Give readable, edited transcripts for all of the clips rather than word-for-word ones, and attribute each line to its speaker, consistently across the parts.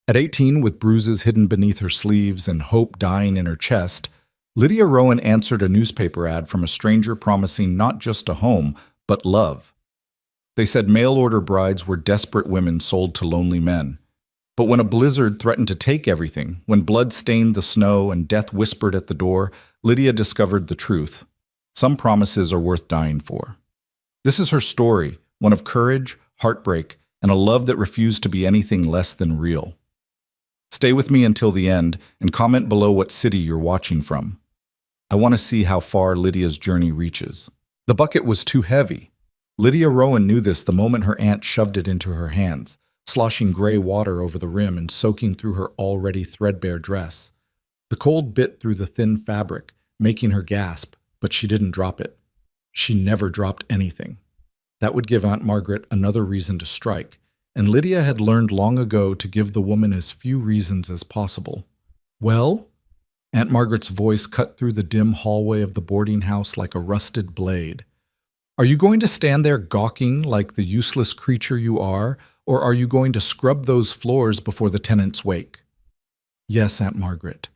Speaker 1: At 18, with bruises hidden beneath her sleeves and hope dying in her chest, Lydia Rowan answered a newspaper ad from a stranger promising not just a home, but love. They said mail-order brides were desperate women sold to lonely men. But when a blizzard threatened to take everything, when blood stained the snow and death whispered at the door, Lydia discovered the truth. Some promises are worth dying for. This is her story, one of courage, heartbreak, and a love that refused to be anything less than real. Stay with me until the end and comment below what city you're watching from. I want to see how far Lydia's journey reaches. The bucket was too heavy. Lydia Rowan knew this the moment her aunt shoved it into her hands, sloshing gray water over the rim and soaking through her already threadbare dress. The cold bit through the thin fabric, making her gasp, but she didn't drop it. She never dropped anything. That would give Aunt Margaret another reason to strike, and Lydia had learned long ago to give the woman as few reasons as possible. "Well?" Aunt Margaret's voice cut through the dim hallway of the boarding house like a rusted blade. "Are you going to stand there gawking like the useless creature you are, or are you going to scrub those floors before the tenants wake?" "Yes, Aunt Margaret."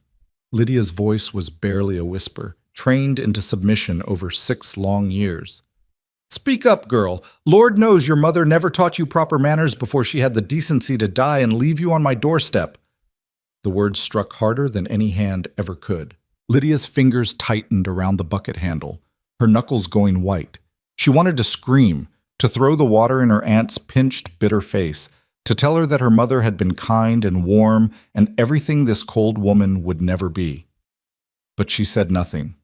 Speaker 1: Lydia's voice was barely a whisper, trained into submission over 6 long years. "Speak up, girl. Lord knows your mother never taught you proper manners before she had the decency to die and leave you on my doorstep." The words struck harder than any hand ever could. Lydia's fingers tightened around the bucket handle, her knuckles going white. She wanted to scream, to throw the water in her aunt's pinched, bitter face, to tell her that her mother had been kind and warm and everything this cold woman would never be. But she said nothing.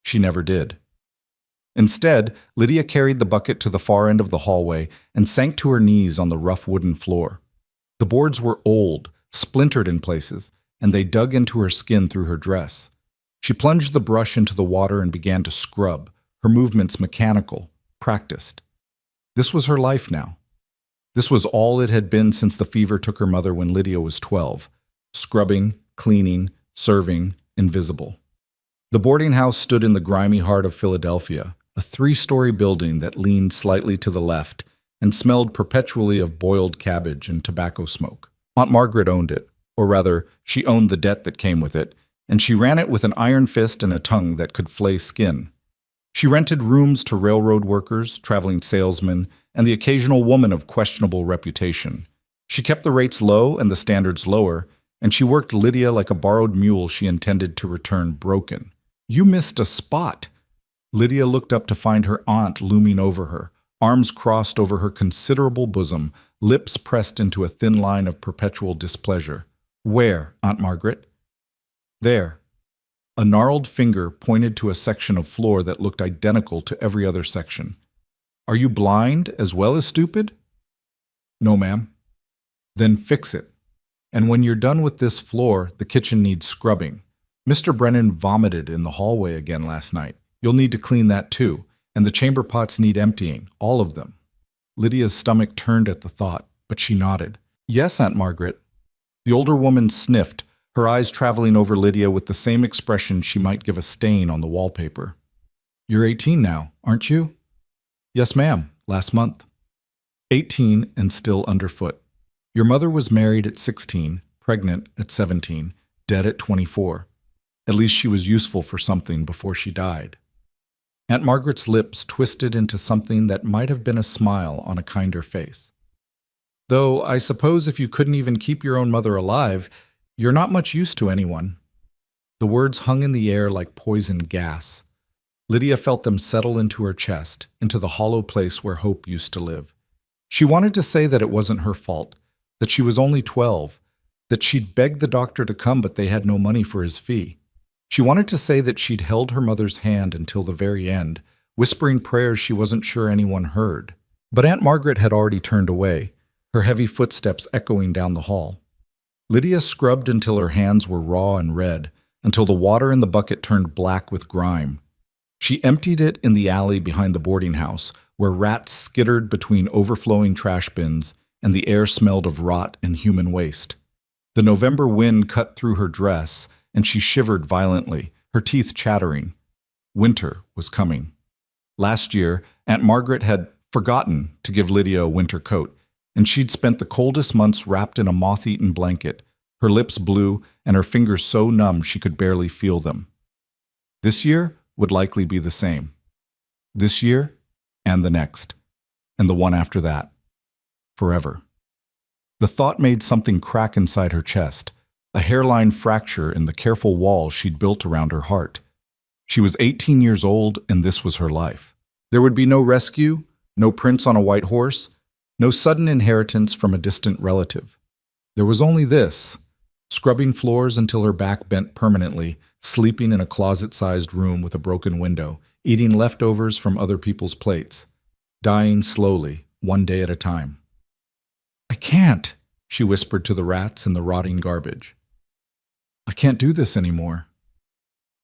Speaker 1: She never did. Instead, Lydia carried the bucket to the far end of the hallway and sank to her knees on the rough wooden floor. The boards were old, splintered in places, and they dug into her skin through her dress. She plunged the brush into the water and began to scrub, her movements mechanical, practiced. This was her life now. This was all it had been since the fever took her mother when Lydia was 12. Scrubbing, cleaning, serving, invisible. The boarding house stood in the grimy heart of Philadelphia, a 3-story building that leaned slightly to the left and smelled perpetually of boiled cabbage and tobacco smoke. Aunt Margaret owned it, or rather, she owned the debt that came with it, and she ran it with an iron fist and a tongue that could flay skin. She rented rooms to railroad workers, traveling salesmen, and the occasional woman of questionable reputation. She kept the rates low and the standards lower, and she worked Lydia like a borrowed mule she intended to return broken. "You missed a spot." Lydia looked up to find her aunt looming over her, arms crossed over her considerable bosom, lips pressed into a thin line of perpetual displeasure. "Where, Aunt Margaret?" "There." A gnarled finger pointed to a section of floor that looked identical to every other section. "Are you blind as well as stupid?" "No, ma'am." "Then fix it. And when you're done with this floor, the kitchen needs scrubbing. Mr. Brennan vomited in the hallway again last night. You'll need to clean that too, and the chamber pots need emptying, all of them." Lydia's stomach turned at the thought, but she nodded. "Yes, Aunt Margaret." The older woman sniffed, her eyes traveling over Lydia with the same expression she might give a stain on the wallpaper. "You're 18 now, aren't you?" "Yes, ma'am, last month." 18 and still underfoot. Your mother was married at 16, pregnant at 17, dead at 24. At least she was useful for something before she died. Aunt Margaret's lips twisted into something that might have been a smile on a kinder face. "Though I suppose if you couldn't even keep your own mother alive, you're not much use to anyone." The words hung in the air like poison gas. Lydia felt them settle into her chest, into the hollow place where hope used to live. She wanted to say that it wasn't her fault, that she was only 12, that she'd begged the doctor to come but they had no money for his fee. She wanted to say that she'd held her mother's hand until the very end, whispering prayers she wasn't sure anyone heard. But Aunt Margaret had already turned away, her heavy footsteps echoing down the hall. Lydia scrubbed until her hands were raw and red, until the water in the bucket turned black with grime. She emptied it in the alley behind the boarding house, where rats skittered between overflowing trash bins and the air smelled of rot and human waste. The November wind cut through her dress, and she shivered violently, her teeth chattering. Winter was coming. Last year, Aunt Margaret had forgotten to give Lydia a winter coat, and she'd spent the coldest months wrapped in a moth-eaten blanket, her lips blue, and her fingers so numb she could barely feel them. This year would likely be the same. This year, and the next, and the one after that. Forever. The thought made something crack inside her chest, a hairline fracture in the careful wall she'd built around her heart. She was 18 years old, and this was her life. There would be no rescue, no prince on a white horse, no sudden inheritance from a distant relative. There was only this, scrubbing floors until her back bent permanently, sleeping in a closet-sized room with a broken window, eating leftovers from other people's plates, dying slowly, one day at a time. "I can't," she whispered to the rats in the rotting garbage. "I can't do this anymore."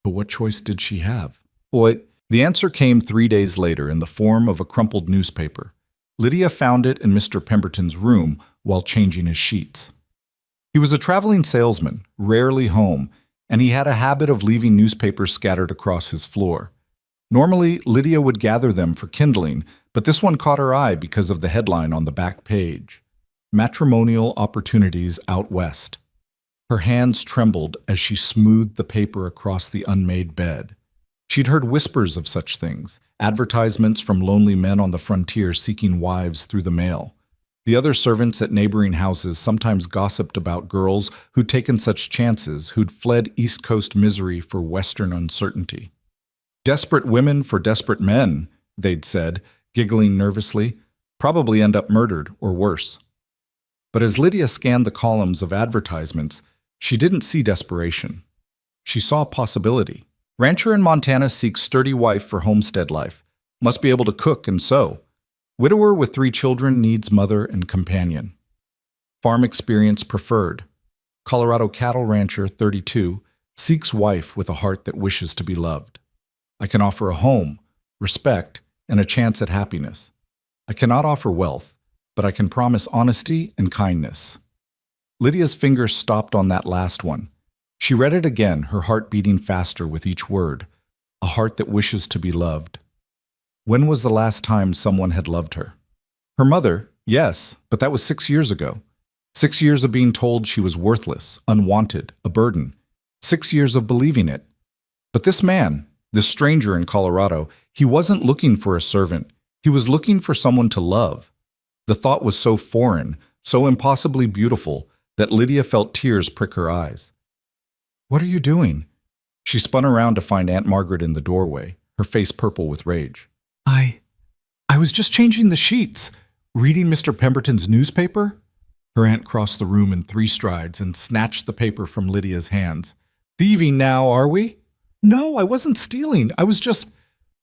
Speaker 1: But what choice did she have? The answer came 3 days later in the form of a crumpled newspaper. Lydia found it in Mr. Pemberton's room while changing his sheets. He was a traveling salesman, rarely home, and he had a habit of leaving newspapers scattered across his floor. Normally, Lydia would gather them for kindling, but this one caught her eye because of the headline on the back page: Matrimonial Opportunities Out West. Her hands trembled as she smoothed the paper across the unmade bed. She'd heard whispers of such things, advertisements from lonely men on the frontier seeking wives through the mail. The other servants at neighboring houses sometimes gossiped about girls who'd taken such chances, who'd fled East Coast misery for Western uncertainty. Desperate women for desperate men, they'd said, giggling nervously, probably end up murdered or worse. But as Lydia scanned the columns of advertisements, she didn't see desperation. She saw possibility. Rancher in Montana seeks sturdy wife for homestead life. Must be able to cook and sew. Widower with 3 children needs mother and companion. Farm experience preferred. Colorado cattle rancher, 32, seeks wife with a heart that wishes to be loved. I can offer a home, respect, and a chance at happiness. I cannot offer wealth, but I can promise honesty and kindness. Lydia's fingers stopped on that last one. She read it again, her heart beating faster with each word. A heart that wishes to be loved. When was the last time someone had loved her? Her mother, yes, but that was 6 years ago. 6 years of being told she was worthless, unwanted, a burden. 6 years of believing it. But this man, this stranger in Colorado, he wasn't looking for a servant. He was looking for someone to love. The thought was so foreign, so impossibly beautiful, that Lydia felt tears prick her eyes. "What are you doing?" She spun around to find Aunt Margaret in the doorway, her face purple with rage. I was just changing the sheets, reading Mr. Pemberton's newspaper." Her aunt crossed the room in 3 strides and snatched the paper from Lydia's hands. "Thieving now, are we?" "No, I wasn't stealing. I was just—"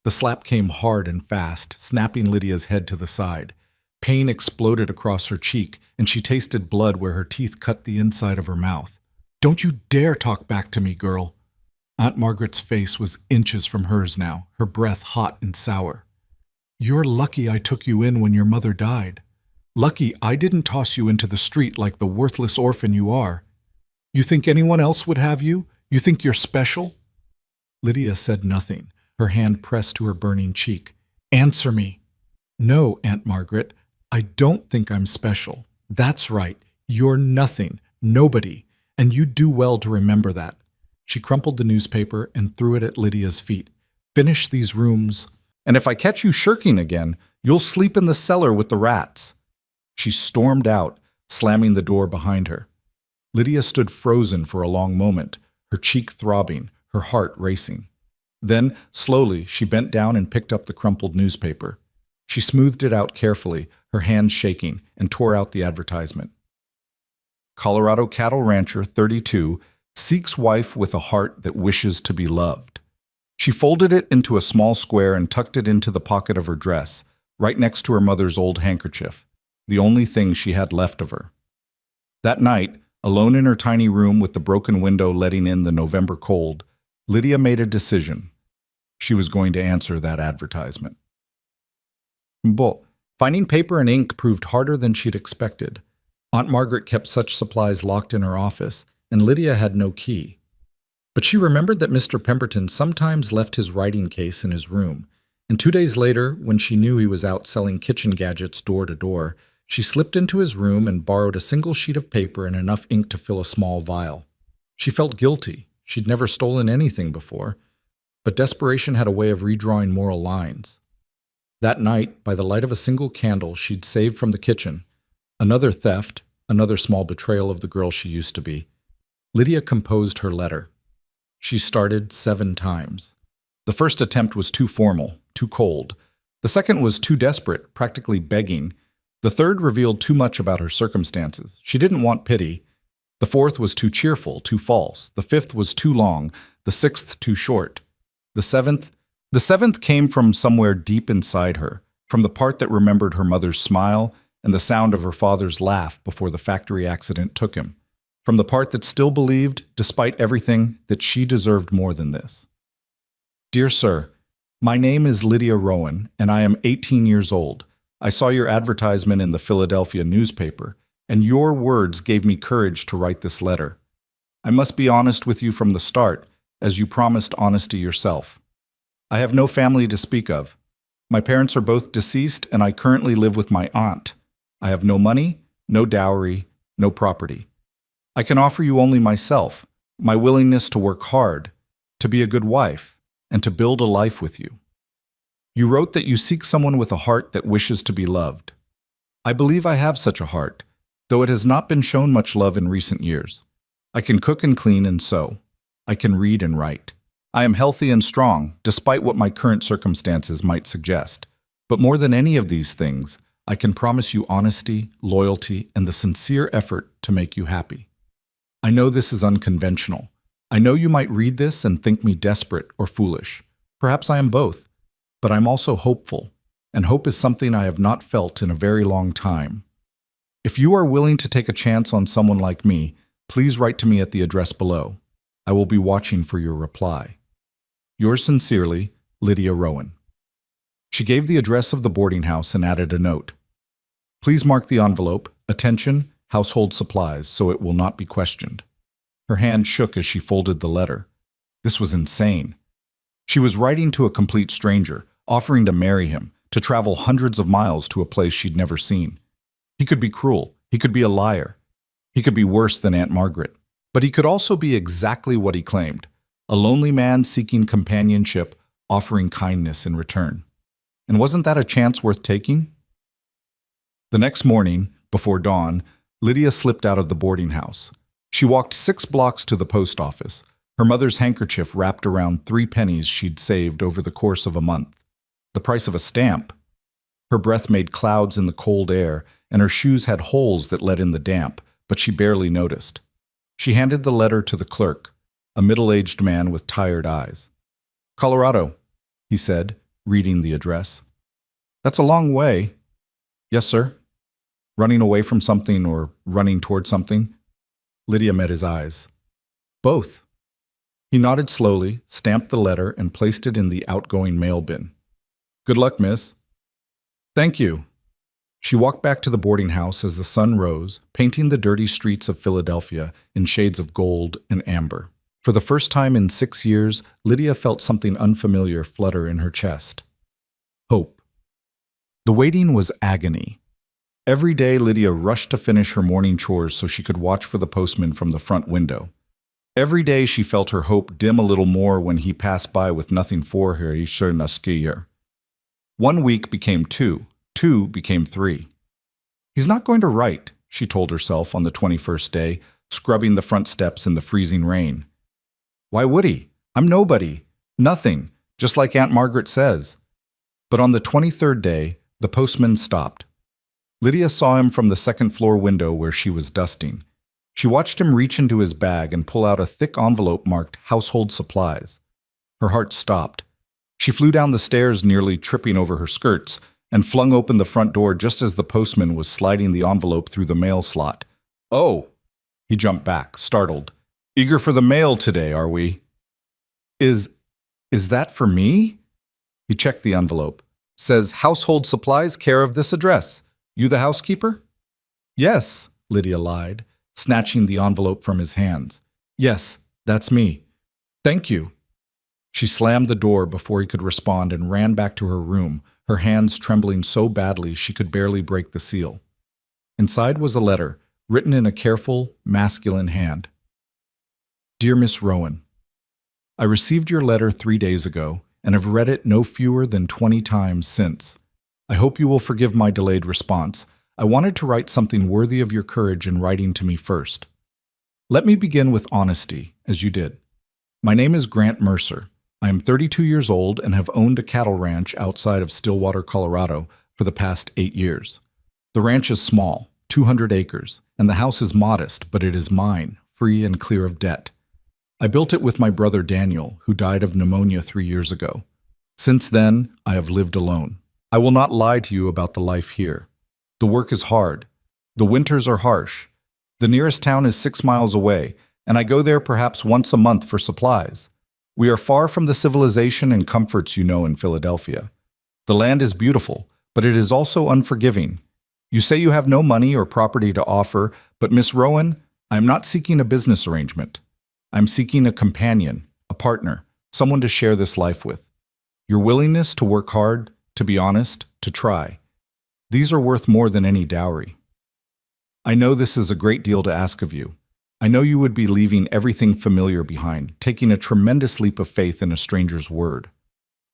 Speaker 1: The slap came hard and fast, snapping Lydia's head to the side. Pain exploded across her cheek, and she tasted blood where her teeth cut the inside of her mouth. "Don't you dare talk back to me, girl." Aunt Margaret's face was inches from hers now, her breath hot and sour. "You're lucky I took you in when your mother died. Lucky I didn't toss you into the street like the worthless orphan you are. You think anyone else would have you? You think you're special?" Lydia said nothing, her hand pressed to her burning cheek. "Answer me." "No, Aunt Margaret, I don't think I'm special. That's right. You're nothing, nobody, and you'd do well to remember that." She crumpled the newspaper and threw it at Lydia's feet. "Finish these rooms, and if I catch you shirking again, you'll sleep in the cellar with the rats." She stormed out, slamming the door behind her. Lydia stood frozen for a long moment, her cheek throbbing, her heart racing. Then, slowly, she bent down and picked up the crumpled newspaper. She smoothed it out carefully, her hands shaking, and tore out the advertisement. Colorado cattle rancher, 32, seeks wife with a heart that wishes to be loved. She folded it into a small square and tucked it into the pocket of her dress, right next to her mother's old handkerchief, the only thing she had left of her. That night, alone in her tiny room with the broken window letting in the November cold, Lydia made a decision. She was going to answer that advertisement. But finding paper and ink proved harder than she'd expected. Aunt Margaret kept such supplies locked in her office, and Lydia had no key. But she remembered that Mr. Pemberton sometimes left his writing case in his room, and 2 days later, when she knew he was out selling kitchen gadgets door to door, She slipped into his room and borrowed a single sheet of paper and enough ink to fill a small vial. She felt guilty. She'd never stolen anything before, but desperation had a way of redrawing moral lines. That night, by the light of a single candle she'd saved from the kitchen, another theft, another small betrayal of the girl she used to be, Lydia composed her letter. She started 7 times. The first attempt was too formal, too cold. The second was too desperate, practically begging. The third revealed too much about her circumstances. She didn't want pity. The fourth was too cheerful, too false. The fifth was too long. The sixth too short. The seventh came from somewhere deep inside her, from the part that remembered her mother's smile and the sound of her father's laugh before the factory accident took him, from the part that still believed, despite everything, that she deserved more than this. Dear Sir, my name is Lydia Rowan, and I am 18 years old. I saw your advertisement in the Philadelphia newspaper, and your words gave me courage to write this letter. I must be honest with you from the start, as you promised honesty yourself. I have no family to speak of. My parents are both deceased, and I currently live with my aunt. I have no money, no dowry, no property. I can offer you only myself, my willingness to work hard, to be a good wife, and to build a life with you. You wrote that you seek someone with a heart that wishes to be loved. I believe I have such a heart, though it has not been shown much love in recent years. I can cook and clean and sew. I can read and write. I am healthy and strong, despite what my current circumstances might suggest. But more than any of these things, I can promise you honesty, loyalty, and the sincere effort to make you happy. I know this is unconventional. I know you might read this and think me desperate or foolish. Perhaps I am both. But I'm also hopeful, and hope is something I have not felt in a very long time. If you are willing to take a chance on someone like me, please write to me at the address below. I will be watching for your reply. Yours sincerely, Lydia Rowan. She gave the address of the boarding house and added a note. Please mark the envelope, attention, household supplies, so it will not be questioned. Her hand shook as she folded the letter. This was insane. She was writing to a complete stranger, offering to marry him, to travel hundreds of miles to a place she'd never seen. He could be cruel. He could be a liar. He could be worse than Aunt Margaret. But he could also be exactly what he claimed, a lonely man seeking companionship, offering kindness in return. And wasn't that a chance worth taking? The next morning, before dawn, Lydia slipped out of the boarding house. She walked 6 blocks to the post office, her mother's handkerchief wrapped around 3 pennies she'd saved over the course of a month. The price of a stamp. Her breath made clouds in the cold air, and her shoes had holes that let in the damp, but she barely noticed. She handed the letter to the clerk, a middle-aged man with tired eyes. Colorado, he said, reading the address. That's a long way. Yes, sir. Running away from something or running toward something? Lydia met his eyes. Both. He nodded slowly, stamped the letter, and placed it in the outgoing mail bin. Good luck, miss. Thank you. She walked back to the boarding house as the sun rose, painting the dirty streets of Philadelphia in shades of gold and amber. For the first time in 6 years, Lydia felt something unfamiliar flutter in her chest. Hope. The waiting was agony. Every day, Lydia rushed to finish her morning chores so she could watch for the postman from the front window. Every day she felt her hope dim a little more when he passed by with nothing for her. One week became 2, 2 became 3. He's not going to write, she told herself on the 21st day, scrubbing the front steps in the freezing rain. Why would he? I'm nobody. Nothing, just like Aunt Margaret says. But on the 23rd day, the postman stopped. Lydia saw him from the second-floor window where she was dusting. She watched him reach into his bag and pull out a thick envelope marked household supplies. Her heart stopped. She flew down the stairs, nearly tripping over her skirts, and flung open the front door just as the postman was sliding the envelope through the mail slot. Oh! He jumped back, startled. Eager for the mail today, are we? Is that for me? He checked the envelope. Says household supplies care of this address. You the housekeeper? Yes, Lydia lied, snatching the envelope from his hands. Yes, that's me. Thank you. She slammed the door before he could respond and ran back to her room, her hands trembling so badly she could barely break the seal. Inside was a letter, written in a careful, masculine hand. Dear Miss Rowan, I received your letter 3 days ago and have read it no fewer than 20 times since. I hope you will forgive my delayed response. I wanted to write something worthy of your courage in writing to me first. Let me begin with honesty, as you did. My name is Grant Mercer. I am 32 years old and have owned a cattle ranch outside of Stillwater, Colorado for the past 8 years. The ranch is small, 200 acres, and the house is modest, but it is mine, free and clear of debt. I built it with my brother Daniel, who died of pneumonia 3 years ago. Since then, I have lived alone. I will not lie to you about the life here. The work is hard. The winters are harsh. The nearest town is 6 miles away, and I go there perhaps once a month for supplies. We are far from the civilization and comforts you know in Philadelphia. The land is beautiful, but it is also unforgiving. You say you have no money or property to offer, but Miss Rowan, I am not seeking a business arrangement. I am seeking a companion, a partner, someone to share this life with. Your willingness to work hard, to be honest, to try. These are worth more than any dowry. I know this is a great deal to ask of you. I know you would be leaving everything familiar behind, taking a tremendous leap of faith in a stranger's word.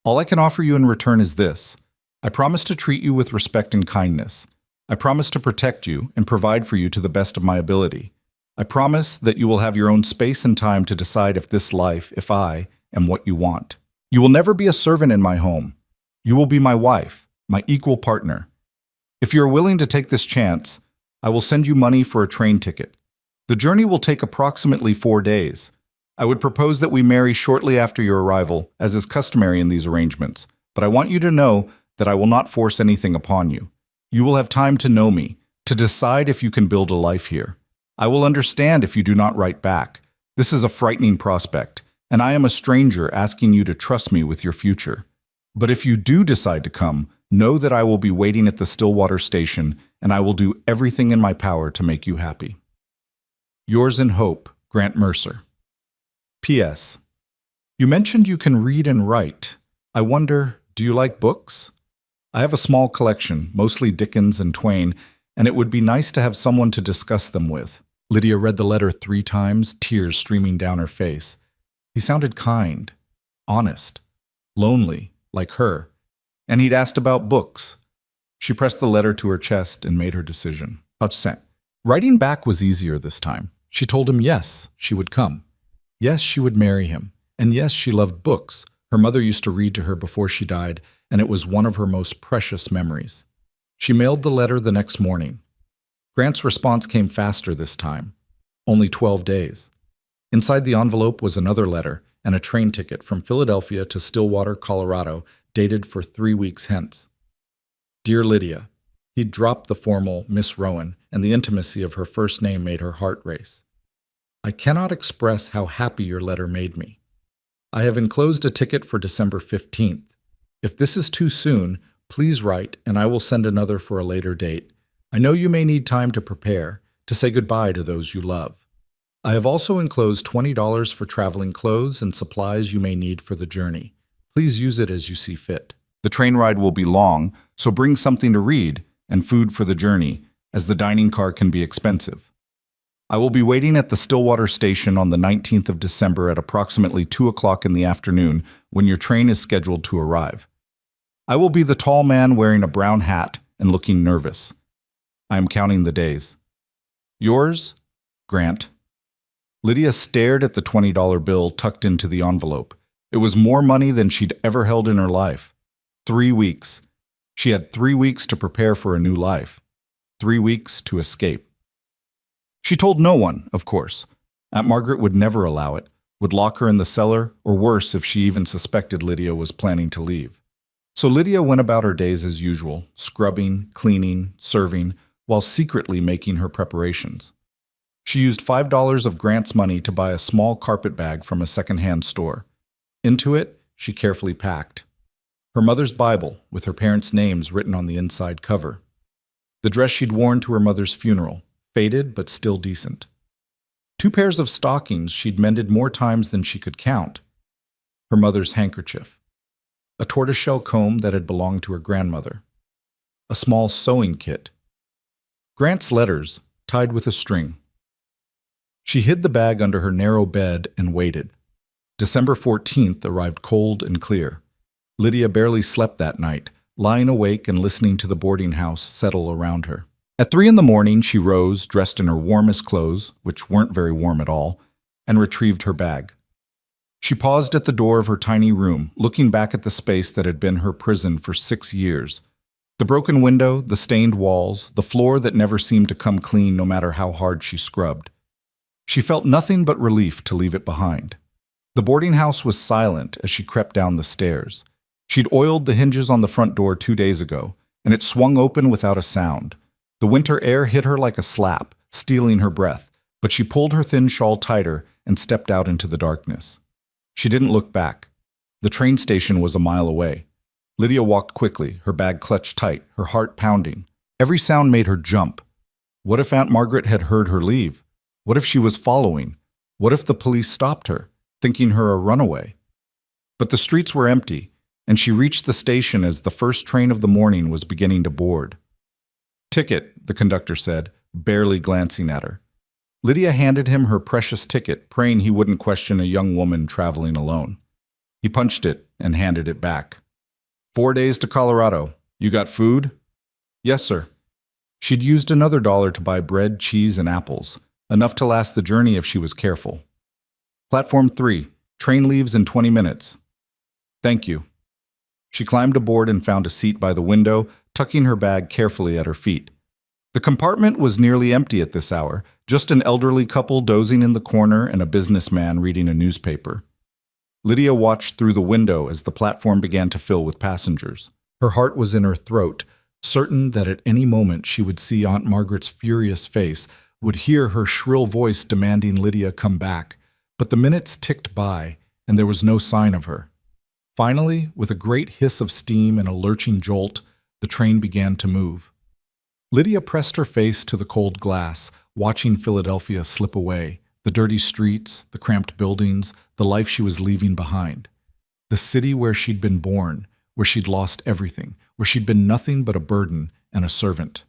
Speaker 1: All I can offer you in return is this. I promise to treat you with respect and kindness. I promise to protect you and provide for you to the best of my ability. I promise that you will have your own space and time to decide if I, am what you want. You will never be a servant in my home. You will be my wife, my equal partner. If you are willing to take this chance, I will send you money for a train ticket. The journey will take approximately 4 days. I would propose that we marry shortly after your arrival, as is customary in these arrangements, but I want you to know that I will not force anything upon you. You will have time to know me, to decide if you can build a life here. I will understand if you do not write back. This is a frightening prospect, and I am a stranger asking you to trust me with your future. But if you do decide to come, know that I will be waiting at the Stillwater station, and I will do everything in my power to make you happy. Yours in hope, Grant Mercer. P.S. You mentioned you can read and write. I wonder, do you like books? I have a small collection, mostly Dickens and Twain, and it would be nice to have someone to discuss them with. Lydia read the letter 3 times, tears streaming down her face. He sounded kind, honest, lonely, like her, and he'd asked about books. She pressed the letter to her chest and made her decision. Writing back was easier this time. She told him yes, she would come. Yes, she would marry him. And yes, she loved books. Her mother used to read to her before she died, and it was one of her most precious memories. She mailed the letter the next morning. Grant's response came faster this time. Only 12 days. Inside the envelope was another letter and a train ticket from Philadelphia to Stillwater, Colorado, dated for 3 weeks hence. Dear Lydia, he'd dropped the formal Miss Rowan, and the intimacy of her first name made her heart race. I cannot express how happy your letter made me. I have enclosed a ticket for December 15th. If this is too soon, please write, and I will send another for a later date. I know you may need time to prepare, to say goodbye to those you love. I have also enclosed $20 for traveling clothes and supplies you may need for the journey. Please use it as you see fit. The train ride will be long, so bring something to read and food for the journey, as the dining car can be expensive. I will be waiting at the Stillwater station on the 19th of December at approximately 2 o'clock in the afternoon when your train is scheduled to arrive. I will be the tall man wearing a brown hat and looking nervous. I am counting the days. Yours, Grant. Lydia stared at the $20 bill tucked into the envelope. It was more money than she'd ever held in her life. 3 weeks. She had 3 weeks to prepare for a new life. 3 weeks to escape. She told no one, of course. Aunt Margaret would never allow it, would lock her in the cellar, or worse if she even suspected Lydia was planning to leave. So Lydia went about her days as usual, scrubbing, cleaning, serving, while secretly making her preparations. She used $5 of Grant's money to buy a small carpet bag from a second-hand store. Into it, she carefully packed her mother's Bible with her parents' names written on the inside cover, the dress she'd worn to her mother's funeral, faded but still decent, 2 pairs of stockings she'd mended more times than she could count, her mother's handkerchief, a tortoiseshell comb that had belonged to her grandmother, a small sewing kit, Grant's letters, tied with a string. She hid the bag under her narrow bed and waited. December 14th arrived cold and clear. Lydia barely slept that night, lying awake and listening to the boarding house settle around her. At 3 a.m, she rose, dressed in her warmest clothes, which weren't very warm at all, and retrieved her bag. She paused at the door of her tiny room, looking back at the space that had been her prison for 6 years. The broken window, the stained walls, the floor that never seemed to come clean no matter how hard she scrubbed. She felt nothing but relief to leave it behind. The boarding house was silent as she crept down the stairs. She'd oiled the hinges on the front door 2 days ago, and it swung open without a sound. The winter air hit her like a slap, stealing her breath, but she pulled her thin shawl tighter and stepped out into the darkness. She didn't look back. The train station was a mile away. Lydia walked quickly, her bag clutched tight, her heart pounding. Every sound made her jump. What if Aunt Margaret had heard her leave? What if she was following? What if the police stopped her, thinking her a runaway? But the streets were empty, and she reached the station as the first train of the morning was beginning to board. "Ticket," the conductor said, barely glancing at her. Lydia handed him her precious ticket, praying he wouldn't question a young woman traveling alone. He punched it and handed it back. 4 days to Colorado. You got food?" "Yes, sir." She'd used another $1 to buy bread, cheese, and apples, enough to last the journey if she was careful. "Platform 3. Train leaves in 20 minutes. "Thank you." She climbed aboard and found a seat by the window, tucking her bag carefully at her feet. The compartment was nearly empty at this hour, just an elderly couple dozing in the corner and a businessman reading a newspaper. Lydia watched through the window as the platform began to fill with passengers. Her heart was in her throat, certain that at any moment she would see Aunt Margaret's furious face, would hear her shrill voice demanding Lydia come back. But the minutes ticked by, and there was no sign of her. Finally, with a great hiss of steam and a lurching jolt, the train began to move. Lydia pressed her face to the cold glass, watching Philadelphia slip away, the dirty streets, the cramped buildings, the life she was leaving behind. The city where she'd been born, where she'd lost everything, where she'd been nothing but a burden and a servant.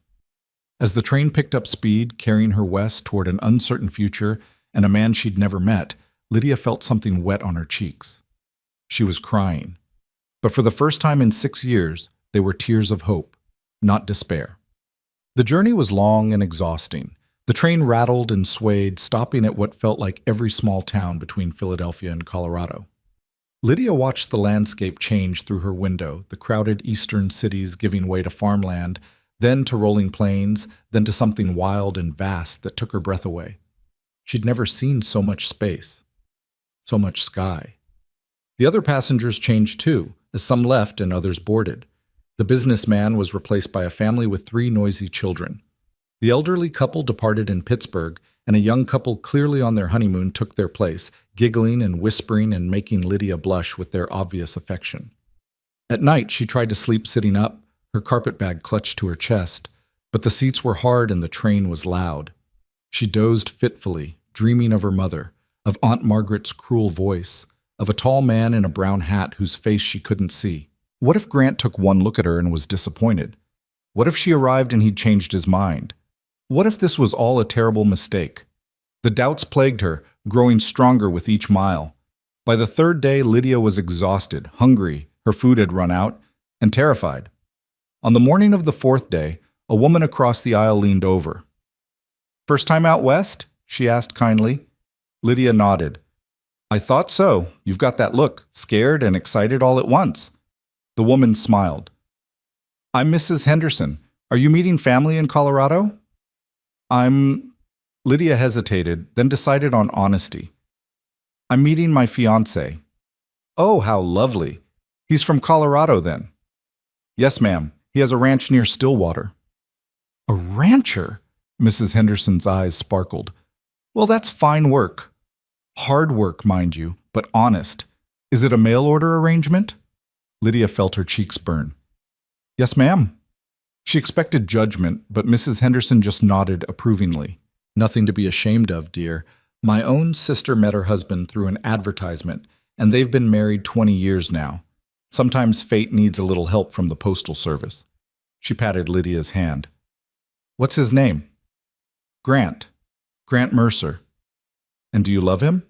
Speaker 1: As the train picked up speed, carrying her west toward an uncertain future and a man she'd never met, Lydia felt something wet on her cheeks. She was crying. But for the first time in 6 years, they were tears of hope, not despair. The journey was long and exhausting. The train rattled and swayed, stopping at what felt like every small town between Philadelphia and Colorado. Lydia watched the landscape change through her window, the crowded eastern cities giving way to farmland, then to rolling plains, then to something wild and vast that took her breath away. She'd never seen so much space, so much sky. The other passengers changed too, as some left and others boarded. The businessman was replaced by a family with 3 noisy children. The elderly couple departed in Pittsburgh, and a young couple clearly on their honeymoon took their place, giggling and whispering and making Lydia blush with their obvious affection. At night, she tried to sleep sitting up, her carpetbag clutched to her chest, but the seats were hard and the train was loud. She dozed fitfully, dreaming of her mother, of Aunt Margaret's cruel voice, of a tall man in a brown hat whose face she couldn't see. What if Grant took one look at her and was disappointed? What if she arrived and he'd changed his mind? What if this was all a terrible mistake? The doubts plagued her, growing stronger with each mile. By the 3rd day, Lydia was exhausted, hungry, her food had run out, and terrified. On the morning of the 4th day, a woman across the aisle leaned over. "First time out west?" she asked kindly. Lydia nodded. "I thought so. You've got that look, scared and excited all at once." The woman smiled. "I'm Mrs. Henderson. Are you meeting family in Colorado?" Lydia hesitated, then decided on honesty. "I'm meeting my fiancé." "Oh, how lovely. He's from Colorado then?" "Yes, ma'am. He has a ranch near Stillwater." "A rancher?" Mrs. Henderson's eyes sparkled. "Well, that's fine work. Hard work, mind you, but honest. Is it a mail order arrangement?" Lydia felt her cheeks burn. "Yes, ma'am." She expected judgment, but Mrs. Henderson just nodded approvingly. "Nothing to be ashamed of, dear. My own sister met her husband through an advertisement, and they've been married 20 years now. Sometimes fate needs a little help from the postal service." She patted Lydia's hand. What's his name? Grant. Grant Mercer. And do you love him?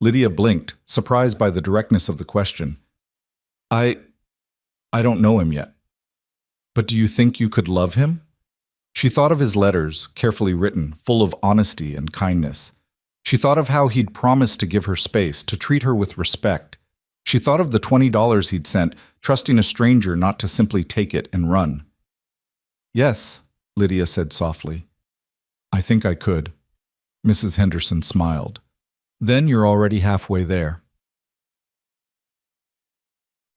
Speaker 1: Lydia blinked, surprised by the directness of the question. I don't know him yet. But do you think you could love him? She thought of his letters, carefully written, full of honesty and kindness. She thought of how he'd promised to give her space, to treat her with respect. She thought of the $20 he'd sent, trusting a stranger not to simply take it and run. Yes, Lydia said softly. I think I could. Mrs. Henderson smiled. Then you're already halfway there.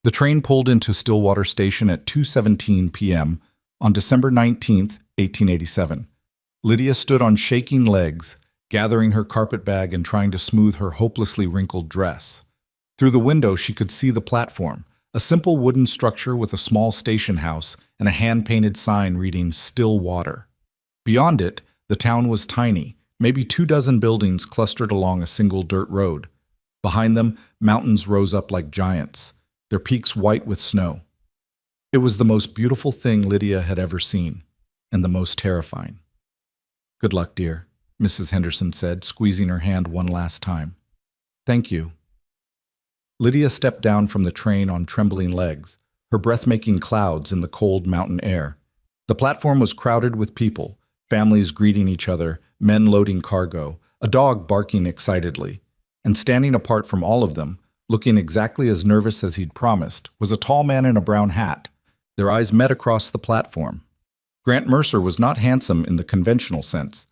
Speaker 1: The train pulled into Stillwater Station at 2:17 p.m. on December 19th, 1887. Lydia stood on shaking legs, gathering her carpetbag and trying to smooth her hopelessly wrinkled dress. Through the window she could see the platform, a simple wooden structure with a small station house and a hand-painted sign reading Stillwater. Beyond it, the town was tiny, maybe 24 buildings clustered along a single dirt road. Behind them, mountains rose up like giants, their peaks white with snow. It was the most beautiful thing Lydia had ever seen, and the most terrifying. Good luck, dear, Mrs. Henderson said, squeezing her hand one last time. Thank you. Lydia stepped down from the train on trembling legs, her breath making clouds in the cold mountain air. The platform was crowded with people, families greeting each other, men loading cargo, a dog barking excitedly. And standing apart from all of them, looking exactly as nervous as he'd promised, was a tall man in a brown hat. Their eyes met across the platform. Grant Mercer was not handsome in the conventional sense.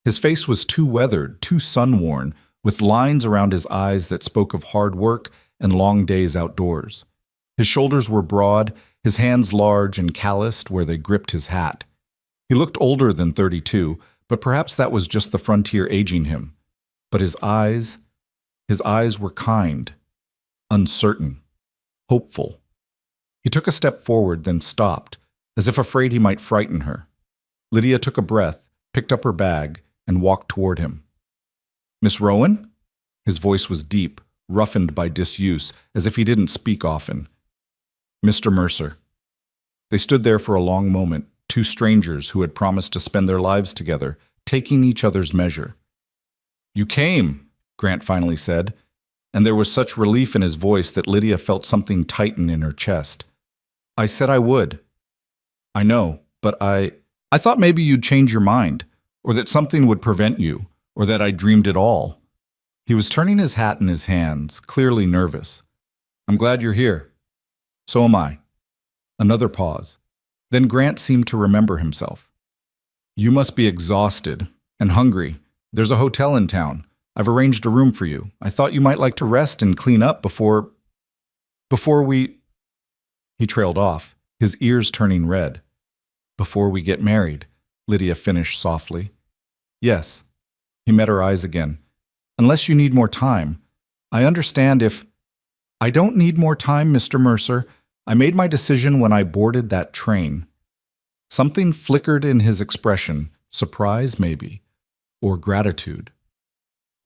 Speaker 1: His face was too weathered, too sun-worn, with lines around his eyes that spoke of hard work and long days outdoors. His shoulders were broad, his hands large and calloused where they gripped his hat. He looked older than 32, but perhaps that was just the frontier aging him. But his eyes were kind, uncertain, hopeful. He took a step forward, then stopped, as if afraid he might frighten her. Lydia took a breath, picked up her bag, and walked toward him. Miss Rowan? His voice was deep, roughened by disuse, as if he didn't speak often. Mr. Mercer. They stood there for a long moment, two strangers who had promised to spend their lives together, taking each other's measure. You came, Grant finally said, and there was such relief in his voice that Lydia felt something tighten in her chest. I said I would. I know, but I thought maybe you'd change your mind, or that something would prevent you, or that I dreamed it all. He was turning his hat in his hands, clearly nervous. I'm glad you're here. So am I. Another pause. Then Grant seemed to remember himself. You must be exhausted and hungry. There's a hotel in town. I've arranged a room for you. I thought you might like to rest and clean up before we... He trailed off, his ears turning red. Before we get married, Lydia finished softly. Yes. He met her eyes again. Unless you need more time. I understand if... I don't need more time, Mr. Mercer. I made my decision when I boarded that train. Something flickered in his expression, surprise maybe, or gratitude.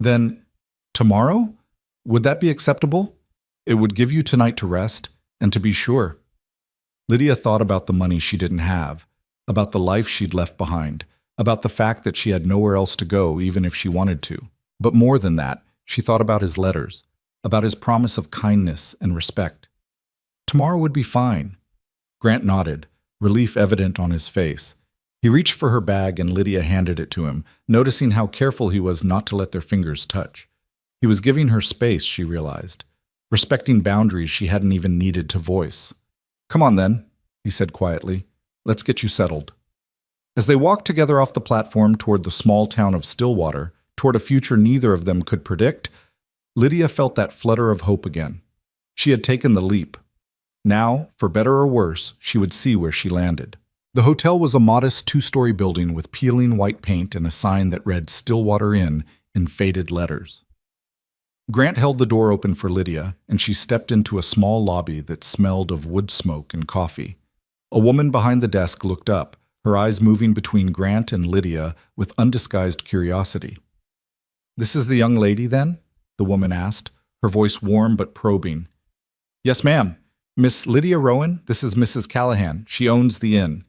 Speaker 1: Then, tomorrow? Would that be acceptable? It would give you tonight to rest, and to be sure. Lydia thought about the money she didn't have, about the life she'd left behind, about the fact that she had nowhere else to go even if she wanted to. But more than that, she thought about his letters, about his promise of kindness and respect. Tomorrow would be fine. Grant nodded, relief evident on his face. He reached for her bag and Lydia handed it to him, noticing how careful he was not to let their fingers touch. He was giving her space, she realized, respecting boundaries she hadn't even needed to voice. Come on then, he said quietly. Let's get you settled. As they walked together off the platform toward the small town of Stillwater, toward a future neither of them could predict, Lydia felt that flutter of hope again. She had taken the leap. Now, for better or worse, she would see where she landed. The hotel was a modest two-story building with peeling white paint and a sign that read Stillwater Inn in faded letters. Grant held the door open for Lydia, and she stepped into a small lobby that smelled of wood smoke and coffee. A woman behind the desk looked up, her eyes moving between Grant and Lydia with undisguised curiosity. This is the young lady, then? The woman asked, her voice warm but probing. Yes, ma'am. Miss Lydia Rowan, this is Mrs. Callahan. She owns the inn.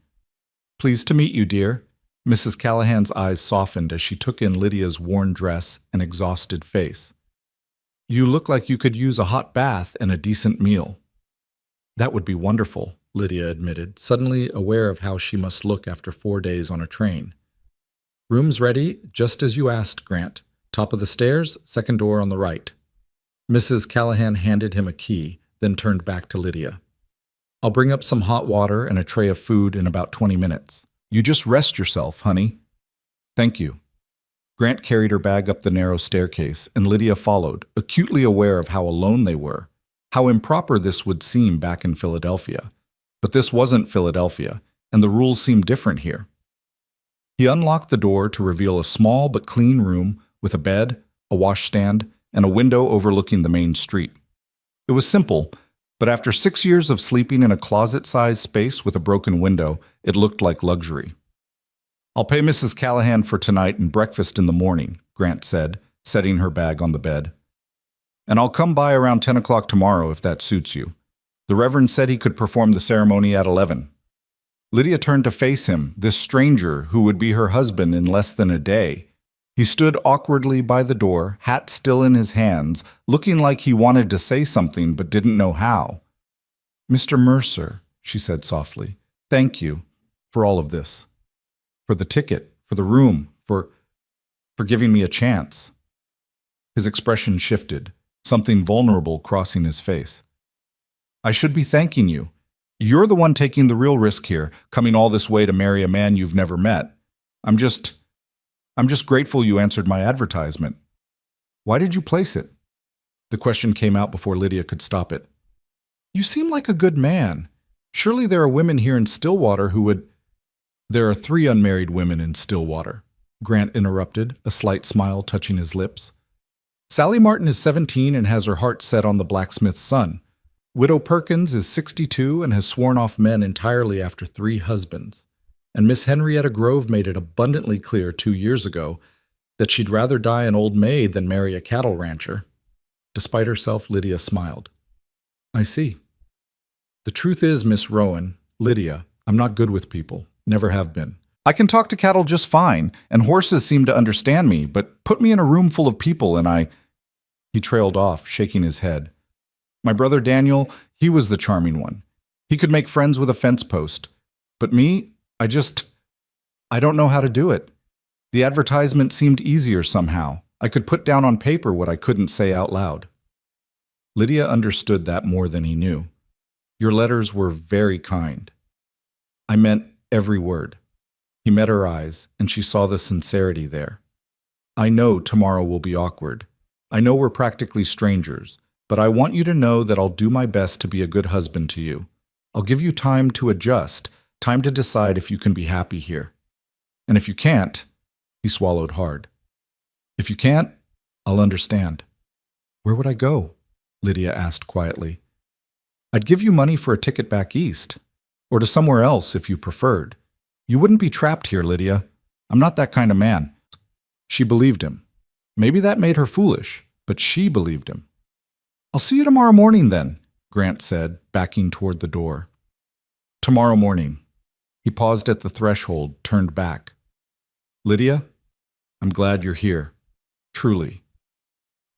Speaker 1: Pleased to meet you, dear. Mrs. Callahan's eyes softened as she took in Lydia's worn dress and exhausted face. "You look like you could use a hot bath and a decent meal." "That would be wonderful," Lydia admitted, suddenly aware of how she must look after 4 days on a train. "Room's ready, just as you asked, Grant. Top of the stairs, second door on the right." Mrs. Callahan handed him a key, then turned back to Lydia. "I'll bring up some hot water and a tray of food in about 20 minutes. You just rest yourself, honey." "Thank you." Grant carried her bag up the narrow staircase, and Lydia followed, acutely aware of how alone they were, how improper this would seem back in Philadelphia. But this wasn't Philadelphia, and the rules seemed different here. He unlocked the door to reveal a small but clean room with a bed, a washstand, and a window overlooking the main street. It was simple, but after 6 years of sleeping in a closet-sized space with a broken window, it looked like luxury. "I'll pay Mrs. Callahan for tonight and breakfast in the morning," Grant said, setting her bag on the bed. "And I'll come by around 10 o'clock tomorrow if that suits you. The Reverend said he could perform the ceremony at 11. Lydia turned to face him, this stranger who would be her husband in less than a day. He stood awkwardly by the door, hat still in his hands, looking like he wanted to say something but didn't know how. "Mr. Mercer," she said softly, "thank you for all of this. For the ticket, for the room, for giving me a chance." His expression shifted, something vulnerable crossing his face. "I should be thanking you. You're the one taking the real risk here, coming all this way to marry a man you've never met. I'm just grateful you answered my advertisement. Why did you place it?" The question came out before Lydia could stop it. "You seem like a good man. Surely there are women here in Stillwater who would—" "There are 3 unmarried women in Stillwater," Grant interrupted, a slight smile touching his lips. "Sally Martin is 17 and has her heart set on the blacksmith's son. Widow Perkins is 62 and has sworn off men entirely after 3 husbands. And Miss Henrietta Grove made it abundantly clear 2 years ago that she'd rather die an old maid than marry a cattle rancher." Despite herself, Lydia smiled. "I see. The truth is, Miss Rowan, Lydia, I'm not good with people, never have been. I can talk to cattle just fine, and horses seem to understand me, but put me in a room full of people and I—" He trailed off, shaking his head. "My brother Daniel, he was the charming one. He could make friends with a fence post. But me, I don't know how to do it. The advertisement seemed easier somehow. I could put down on paper what I couldn't say out loud." Lydia understood that more than he knew. "Your letters were very kind." "I meant every word." He met her eyes, and she saw the sincerity there. "I know tomorrow will be awkward. I know we're practically strangers. But I want you to know that I'll do my best to be a good husband to you. I'll give you time to adjust, time to decide if you can be happy here. And if you can't," he swallowed hard. "If you can't, I'll understand." "Where would I go?" Lydia asked quietly. "I'd give you money for a ticket back east, or to somewhere else if you preferred. You wouldn't be trapped here, Lydia. I'm not that kind of man." She believed him. Maybe that made her foolish, but she believed him. "I'll see you tomorrow morning then," Grant said, backing toward the door. "Tomorrow morning." He paused at the threshold, turned back. "Lydia, I'm glad you're here. Truly."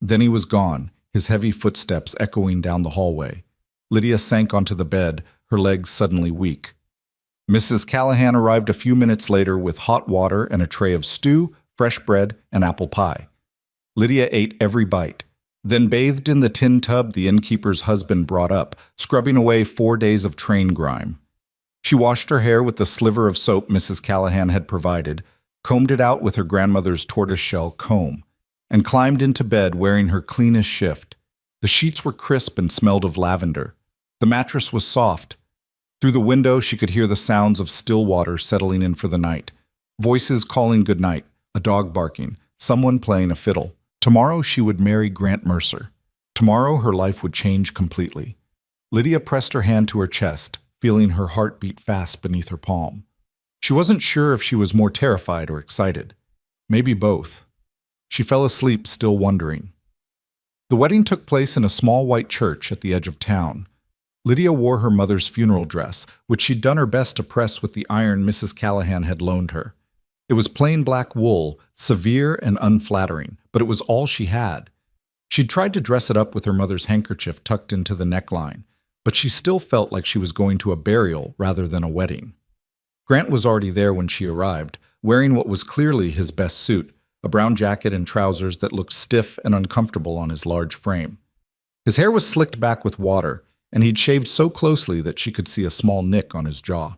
Speaker 1: Then he was gone, his heavy footsteps echoing down the hallway. Lydia sank onto the bed, her legs suddenly weak. Mrs. Callahan arrived a few minutes later with hot water and a tray of stew, fresh bread, and apple pie. Lydia ate every bite, then bathed in the tin tub the innkeeper's husband brought up, scrubbing away 4 days of train grime. She washed her hair with the sliver of soap Mrs. Callahan had provided, combed it out with her grandmother's tortoiseshell comb, and climbed into bed wearing her cleanest shift. The sheets were crisp and smelled of lavender. The mattress was soft. Through the window she could hear the sounds of Stillwater settling in for the night. Voices calling goodnight, a dog barking, someone playing a fiddle. Tomorrow she would marry Grant Mercer. Tomorrow her life would change completely. Lydia pressed her hand to her chest, feeling her heart beat fast beneath her palm. She wasn't sure if she was more terrified or excited. Maybe both. She fell asleep, still wondering. The wedding took place in a small white church at the edge of town. Lydia wore her mother's funeral dress, which she'd done her best to press with the iron Mrs. Callahan had loaned her. It was plain black wool, severe and unflattering, but it was all she had. She'd tried to dress it up with her mother's handkerchief tucked into the neckline, but she still felt like she was going to a burial rather than a wedding. Grant was already there when she arrived, wearing what was clearly his best suit, a brown jacket and trousers that looked stiff and uncomfortable on his large frame. His hair was slicked back with water, and he'd shaved so closely that she could see a small nick on his jaw.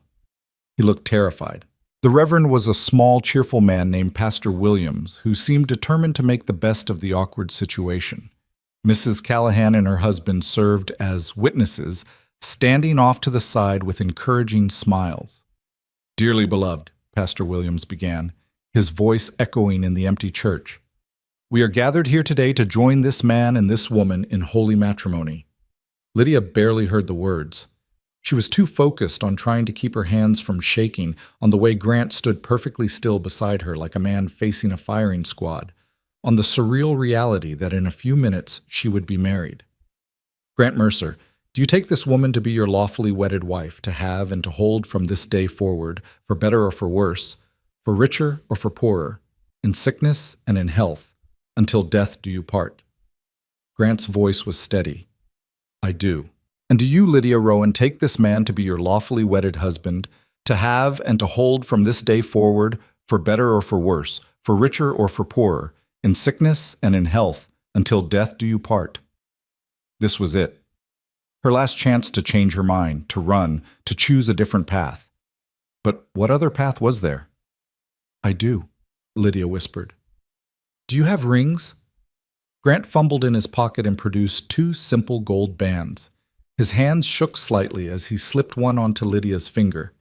Speaker 1: He looked terrified. The Reverend was a small, cheerful man named Pastor Williams, who seemed determined to make the best of the awkward situation. Mrs. Callahan and her husband served as witnesses, standing off to the side with encouraging smiles. "Dearly beloved," Pastor Williams began, his voice echoing in the empty church, "we are gathered here today to join this man and this woman in holy matrimony." Lydia barely heard the words. She was too focused on trying to keep her hands from shaking on the way Grant stood perfectly still beside her like a man facing a firing squad, on the surreal reality that in a few minutes she would be married. "Grant Mercer, do you take this woman to be your lawfully wedded wife, to have and to hold from this day forward, for better or for worse, for richer or for poorer, in sickness and in health, until death do you part?" Grant's voice was steady. "I do." "And do you, Lydia Rowan, take this man to be your lawfully wedded husband, to have and to hold from this day forward, for better or for worse, for richer or for poorer, in sickness and in health, until death do you part?" This was it. Her last chance to change her mind, to run, to choose a different path. But what other path was there? "I do," Lydia whispered. "Do you have rings?" Grant fumbled in his pocket and produced 2 simple gold bands. His hands shook slightly as he slipped one onto Lydia's finger.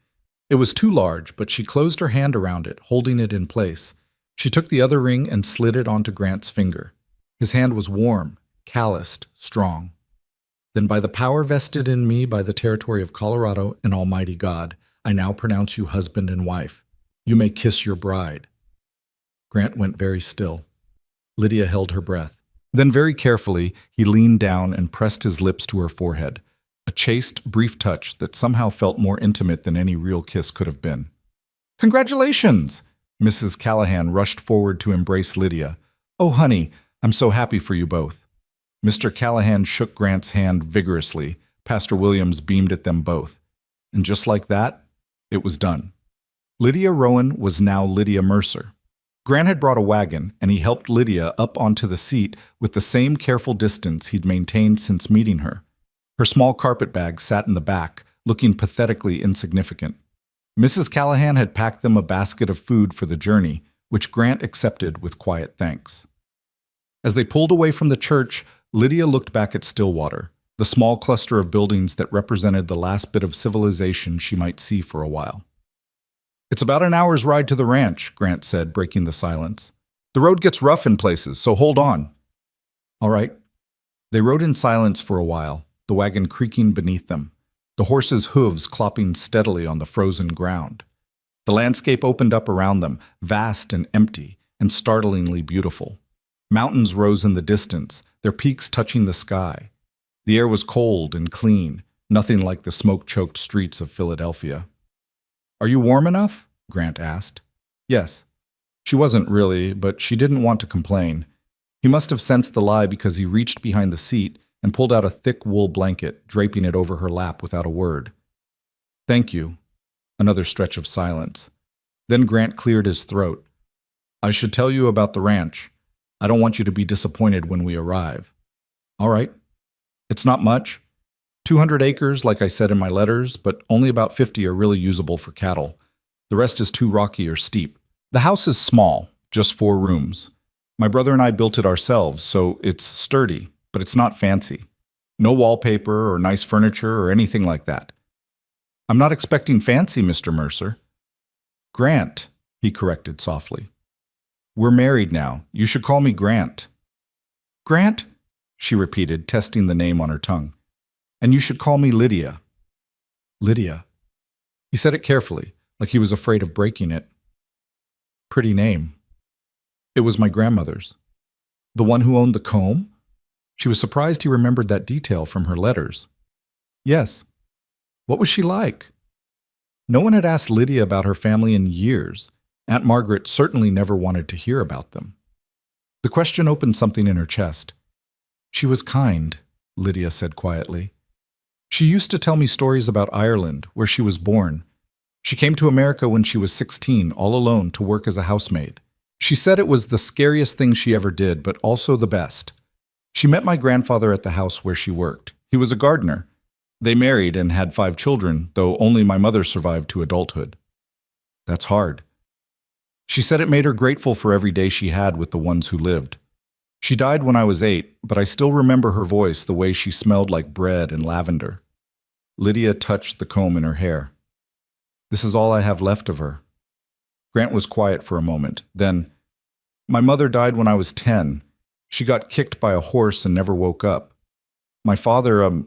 Speaker 1: It was too large, but she closed her hand around it, holding it in place. She took the other ring and slid it onto Grant's finger. His hand was warm, calloused, strong. "Then by the power vested in me by the territory of Colorado and Almighty God, I now pronounce you husband and wife. You may kiss your bride." Grant went very still. Lydia held her breath. Then very carefully, he leaned down and pressed his lips to her forehead, a chaste, brief touch that somehow felt more intimate than any real kiss could have been. "Congratulations!" Mrs. Callahan rushed forward to embrace Lydia. "Oh, honey, I'm so happy for you both." Mr. Callahan shook Grant's hand vigorously. Pastor Williams beamed at them both. And just like that, it was done. Lydia Rowan was now Lydia Mercer. Grant had brought a wagon, and he helped Lydia up onto the seat with the same careful distance he'd maintained since meeting her. Her small carpet bag sat in the back, looking pathetically insignificant. Mrs. Callahan had packed them a basket of food for the journey, which Grant accepted with quiet thanks. As they pulled away from the church, Lydia looked back at Stillwater, the small cluster of buildings that represented the last bit of civilization she might see for a while. "It's about an hour's ride to the ranch," Grant said, breaking the silence. "The road gets rough in places, so hold on." "All right." They rode in silence for a while, the wagon creaking beneath them, the horses' hooves clopping steadily on the frozen ground. The landscape opened up around them, vast and empty, and startlingly beautiful. Mountains rose in the distance, their peaks touching the sky. The air was cold and clean, nothing like the smoke-choked streets of Philadelphia. "Are you warm enough?" Grant asked. Yes. She wasn't really, but she didn't want to complain. He must have sensed the lie because he reached behind the seat and pulled out a thick wool blanket, draping it over her lap without a word. "Thank you." Another stretch of silence. Then Grant cleared his throat. "I should tell you about the ranch. I don't want you to be disappointed when we arrive." "All right. It's not much. 200 acres, like I said in my letters, but only about 50 are really usable for cattle. The rest is too rocky or steep. The house is small, just 4 rooms. My brother and I built it ourselves, so it's sturdy, but it's not fancy. No wallpaper or nice furniture or anything like that." "I'm not expecting fancy, Mr. Mercer." "Grant," he corrected softly. "We're married now. You should call me Grant." "Grant?" she repeated, testing the name on her tongue. "And you should call me Lydia." "Lydia." He said it carefully, like he was afraid of breaking it. "Pretty name." "It was my grandmother's." "The one who owned the comb?" She was surprised he remembered that detail from her letters. "Yes." "What was she like?" No one had asked Lydia about her family in years, Aunt Margaret certainly never wanted to hear about them. The question opened something in her chest. She was kind, Lydia said quietly. She used to tell me stories about Ireland, where she was born. She came to America when she was 16, all alone, to work as a housemaid. She said it was the scariest thing she ever did, but also the best. She met my grandfather at the house where she worked. He was a gardener. They married and had 5 children, though only my mother survived to adulthood. That's hard. She said it made her grateful for every day she had with the ones who lived. She died when I was 8, but I still remember her voice, the way she smelled like bread and lavender. Lydia touched the comb in her hair. This is all I have left of her. Grant was quiet for a moment. Then, my mother died when I was 10. She got kicked by a horse and never woke up. My father,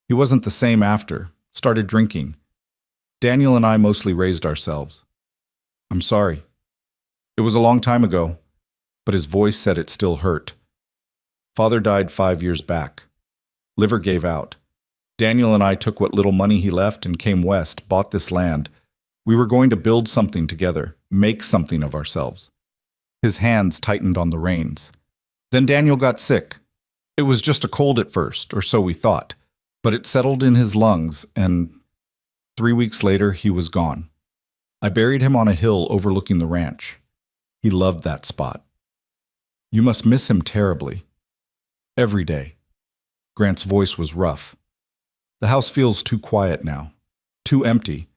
Speaker 1: he wasn't the same after, started drinking. Daniel and I mostly raised ourselves. I'm sorry. It was a long time ago, but his voice said it still hurt. Father died 5 years back. Liver gave out. Daniel and I took what little money he left and came west, bought this land. We were going to build something together, make something of ourselves. His hands tightened on the reins. Then Daniel got sick. It was just a cold at first, or so we thought, but it settled in his lungs, and 3 weeks later he was gone. I buried him on a hill overlooking the ranch. He loved that spot. You must miss him terribly. Every day. Grant's voice was rough. The house feels too quiet now, too empty.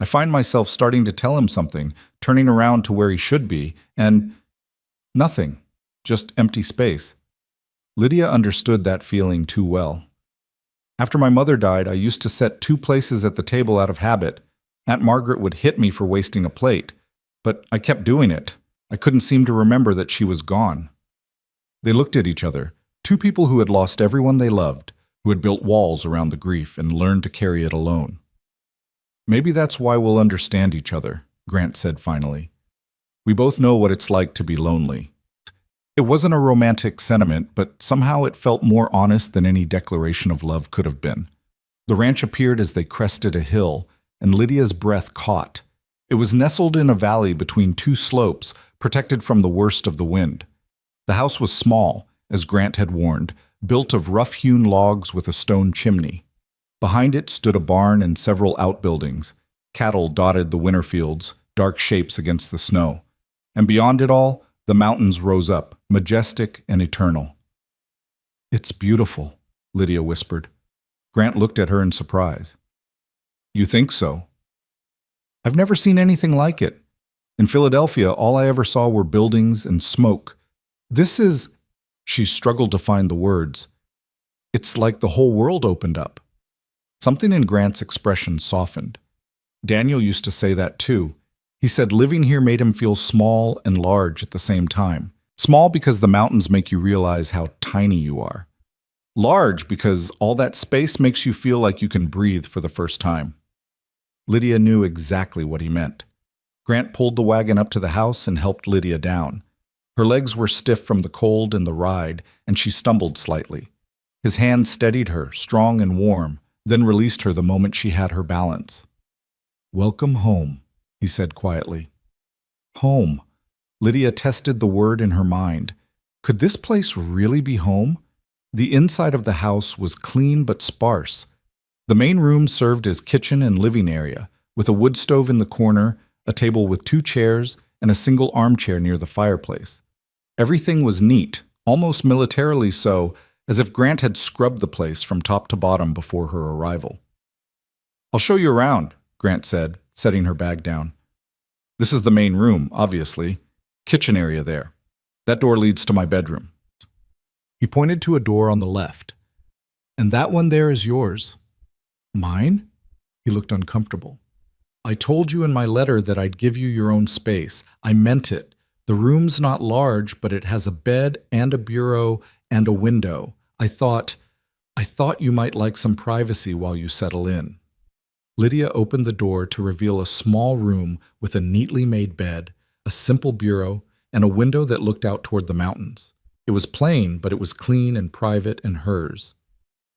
Speaker 1: I find myself starting to tell him something, turning around to where he should be, and nothing, just empty space. Lydia understood that feeling too well. After my mother died, I used to set 2 places at the table out of habit. Aunt Margaret would hit me for wasting a plate, but I kept doing it. I couldn't seem to remember that she was gone. They looked at each other, 2 people who had lost everyone they loved, who had built walls around the grief and learned to carry it alone. Maybe that's why we'll understand each other, Grant said finally. We both know what it's like to be lonely. It wasn't a romantic sentiment, but somehow it felt more honest than any declaration of love could have been. The ranch appeared as they crested a hill, and Lydia's breath caught. It was nestled in a valley between 2 slopes, protected from the worst of the wind. The house was small, as Grant had warned, built of rough-hewn logs with a stone chimney. Behind it stood a barn and several outbuildings. Cattle dotted the winter fields, dark shapes against the snow. And beyond it all, the mountains rose up, majestic and eternal. It's beautiful, Lydia whispered. Grant looked at her in surprise. You think so? I've never seen anything like it. In Philadelphia, all I ever saw were buildings and smoke. This is... She struggled to find the words. It's like the whole world opened up. Something in Grant's expression softened. Daniel used to say that too. He said living here made him feel small and large at the same time. Small because the mountains make you realize how tiny you are. Large because all that space makes you feel like you can breathe for the first time. Lydia knew exactly what he meant. Grant pulled the wagon up to the house and helped Lydia down. Her legs were stiff from the cold and the ride, and she stumbled slightly. His hand steadied her, strong and warm, then released her the moment she had her balance. Welcome home, he said quietly. Home. Lydia tested the word in her mind. Could this place really be home? The inside of the house was clean but sparse. The main room served as kitchen and living area, with a wood stove in the corner, a table with 2 chairs, and a single armchair near the fireplace. Everything was neat, almost militarily so, as if Grant had scrubbed the place from top to bottom before her arrival. I'll show you around, Grant said, setting her bag down. This is the main room, obviously. Kitchen area there. That door leads to my bedroom. He pointed to a door on the left. And that one there is yours. Mine? He looked uncomfortable. I told you in my letter that I'd give you your own space. I meant it. The room's not large, but it has a bed and a bureau and a window. I thought you might like some privacy while you settle in. Lydia opened the door to reveal a small room with a neatly made bed, a simple bureau, and a window that looked out toward the mountains. It was plain, but it was clean and private and hers.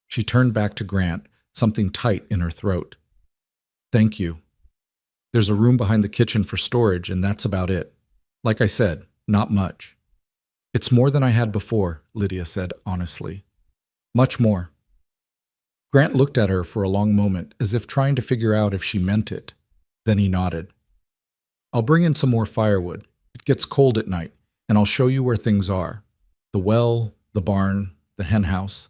Speaker 1: She turned back to Grant, something tight in her throat. Thank you. There's a room behind the kitchen for storage, and that's about it. Like I said, not much. It's more than I had before, Lydia said honestly. Much more. Grant looked at her for a long moment, as if trying to figure out if she meant it. Then he nodded. I'll bring in some more firewood. It gets cold at night, and I'll show you where things are. The well, the barn, the hen house.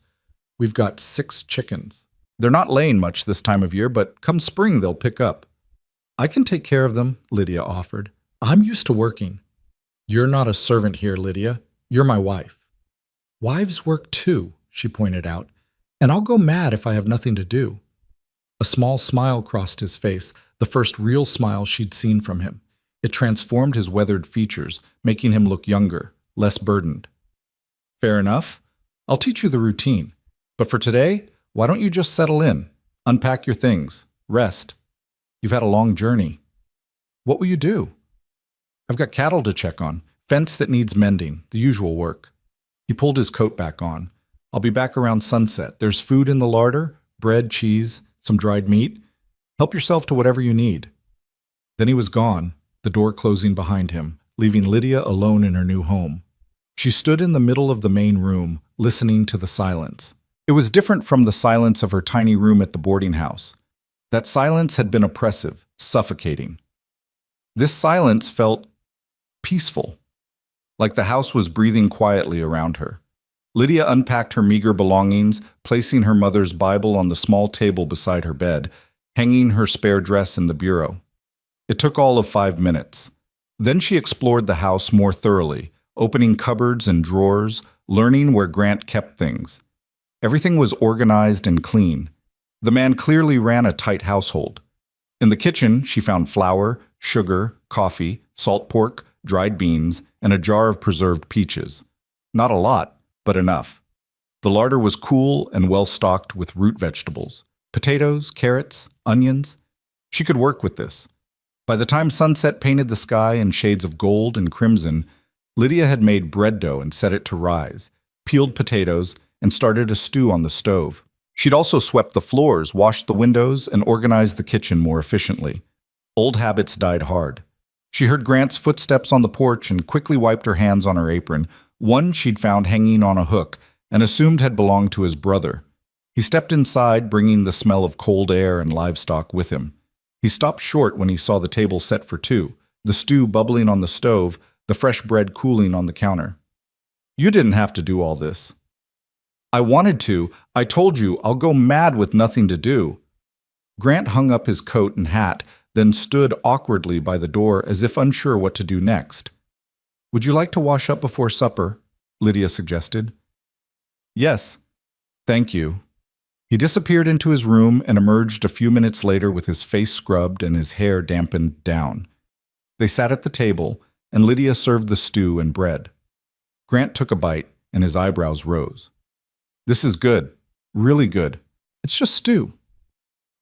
Speaker 1: We've got 6 chickens. They're not laying much this time of year, but come spring they'll pick up. I can take care of them, Lydia offered. I'm used to working. You're not a servant here, Lydia. You're my wife. Wives work too, she pointed out, and I'll go mad if I have nothing to do. A small smile crossed his face, the first real smile she'd seen from him. It transformed his weathered features, making him look younger, less burdened. Fair enough. I'll teach you the routine. But for today, why don't you just settle in, unpack your things, rest? You've had a long journey. What will you do? I've got cattle to check on, fence that needs mending, the usual work. He pulled his coat back on. I'll be back around sunset. There's food in the larder, bread, cheese, some dried meat. Help yourself to whatever you need. Then he was gone, the door closing behind him, leaving Lydia alone in her new home. She stood in the middle of the main room, listening to the silence. It was different from the silence of her tiny room at the boarding house. That silence had been oppressive, suffocating. This silence felt peaceful, like the house was breathing quietly around her. Lydia unpacked her meager belongings, placing her mother's Bible on the small table beside her bed, hanging her spare dress in the bureau. It took all of 5 minutes. Then she explored the house more thoroughly, opening cupboards and drawers, learning where Grant kept things. Everything was organized and clean. The man clearly ran a tight household. In the kitchen, she found flour, sugar, coffee, salt pork, dried beans, and a jar of preserved peaches. Not a lot, but enough. The larder was cool and well-stocked with root vegetables, potatoes, carrots, onions. She could work with this. By the time sunset painted the sky in shades of gold and crimson, Lydia had made bread dough and set it to rise, peeled potatoes, and started a stew on the stove. She'd also swept the floors, washed the windows, and organized the kitchen more efficiently. Old habits died hard. She heard Grant's footsteps on the porch and quickly wiped her hands on her apron, one she'd found hanging on a hook and assumed had belonged to his brother. He stepped inside, bringing the smell of cold air and livestock with him. He stopped short when he saw the table set for 2, the stew bubbling on the stove, the fresh bread cooling on the counter. You didn't have to do all this. I wanted to. I told you, I'll go mad with nothing to do. Grant hung up his coat and hat, then stood awkwardly by the door as if unsure what to do next. Would you like to wash up before supper? Lydia suggested. Yes. Thank you. He disappeared into his room and emerged a few minutes later with his face scrubbed and his hair dampened down. They sat at the table, and Lydia served the stew and bread. Grant took a bite, and his eyebrows rose. This is good. Really good. It's just stew.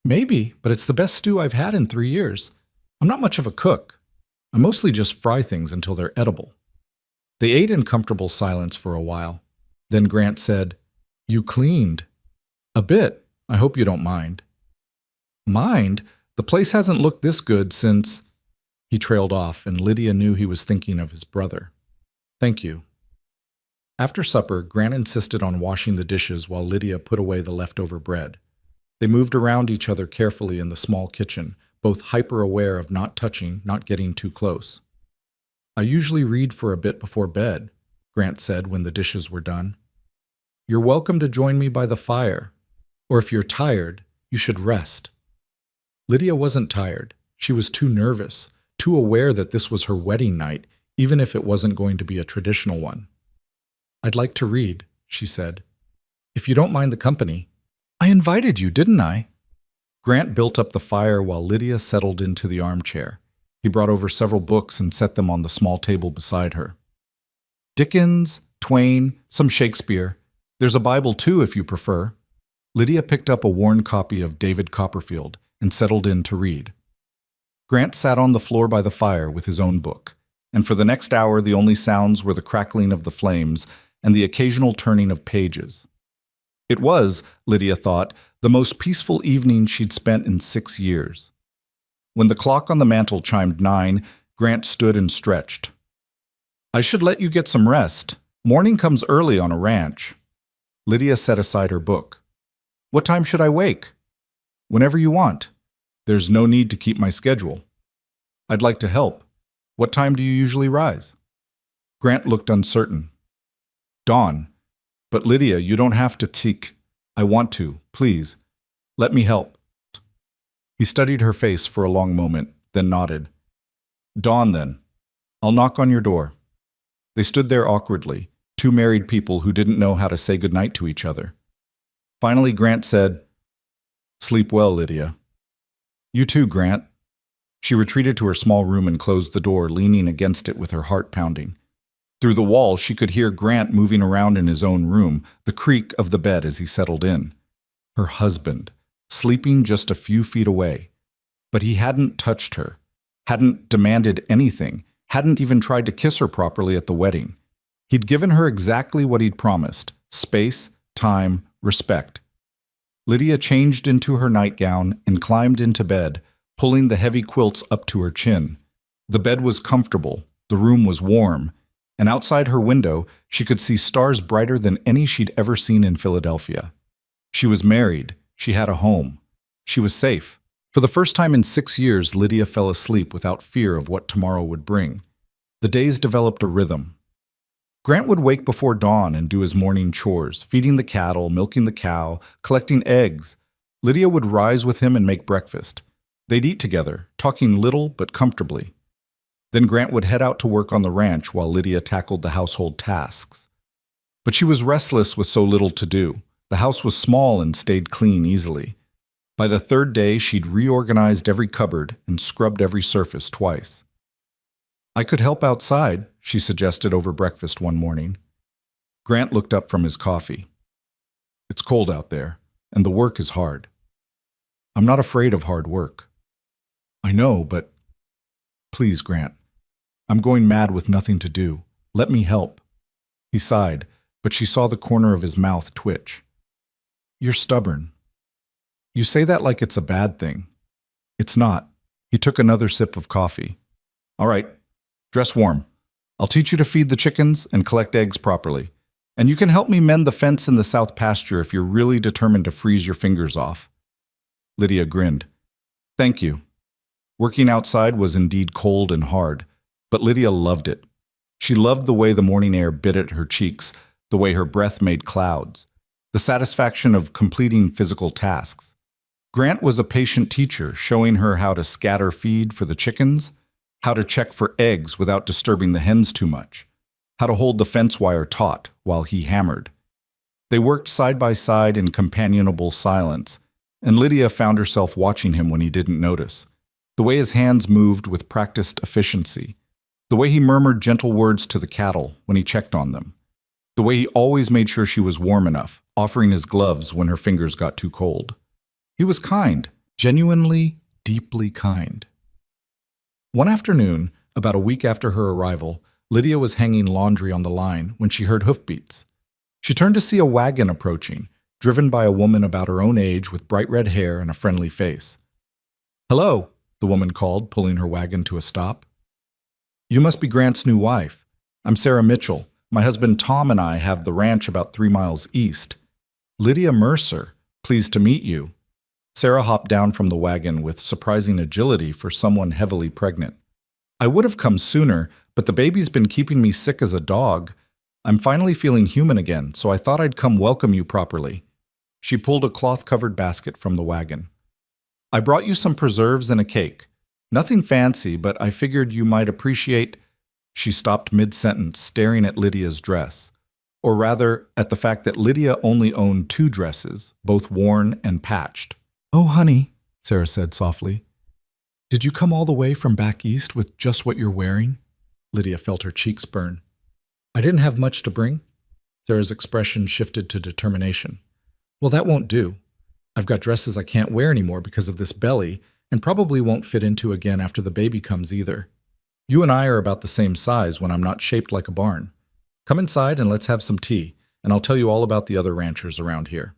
Speaker 1: Maybe, but it's the best stew I've had in 3 years. I'm not much of a cook. I mostly just fry things until they're edible. They ate in comfortable silence for a while. Then Grant said, You cleaned. A bit. I hope you don't mind. Mind? The place hasn't looked this good since... He trailed off, and Lydia knew he was thinking of his brother. Thank you. After supper, Grant insisted on washing the dishes while Lydia put away the leftover bread. They moved around each other carefully in the small kitchen, both hyper-aware of not touching, not getting too close. I usually read for a bit before bed, Grant said when the dishes were done. You're welcome to join me by the fire, or if you're tired, you should rest. Lydia wasn't tired. She was too nervous, too aware that this was her wedding night, even if it wasn't going to be a traditional one. I'd like to read, she said. If you don't mind the company. I invited you, didn't I? Grant built up the fire while Lydia settled into the armchair. He brought over several books and set them on the small table beside her. Dickens, Twain, some Shakespeare. There's a Bible too, if you prefer. Lydia picked up a worn copy of David Copperfield and settled in to read. Grant sat on the floor by the fire with his own book, and for the next hour the only sounds were the crackling of the flames and the occasional turning of pages. It was, Lydia thought, the most peaceful evening she'd spent in 6 years. When the clock on the mantel chimed 9, Grant stood and stretched. I should let you get some rest. Morning comes early on a ranch. Lydia set aside her book. What time should I wake? Whenever you want. There's no need to keep my schedule. I'd like to help. What time do you usually rise? Grant looked uncertain. Dawn. But Lydia, you don't have to seek. I want to. Please. Let me help. He studied her face for a long moment, then nodded. Dawn, then. I'll knock on your door. They stood there awkwardly, two married people who didn't know how to say goodnight to each other. Finally, Grant said, Sleep well, Lydia. You too, Grant. She retreated to her small room and closed the door, leaning against it with her heart pounding. Through the wall, she could hear Grant moving around in his own room, the creak of the bed as he settled in. Her husband, sleeping just a few feet away. But he hadn't touched her, hadn't demanded anything, hadn't even tried to kiss her properly at the wedding. He'd given her exactly what he'd promised: space, time, respect. Lydia changed into her nightgown and climbed into bed, pulling the heavy quilts up to her chin. The bed was comfortable, the room was warm, and outside her window she could see stars brighter than any she'd ever seen in Philadelphia. She was married, she had a home, she was safe. For the first time in 6 years, Lydia fell asleep without fear of what tomorrow would bring. The days developed a rhythm. Grant would wake before dawn and do his morning chores, feeding the cattle, milking the cow, collecting eggs. Lydia would rise with him and make breakfast. They'd eat together, talking little but comfortably. Then Grant would head out to work on the ranch while Lydia tackled the household tasks. But she was restless with so little to do. The house was small and stayed clean easily. By the third day, she'd reorganized every cupboard and scrubbed every surface twice. I could help outside, she suggested over breakfast one morning. Grant looked up from his coffee. It's cold out there, and the work is hard. I'm not afraid of hard work. I know, but please, Grant. I'm going mad with nothing to do. Let me help. He sighed, but she saw the corner of his mouth twitch. You're stubborn. You say that like it's a bad thing. It's not. He took another sip of coffee. All right, dress warm. I'll teach you to feed the chickens and collect eggs properly. And you can help me mend the fence in the south pasture if you're really determined to freeze your fingers off. Lydia grinned. Thank you. Working outside was indeed cold and hard, but Lydia loved it. She loved the way the morning air bit at her cheeks, the way her breath made clouds, the satisfaction of completing physical tasks. Grant was a patient teacher, showing her how to scatter feed for the chickens, how to check for eggs without disturbing the hens too much, how to hold the fence wire taut while he hammered. They worked side by side in companionable silence, and Lydia found herself watching him when he didn't notice. The way his hands moved with practiced efficiency, the way he murmured gentle words to the cattle when he checked on them, the way he always made sure she was warm enough, offering his gloves when her fingers got too cold. He was kind, genuinely, deeply kind. One afternoon, about a week after her arrival, Lydia was hanging laundry on the line when she heard hoofbeats. She turned to see a wagon approaching, driven by a woman about her own age with bright red hair and a friendly face. Hello, the woman called, pulling her wagon to a stop. You must be Grant's new wife. I'm Sarah Mitchell. My husband Tom and I have the ranch about 3 miles east. Lydia Mercer, pleased to meet you. Sarah hopped down from the wagon with surprising agility for someone heavily pregnant. I would have come sooner, but the baby's been keeping me sick as a dog. I'm finally feeling human again, so I thought I'd come welcome you properly. She pulled a cloth-covered basket from the wagon. I brought you some preserves and a cake. Nothing fancy, but I figured you might appreciate... She stopped mid-sentence, staring at Lydia's dress. Or rather, at the fact that Lydia only owned 2 dresses, both worn and patched. Oh, honey, Sarah said softly. Did you come all the way from back east with just what you're wearing? Lydia felt her cheeks burn. I didn't have much to bring. Sarah's expression shifted to determination. Well, that won't do. I've got dresses I can't wear anymore because of this belly, and probably won't fit into again after the baby comes either. You and I are about the same size when I'm not shaped like a barn. Come inside and let's have some tea, and I'll tell you all about the other ranchers around here.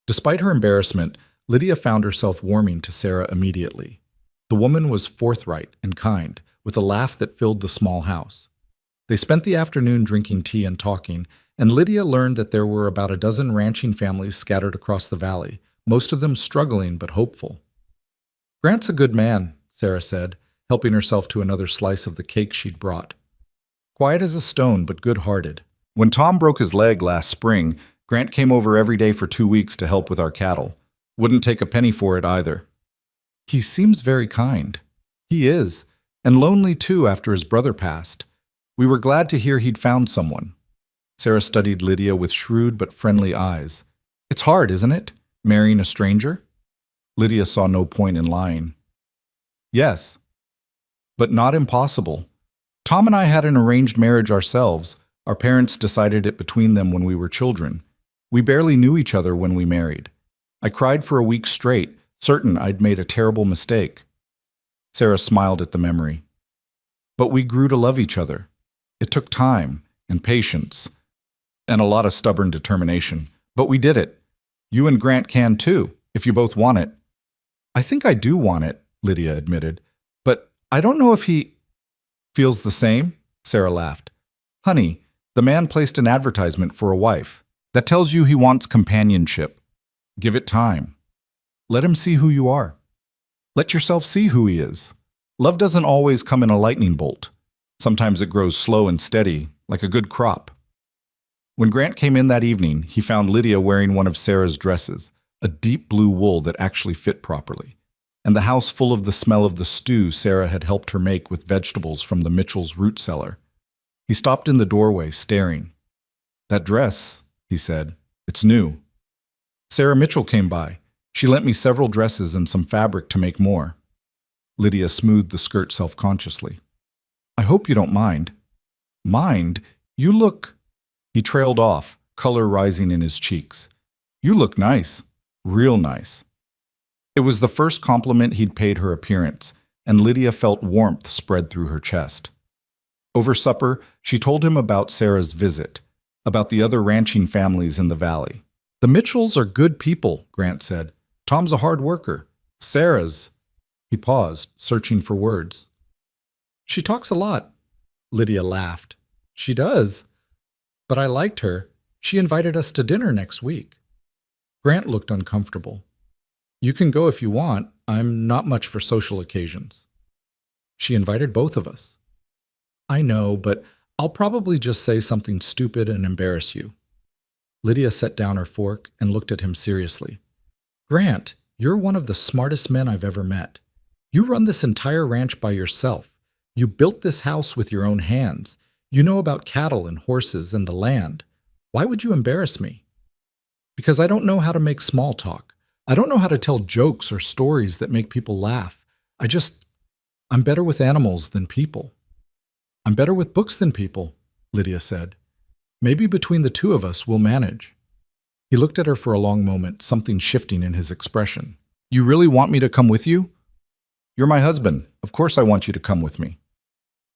Speaker 1: Despite her embarrassment, Lydia found herself warming to Sarah immediately. The woman was forthright and kind, with a laugh that filled the small house. They spent the afternoon drinking tea and talking, and Lydia learned that there were about a dozen ranching families scattered across the valley, most of them struggling but hopeful. "Grant's a good man," Sarah said, helping herself to another slice of the cake she'd brought. "Quiet as a stone, but good-hearted. When Tom broke his leg last spring, Grant came over every day for 2 weeks to help with our cattle. Wouldn't take a penny for it either." "He seems very kind." "He is, and lonely too after his brother passed. We were glad to hear he'd found someone." Sarah studied Lydia with shrewd but friendly eyes. "It's hard, isn't it, marrying a stranger?" Lydia saw no point in lying. "Yes, but not impossible. Tom and I had an arranged marriage ourselves. Our parents decided it between them when we were children. We barely knew each other when we married. I cried for a week straight, certain I'd made a terrible mistake." Sarah smiled at the memory. "But we grew to love each other. It took time and patience and a lot of stubborn determination. But we did it. You and Grant can too, if you both want it." "I think I do want it," Lydia admitted. "But I don't know if he feels the same," Sarah laughed. "Honey, the man placed an advertisement for a wife. That tells you he wants companionship. Give it time. Let him see who you are. Let yourself see who he is. Love doesn't always come in a lightning bolt. Sometimes it grows slow and steady, like a good crop." When Grant came in that evening, he found Lydia wearing one of Sarah's dresses, a deep blue wool that actually fit properly, and the house full of the smell of the stew Sarah had helped her make with vegetables from the Mitchell's root cellar. He stopped in the doorway, staring. "That dress," he said, "it's new. Sarah Mitchell came by. She lent me several dresses and some fabric to make more." Lydia smoothed the skirt self-consciously. "I hope you don't mind." "Mind? You look—" He trailed off, color rising in his cheeks. "You look nice. Real nice." It was the first compliment he'd paid her appearance, and Lydia felt warmth spread through her chest. Over supper, she told him about Sarah's visit, about the other ranching families in the valley. "The Mitchells are good people," Grant said. "Tom's a hard worker. Sarah's—" He paused, searching for words. "She talks a lot." Lydia laughed. "She does. But I liked her. She invited us to dinner next week." Grant looked uncomfortable. "You can go if you want. I'm not much for social occasions." "She invited both of us." "I know, but I'll probably just say something stupid and embarrass you." Lydia set down her fork and looked at him seriously. "Grant, you're one of the smartest men I've ever met. You run this entire ranch by yourself. You built this house with your own hands. You know about cattle and horses and the land. Why would you embarrass me?" "Because I don't know how to make small talk. I don't know how to tell jokes or stories that make people laugh. I'm better with animals than people." "I'm better with books than people," Lydia said. "Maybe between the two of us we'll manage." He looked at her for a long moment, something shifting in his expression. "You really want me to come with you?" "You're my husband. Of course I want you to come with me."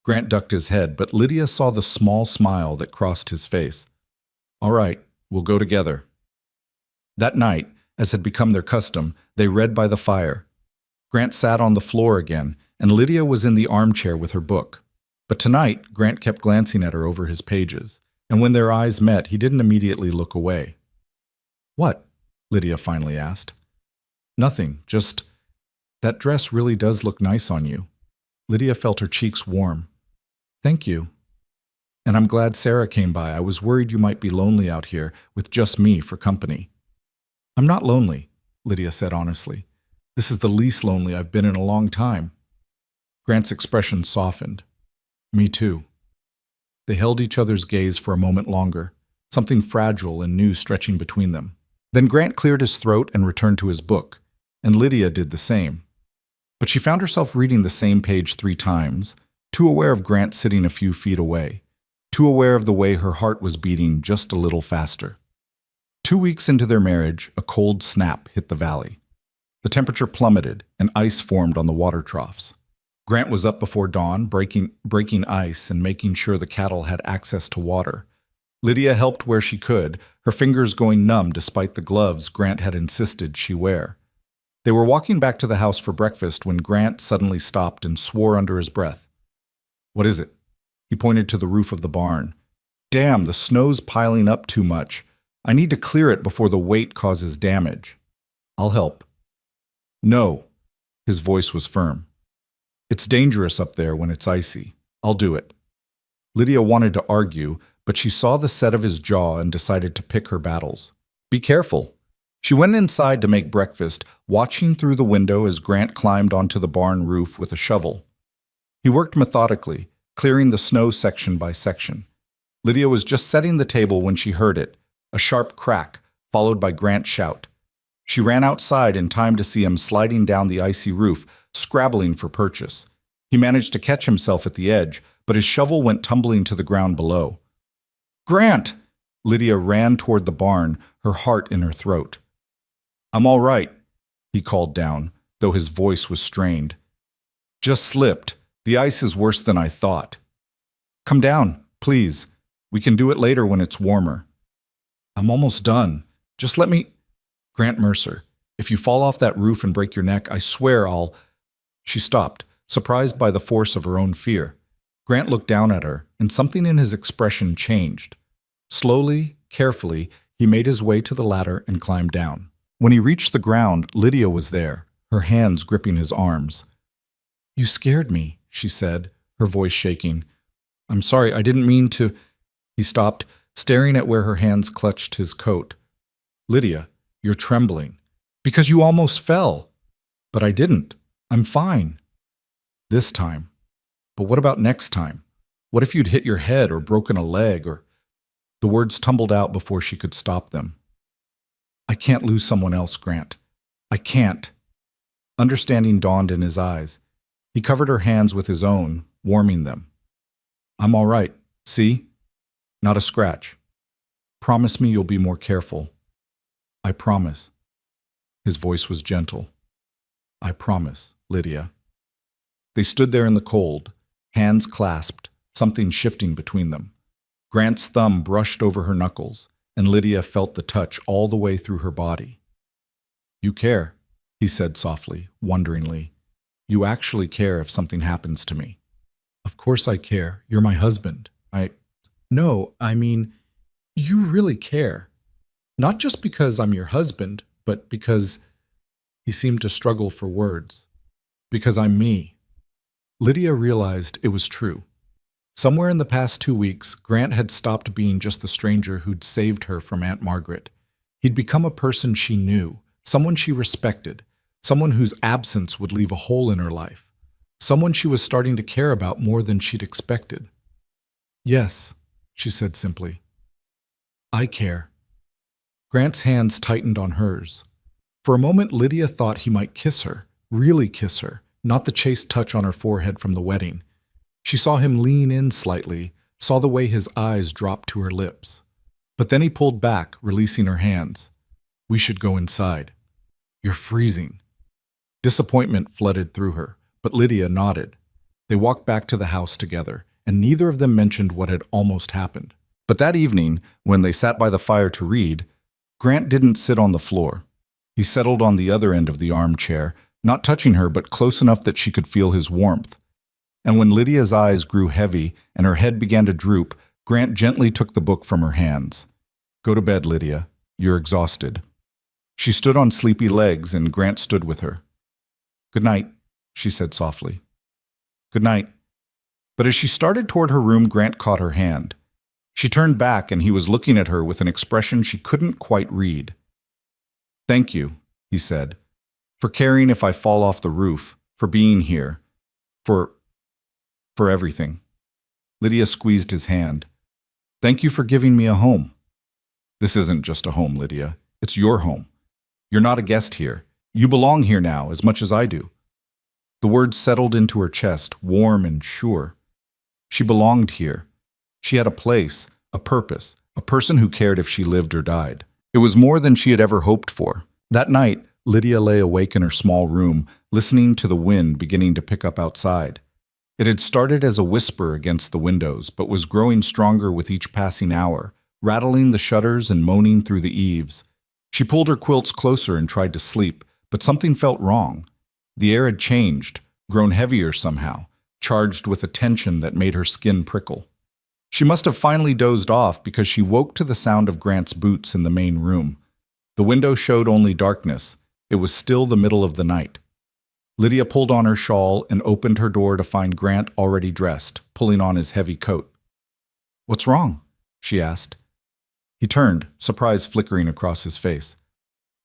Speaker 1: Grant ducked his head, but Lydia saw the small smile that crossed his face. "All right, we'll go together." That night, as had become their custom, they read by the fire. Grant sat on the floor again, and Lydia was in the armchair with her book. But tonight, Grant kept glancing at her over his pages, and when their eyes met, he didn't immediately look away. "What?" Lydia finally asked. "Nothing, just that dress really does look nice on you." Lydia felt her cheeks warm. "Thank you. And I'm glad Sarah came by. I was worried you might be lonely out here with just me for company." "I'm not lonely," Lydia said honestly. "This is the least lonely I've been in a long time." Grant's expression softened. "Me too." They held each other's gaze for a moment longer, something fragile and new stretching between them. Then Grant cleared his throat and returned to his book, and Lydia did the same. But she found herself reading the same page 3 times, too aware of Grant sitting a few feet away, too aware of the way her heart was beating just a little faster. 2 weeks into their marriage, a cold snap hit the valley. The temperature plummeted, and ice formed on the water troughs. Grant was up before dawn, breaking ice and making sure the cattle had access to water. Lydia helped where she could, her fingers going numb despite the gloves Grant had insisted she wear. They were walking back to the house for breakfast when Grant suddenly stopped and swore under his breath. "What is it?" He pointed to the roof of the barn. "Damn, the snow's piling up too much. I need to clear it before the weight causes damage." "I'll help." "No." His voice was firm. "It's dangerous up there when it's icy. I'll do it." Lydia wanted to argue, but she saw the set of his jaw and decided to pick her battles. "Be careful." She went inside to make breakfast, watching through the window as Grant climbed onto the barn roof with a shovel. He worked methodically, clearing the snow section by section. Lydia was just setting the table when she heard it, a sharp crack, followed by Grant's shout. She ran outside in time to see him sliding down the icy roof, scrabbling for purchase. He managed to catch himself at the edge, but his shovel went tumbling to the ground below. "Grant!" Lydia ran toward the barn, her heart in her throat. "I'm all right," he called down, though his voice was strained. "Just slipped. The ice is worse than I thought." "Come down, please. We can do it later when it's warmer." "I'm almost done. Just let me—" "Grant Mercer, if you fall off that roof and break your neck, I swear I'll—" She stopped, surprised by the force of her own fear. Grant looked down at her, and something in his expression changed. Slowly, carefully, he made his way to the ladder and climbed down. When he reached the ground, Lydia was there, her hands gripping his arms. "You scared me," she said, her voice shaking. "I'm sorry, I didn't mean to—" He stopped, staring at where her hands clutched his coat. "Lydia, you're trembling. Because you almost fell." "But I didn't. I'm fine." "This time. But what about next time? What if you'd hit your head or broken a leg or—" The words tumbled out before she could stop them. "I can't lose someone else, Grant. I can't." Understanding dawned in his eyes. He covered her hands with his own, warming them. "I'm all right. See? Not a scratch. Promise me you'll be more careful." "I promise." His voice was gentle. "I promise, Lydia." They stood there in the cold, hands clasped, something shifting between them. Grant's thumb brushed over her knuckles, and Lydia felt the touch all the way through her body. "You care," he said softly, wonderingly. "You actually care if something happens to me." "Of course I care. You're my husband. No, I mean, you really care. Not just because I'm your husband, but because—" He seemed to struggle for words. "Because I'm me." Lydia realized it was true. Somewhere in the past 2 weeks, Grant had stopped being just the stranger who'd saved her from Aunt Margaret. He'd become a person she knew, someone she respected, someone whose absence would leave a hole in her life, someone she was starting to care about more than she'd expected. "Yes," she said simply. "I care." Grant's hands tightened on hers. For a moment, Lydia thought he might kiss her, really kiss her, not the chaste touch on her forehead from the wedding. She saw him lean in slightly, saw the way his eyes dropped to her lips. But then he pulled back, releasing her hands. "We should go inside." "You're freezing." Disappointment flooded through her, but Lydia nodded. They walked back to the house together, and neither of them mentioned what had almost happened. But that evening, when they sat by the fire to read, Grant didn't sit on the floor. He settled on the other end of the armchair, not touching her but close enough that she could feel his warmth. And when Lydia's eyes grew heavy and her head began to droop, Grant gently took the book from her hands. "Go to bed, Lydia. You're exhausted." She stood on sleepy legs, and Grant stood with her. "Good night," she said softly. "Good night." But as she started toward her room, Grant caught her hand. She turned back, and he was looking at her with an expression she couldn't quite read. "Thank you," he said, "for caring if I fall off the roof, for being here, for everything." Lydia squeezed his hand. "Thank you for giving me a home." "This isn't just a home, Lydia. It's your home. You're not a guest here. You belong here now as much as I do." The words settled into her chest, warm and sure. She belonged here. She had a place, a purpose, a person who cared if she lived or died. It was more than she had ever hoped for. That night, Lydia lay awake in her small room, listening to the wind beginning to pick up outside. It had started as a whisper against the windows, but was growing stronger with each passing hour, rattling the shutters and moaning through the eaves. She pulled her quilts closer and tried to sleep, But something felt wrong. The air had changed, grown heavier somehow, charged with a tension that made her skin prickle. She must have finally dozed off because she woke to the sound of Grant's boots in the main room. The window showed only darkness. It was still the middle of the night. Lydia pulled on her shawl and opened her door to find Grant already dressed, pulling on his heavy coat. "What's wrong?" she asked. He turned, surprise flickering across his face.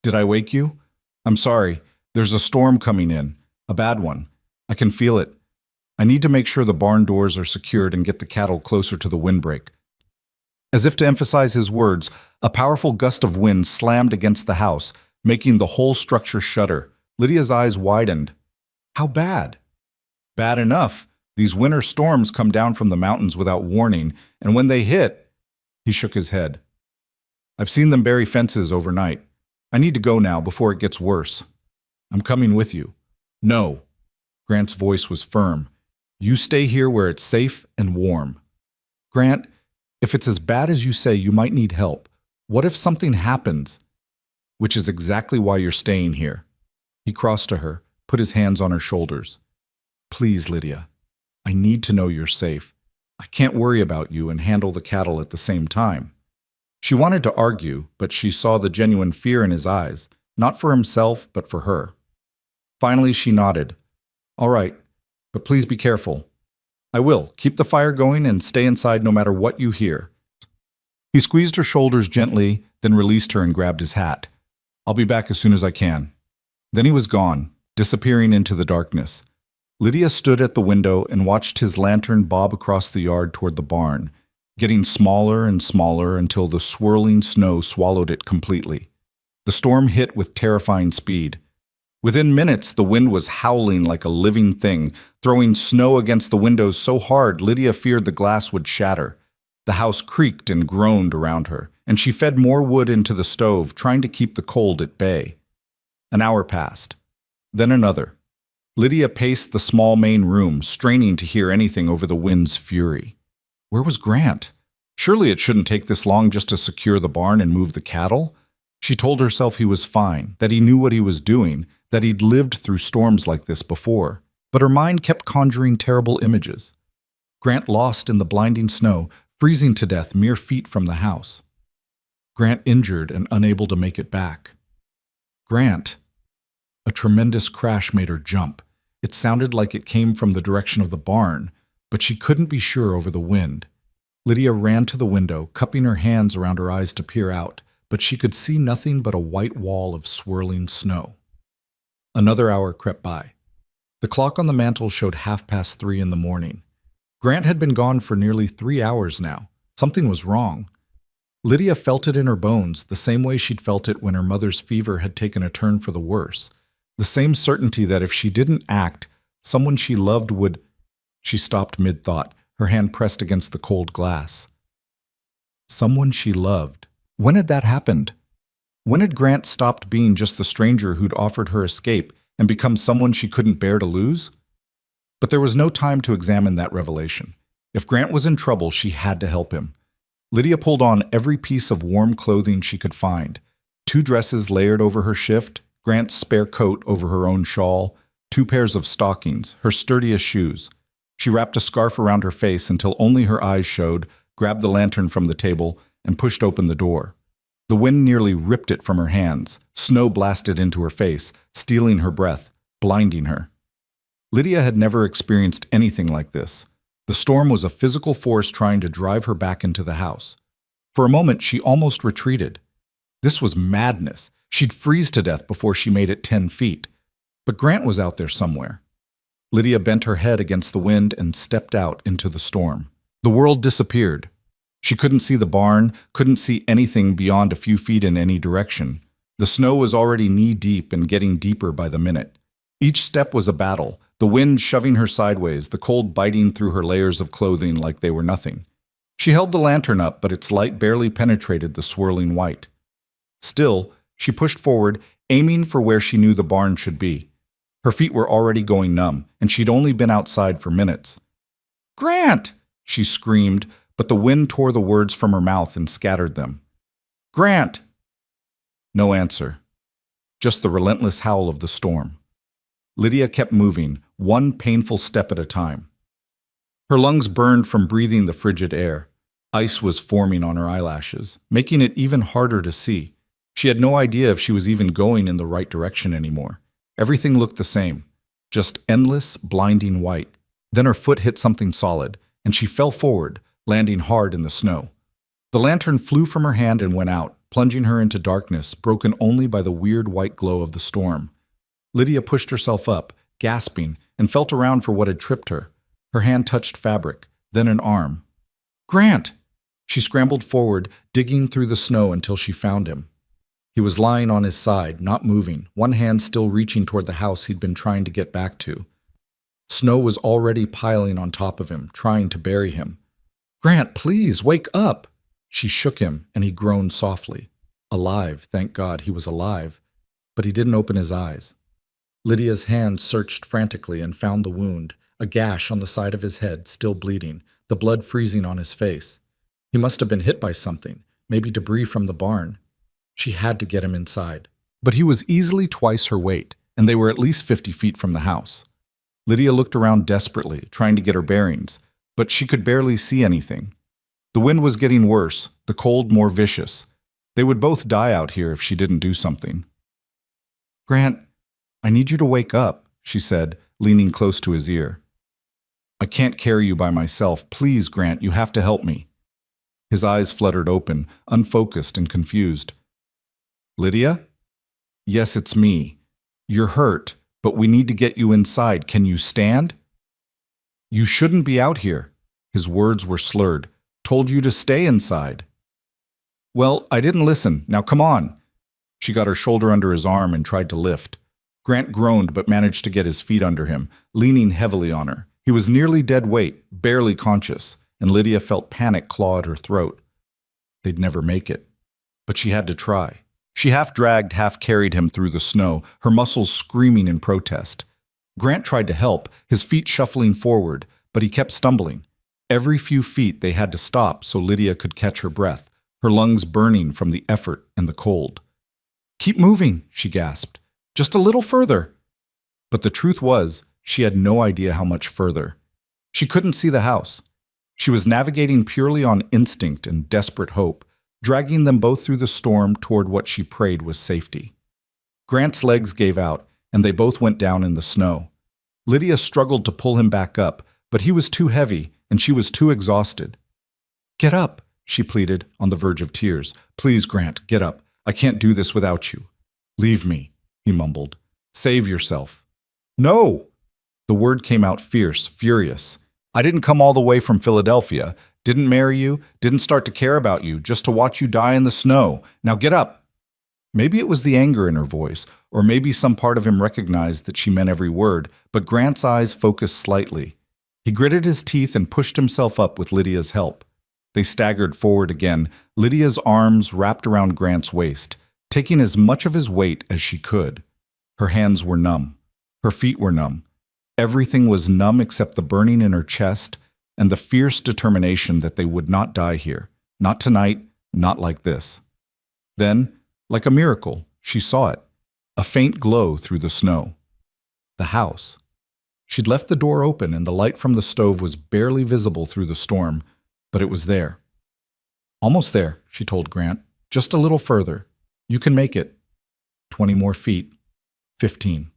Speaker 1: "Did I wake you? I'm sorry. There's a storm coming in. A bad one. I can feel it. I need to make sure the barn doors are secured and get the cattle closer to the windbreak." As if to emphasize his words, a powerful gust of wind slammed against the house, making the whole structure shudder. Lydia's eyes widened. How bad? Bad enough. These winter storms come down from the mountains without warning, and when they hit... He shook his head. "I've seen them bury fences overnight. I need to go now before it gets worse." "I'm coming with you." "No." Grant's voice was firm. "You stay here where it's safe and warm." "Grant, if it's as bad as you say, you might need help. What if something happens?" "Which is exactly why you're staying here." He crossed to her, put his hands on her shoulders. "Please, Lydia. I need to know you're safe. I can't worry about you and handle the cattle at the same time." She wanted to argue, but she saw the genuine fear in his eyes, not for himself, but for her. Finally, she nodded. "All right, but please be careful." "I will. Keep the fire going and stay inside no matter what you hear." He squeezed her shoulders gently, then released her and grabbed his hat. "I'll be back as soon as I can." Then he was gone, disappearing into the darkness. Lydia stood at the window and watched his lantern bob across the yard toward the barn, getting smaller and smaller until the swirling snow swallowed it completely. The storm hit with terrifying speed. Within minutes, the wind was howling like a living thing, throwing snow against the windows so hard Lydia feared the glass would shatter. The house creaked and groaned around her, and she fed more wood into the stove, trying to keep the cold at bay. An hour passed. Then another. Lydia paced the small main room, straining to hear anything over the wind's fury. Where was Grant? Surely it shouldn't take this long just to secure the barn and move the cattle. She told herself he was fine, that he knew what he was doing, that he'd lived through storms like this before. But her mind kept conjuring terrible images. Grant lost in the blinding snow, freezing to death mere feet from the house. Grant injured and unable to make it back. Grant. A tremendous crash made her jump. It sounded like it came from the direction of the barn, but she couldn't be sure over the wind. Lydia ran to the window, cupping her hands around her eyes to peer out, but she could see nothing but a white wall of swirling snow. Another hour crept by. The clock on the mantel showed 3:30 in the morning. Grant had been gone for nearly 3 hours now. Something was wrong. Lydia felt it in her bones, the same way she'd felt it when her mother's fever had taken a turn for the worse. The same certainty that if she didn't act, someone she loved would... She stopped mid-thought, her hand pressed against the cold glass. Someone she loved. When had that happened? When had Grant stopped being just the stranger who'd offered her escape and become someone she couldn't bear to lose? But there was no time to examine that revelation. If Grant was in trouble, she had to help him. Lydia pulled on every piece of warm clothing she could find. 2 dresses layered over her shift, Grant's spare coat over her own shawl, 2 pairs of stockings, her sturdiest shoes. She wrapped a scarf around her face until only her eyes showed, grabbed the lantern from the table, and pushed open the door. The wind nearly ripped it from her hands. Snow blasted into her face, stealing her breath, blinding her. Lydia had never experienced anything like this. The storm was a physical force trying to drive her back into the house. For a moment, she almost retreated. This was madness. She'd freeze to death before she made it 10 feet. But Grant was out there somewhere. Lydia bent her head against the wind and stepped out into the storm. The world disappeared. She couldn't see the barn, couldn't see anything beyond a few feet in any direction. The snow was already knee-deep and getting deeper by the minute. Each step was a battle, the wind shoving her sideways, the cold biting through her layers of clothing like they were nothing. She held the lantern up, but its light barely penetrated the swirling white. Still, she pushed forward, aiming for where she knew the barn should be. Her feet were already going numb, and she'd only been outside for minutes. "Grant!" she screamed, but the wind tore the words from her mouth and scattered them. "Grant!" No answer. just the relentless howl of the storm. Lydia kept moving, one painful step at a time. Her lungs burned from breathing the frigid air. Ice was forming on her eyelashes, making it even harder to see. She had no idea if she was even going in the right direction anymore. Everything looked the same, just endless, blinding white. Then her foot hit something solid, and she fell forward, landing hard in the snow. The lantern flew from her hand and went out, plunging her into darkness, broken only by the weird white glow of the storm. Lydia pushed herself up, gasping, and felt around for what had tripped her. Her hand touched fabric, then an arm. "Grant!" She scrambled forward, digging through the snow until she found him. He was lying on his side, not moving, one hand still reaching toward the house he'd been trying to get back to. Snow was already piling on top of him, trying to bury him. "Grant, please, wake up!" She shook him, and he groaned softly. Alive, thank God he was alive. But he didn't open his eyes. Lydia's hand searched frantically and found the wound, a gash on the side of his head, still bleeding, the blood freezing on his face. He must have been hit by something, maybe debris from the barn. She had to get him inside. But he was easily twice her weight, and they were at least 50 feet from the house. Lydia looked around desperately, trying to get her bearings, but she could barely see anything. The wind was getting worse, the cold more vicious. They would both die out here if she didn't do something. "Grant, I need you to wake up," she said, leaning close to his ear. "I can't carry you by myself. Please, Grant, you have to help me." His eyes fluttered open, unfocused and confused. "Lydia?" "Yes, it's me. You're hurt, but we need to get you inside. Can you stand?" "You shouldn't be out here." His words were slurred. "Told you to stay inside." "Well, I didn't listen. Now come on." She got her shoulder under his arm and tried to lift. Grant groaned but managed to get his feet under him, leaning heavily on her. He was nearly dead weight, barely conscious, and Lydia felt panic claw at her throat. They'd never make it. But she had to try. She half-dragged, half-carried him through the snow, her muscles screaming in protest. Grant tried to help, his feet shuffling forward, but he kept stumbling. Every few feet they had to stop so Lydia could catch her breath, her lungs burning from the effort and the cold. "Keep moving," she gasped. "Just a little further." But the truth was, she had no idea how much further. She couldn't see the house. She was navigating purely on instinct and desperate hope, dragging them both through the storm toward what she prayed was safety. Grant's legs gave out, and they both went down in the snow. Lydia struggled to pull him back up, but he was too heavy, and she was too exhausted. "Get up," she pleaded, on the verge of tears. "Please, Grant, get up. I can't do this without you." "Leave me," he mumbled. "Save yourself." "No!" The word came out fierce, furious. "I didn't come all the way from Philadelphia, didn't marry you, didn't start to care about you, just to watch you die in the snow. Now get up." Maybe it was the anger in her voice, or maybe some part of him recognized that she meant every word, but Grant's eyes focused slightly. He gritted his teeth and pushed himself up with Lydia's help. They staggered forward again, Lydia's arms wrapped around Grant's waist, taking as much of his weight as she could. Her hands were numb. Her feet were numb. Everything was numb except the burning in her chest and the fierce determination that they would not die here. Not tonight, not like this. Then, like a miracle, she saw it. A faint glow through the snow. The house. She'd left the door open and the light from the stove was barely visible through the storm, but it was there. "Almost there," she told Grant. "Just a little further. You can make it." 20 more feet. 15.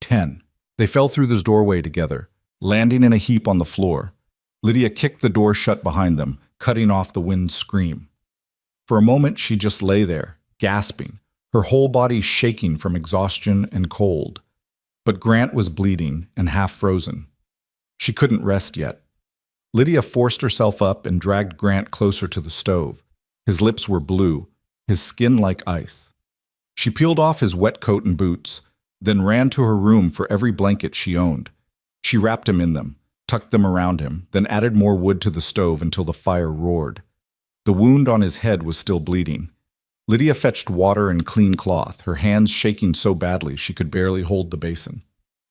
Speaker 1: 10. They fell through this doorway together, landing in a heap on the floor. Lydia kicked the door shut behind them, cutting off the wind's scream. For a moment, she just lay there, gasping, her whole body shaking from exhaustion and cold. But Grant was bleeding and half frozen. She couldn't rest yet. Lydia forced herself up and dragged Grant closer to the stove. His lips were blue, his skin like ice. She peeled off his wet coat and boots, then ran to her room for every blanket she owned. She wrapped him in them, tucked them around him, then added more wood to the stove until the fire roared. The wound on his head was still bleeding. Lydia fetched water and clean cloth, her hands shaking so badly she could barely hold the basin.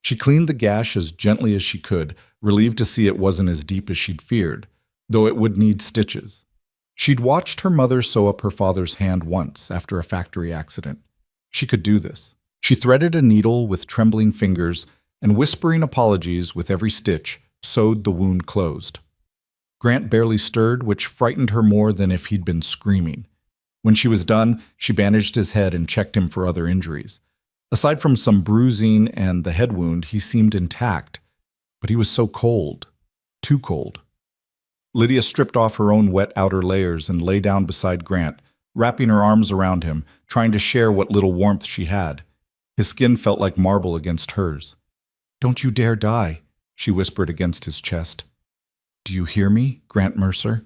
Speaker 1: She cleaned the gash as gently as she could, relieved to see it wasn't as deep as she'd feared, though it would need stitches. She'd watched her mother sew up her father's hand once after a factory accident. She could do this. She threaded a needle with trembling fingers and, whispering apologies with every stitch, sewed the wound closed. Grant barely stirred, which frightened her more than if he'd been screaming. When she was done, she bandaged his head and checked him for other injuries. Aside from some bruising and the head wound, he seemed intact, but he was so cold, too cold. Lydia stripped off her own wet outer layers and lay down beside Grant, wrapping her arms around him, trying to share what little warmth she had. His skin felt like marble against hers. "Don't you dare die," she whispered against his chest. "Do you hear me, Grant Mercer?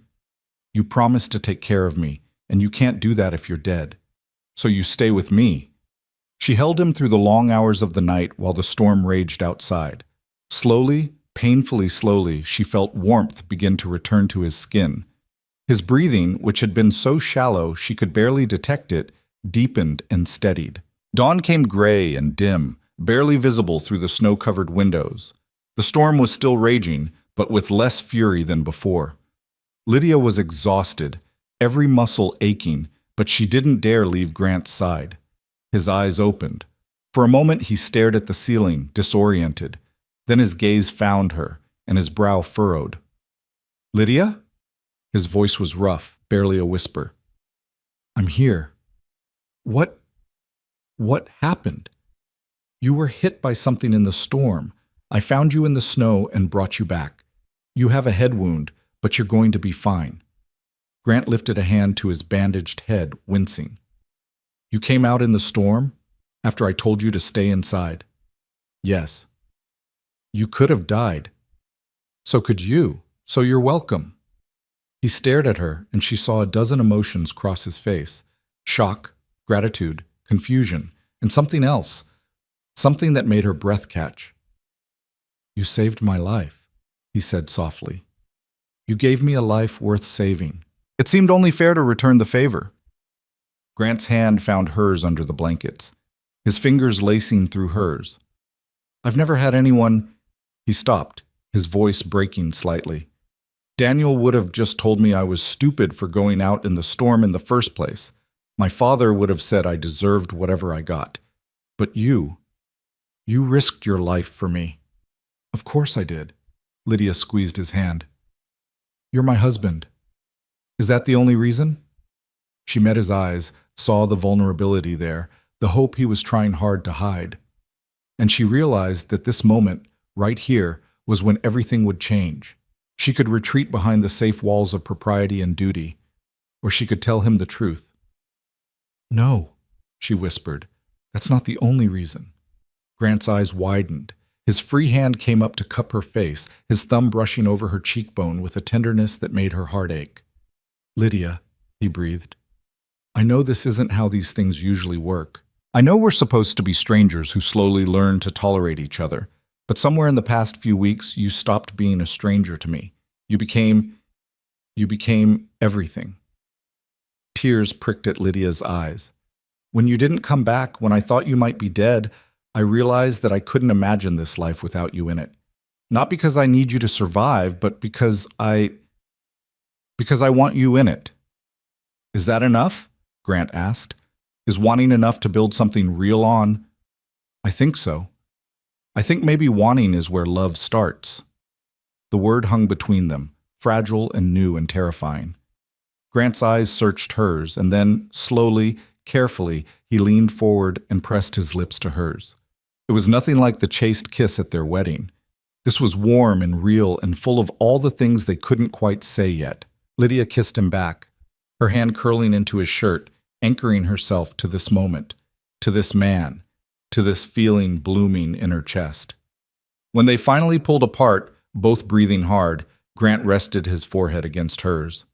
Speaker 1: You promised to take care of me, and you can't do that if you're dead. So you stay with me." She held him through the long hours of the night while the storm raged outside. Slowly, painfully slowly, she felt warmth begin to return to his skin. His breathing, which had been so shallow she could barely detect it, deepened and steadied. Dawn came gray and dim, barely visible through the snow-covered windows. The storm was still raging, but with less fury than before. Lydia was exhausted, every muscle aching, but she didn't dare leave Grant's side. His eyes opened. For a moment he stared at the ceiling, disoriented. Then his gaze found her, and his brow furrowed. "Lydia?" His voice was rough, barely a whisper. "I'm here." What happened?" "You were hit by something in the storm. I found you in the snow and brought you back. You have a head wound, but you're going to be fine." Grant lifted a hand to his bandaged head, wincing. "You came out in the storm? After I told you to stay inside?" "Yes." "You could have died." "So could you. So you're welcome." He stared at her, and she saw a dozen emotions cross his face. Shock, gratitude, confusion, and something else. Something that made her breath catch. "You saved my life," he said softly. "You gave me a life worth saving. It seemed only fair to return the favor." Grant's hand found hers under the blankets, his fingers lacing through hers. "I've never had anyone—" He stopped, his voice breaking slightly. "Daniel would have just told me I was stupid for going out in the storm in the first place. My father would have said I deserved whatever I got. But you risked your life for me." "Of course I did." Lydia squeezed his hand. "You're my husband. Is that the only reason?" She met his eyes, saw the vulnerability there, the hope he was trying hard to hide. And she realized that this moment, right here, was when everything would change. She could retreat behind the safe walls of propriety and duty, or she could tell him the truth. "No," she whispered. "That's not the only reason." Grant's eyes widened. His free hand came up to cup her face, his thumb brushing over her cheekbone with a tenderness that made her heart ache. "Lydia," he breathed, "I know this isn't how these things usually work. I know we're supposed to be strangers who slowly learn to tolerate each other, but somewhere in the past few weeks you stopped being a stranger to me. You became everything." Tears pricked at Lydia's eyes. "When you didn't come back, when I thought you might be dead, I realized that I couldn't imagine this life without you in it. Not because I need you to survive, but because I want you in it." "Is that enough?" Grant asked. "Is wanting enough to build something real on?" "I think so. I think maybe wanting is where love starts." The word hung between them, fragile and new and terrifying. Grant's eyes searched hers, and then, slowly, carefully, he leaned forward and pressed his lips to hers. It was nothing like the chaste kiss at their wedding. This was warm and real and full of all the things they couldn't quite say yet. Lydia kissed him back, her hand curling into his shirt, anchoring herself to this moment, to this man, to this feeling blooming in her chest. When they finally pulled apart, both breathing hard, Grant rested his forehead against hers.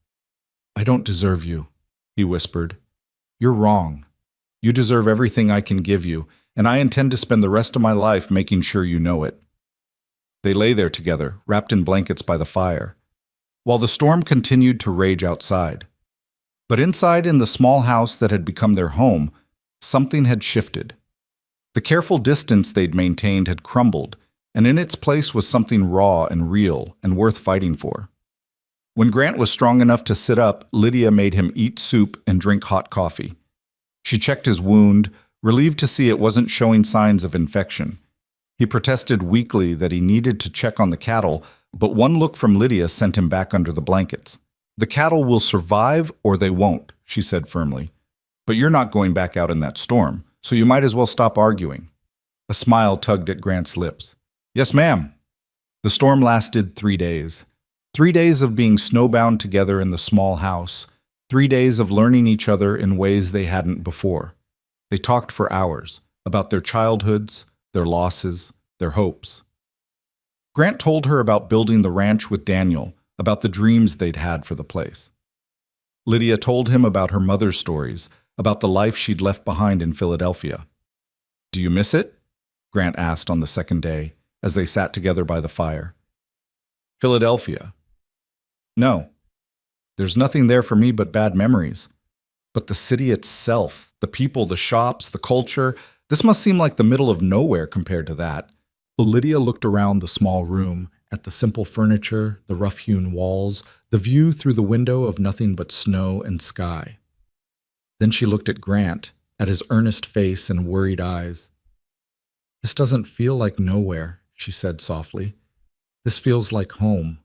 Speaker 1: "I don't deserve you," he whispered. "You're wrong. You deserve everything I can give you, and I intend to spend the rest of my life making sure you know it." They lay there together, wrapped in blankets by the fire, while the storm continued to rage outside. But inside, in the small house that had become their home, something had shifted. The careful distance they'd maintained had crumbled, and in its place was something raw and real and worth fighting for. When Grant was strong enough to sit up, Lydia made him eat soup and drink hot coffee. She checked his wound, relieved to see it wasn't showing signs of infection. He protested weakly that he needed to check on the cattle, but one look from Lydia sent him back under the blankets. "The cattle will survive or they won't," she said firmly. "But you're not going back out in that storm, so you might as well stop arguing." A smile tugged at Grant's lips. "Yes, ma'am." The storm lasted 3 days. 3 days of being snowbound together in the small house. 3 days of learning each other in ways they hadn't before. They talked for hours about their childhoods, their losses, their hopes. Grant told her about building the ranch with Daniel, about the dreams they'd had for the place. Lydia told him about her mother's stories, about the life she'd left behind in Philadelphia. "Do you miss it?" Grant asked on the second day, as they sat together by the fire. "Philadelphia? No. There's nothing there for me but bad memories. But the city itself, the people, the shops, the culture, this must seem like the middle of nowhere compared to that." Lydia looked around the small room, at the simple furniture, the rough-hewn walls, the view through the window of nothing but snow and sky. Then she looked at Grant, at his earnest face and worried eyes. "This doesn't feel like nowhere," she said softly. "This feels like home."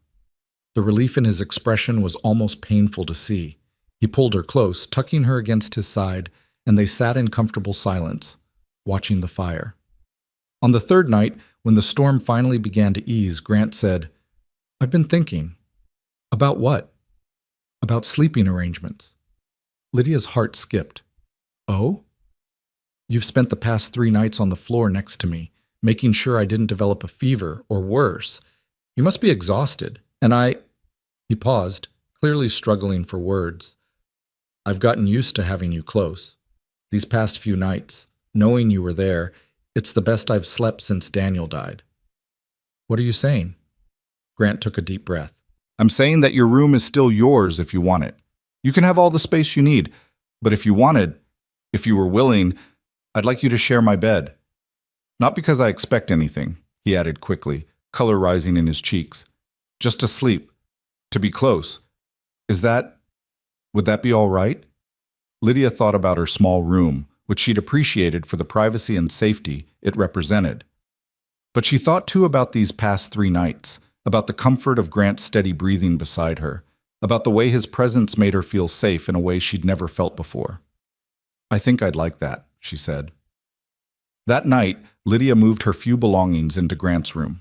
Speaker 1: The relief in his expression was almost painful to see. He pulled her close, tucking her against his side, and they sat in comfortable silence, watching the fire. On the third night, when the storm finally began to ease, Grant said, "I've been thinking." "About what?" "About sleeping arrangements." Lydia's heart skipped. "Oh?" "You've spent the past 3 nights on the floor next to me, making sure I didn't develop a fever, or worse. You must be exhausted, and I—" He paused, clearly struggling for words. "I've gotten used to having you close. These past few nights, knowing you were there, it's the best I've slept since Daniel died." "What are you saying?" Grant took a deep breath. "I'm saying that your room is still yours if you want it. You can have all the space you need, but if you were willing, I'd like you to share my bed. Not because I expect anything," he added quickly, color rising in his cheeks. "Just to sleep, to be close. Would that be all right?" Lydia thought about her small room, which she'd appreciated for the privacy and safety it represented. But she thought too about these past 3 nights, about the comfort of Grant's steady breathing beside her, about the way his presence made her feel safe in a way she'd never felt before. "I think I'd like that," she said. That night, Lydia moved her few belongings into Grant's room.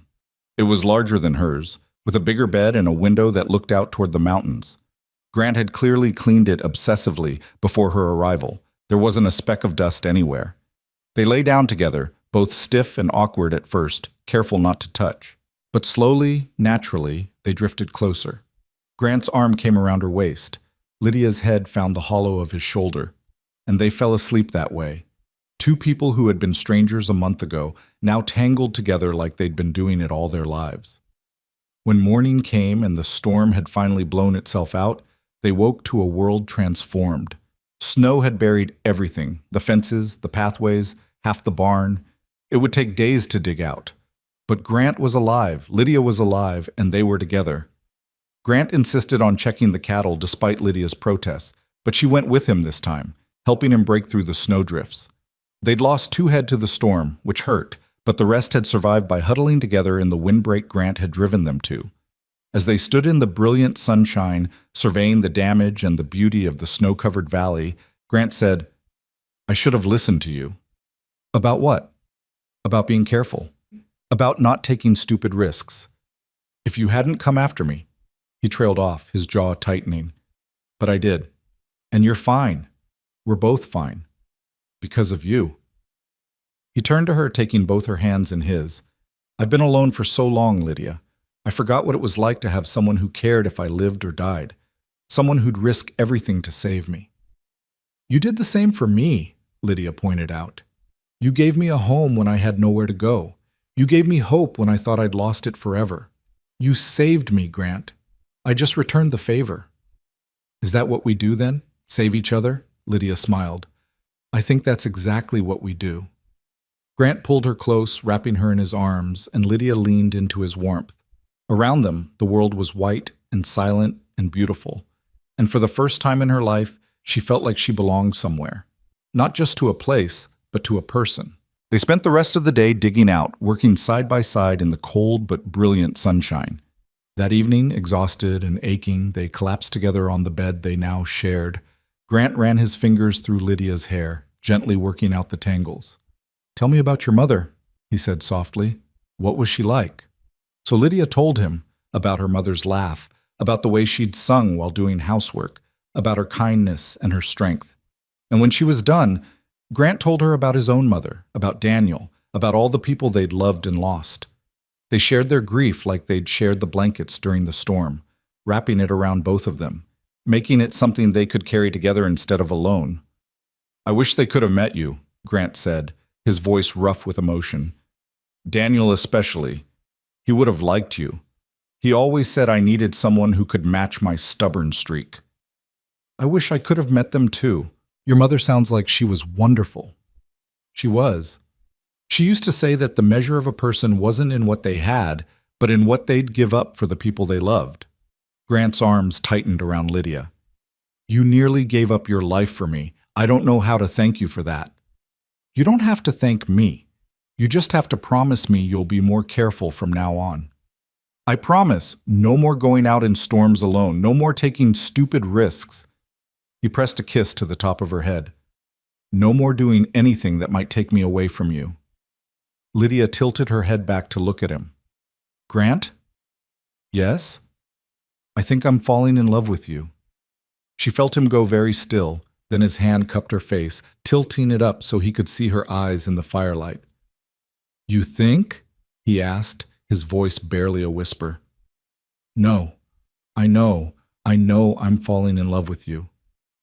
Speaker 1: It was larger than hers, with a bigger bed and a window that looked out toward the mountains. Grant had clearly cleaned it obsessively before her arrival. There wasn't a speck of dust anywhere. They lay down together, both stiff and awkward at first, careful not to touch. But slowly, naturally, they drifted closer. Grant's arm came around her waist. Lydia's head found the hollow of his shoulder. And they fell asleep that way. 2 people who had been strangers a month ago, now tangled together like they'd been doing it all their lives. When morning came and the storm had finally blown itself out, they woke to a world transformed. Snow had buried everything, the fences, the pathways, half the barn. It would take days to dig out. But Grant was alive, Lydia was alive, and they were together. Grant insisted on checking the cattle despite Lydia's protests, but she went with him this time, helping him break through the snowdrifts. They'd lost 2 head to the storm, which hurt, but the rest had survived by huddling together in the windbreak Grant had driven them to. As they stood in the brilliant sunshine, surveying the damage and the beauty of the snow-covered valley, Grant said, "I should have listened to you." "About what?" "About being careful. About not taking stupid risks. If you hadn't come after me." He trailed off, his jaw tightening. "But I did. And you're fine. We're both fine. Because of you." He turned to her, taking both her hands in his. "I've been alone for so long, Lydia. I forgot what it was like to have someone who cared if I lived or died. Someone who'd risk everything to save me." "You did the same for me," Lydia pointed out. "You gave me a home when I had nowhere to go. You gave me hope when I thought I'd lost it forever. You saved me, Grant. I just returned the favor." "Is that what we do then? Save each other?" Lydia smiled. "I think that's exactly what we do." Grant pulled her close, wrapping her in his arms, and Lydia leaned into his warmth. Around them, the world was white and silent and beautiful, and for the first time in her life, she felt like she belonged somewhere. Not just to a place, but to a person. They spent the rest of the day digging out, working side by side in the cold but brilliant sunshine. That evening, exhausted and aching, they collapsed together on the bed they now shared. Grant ran his fingers through Lydia's hair, gently working out the tangles. "Tell me about your mother," he said softly. "What was she like?" So Lydia told him about her mother's laugh, about the way she'd sung while doing housework, about her kindness and her strength. And when she was done, Grant told her about his own mother, about Daniel, about all the people they'd loved and lost. They shared their grief like they'd shared the blankets during the storm, wrapping it around both of them, making it something they could carry together instead of alone. "I wish they could have met you," Grant said, his voice rough with emotion. "Daniel especially. He would have liked you. He always said I needed someone who could match my stubborn streak." "I wish I could have met them too. Your mother sounds like she was wonderful." She was. She used to say that the measure of a person wasn't in what they had, but in what they'd give up for the people they loved. Grant's arms tightened around Lydia. "You nearly gave up your life for me. I don't know how to thank you for that." "You don't have to thank me. You just have to promise me you'll be more careful from now on." "I promise, no more going out in storms alone, no more taking stupid risks." He pressed a kiss to the top of her head. "No more doing anything that might take me away from you." Lydia tilted her head back to look at him. "Grant?" "Yes?" "I think I'm falling in love with you." She felt him go very still, then his hand cupped her face, tilting it up so he could see her eyes in the firelight. "You think?" he asked, his voice barely a whisper. "No, I know I'm falling in love with you."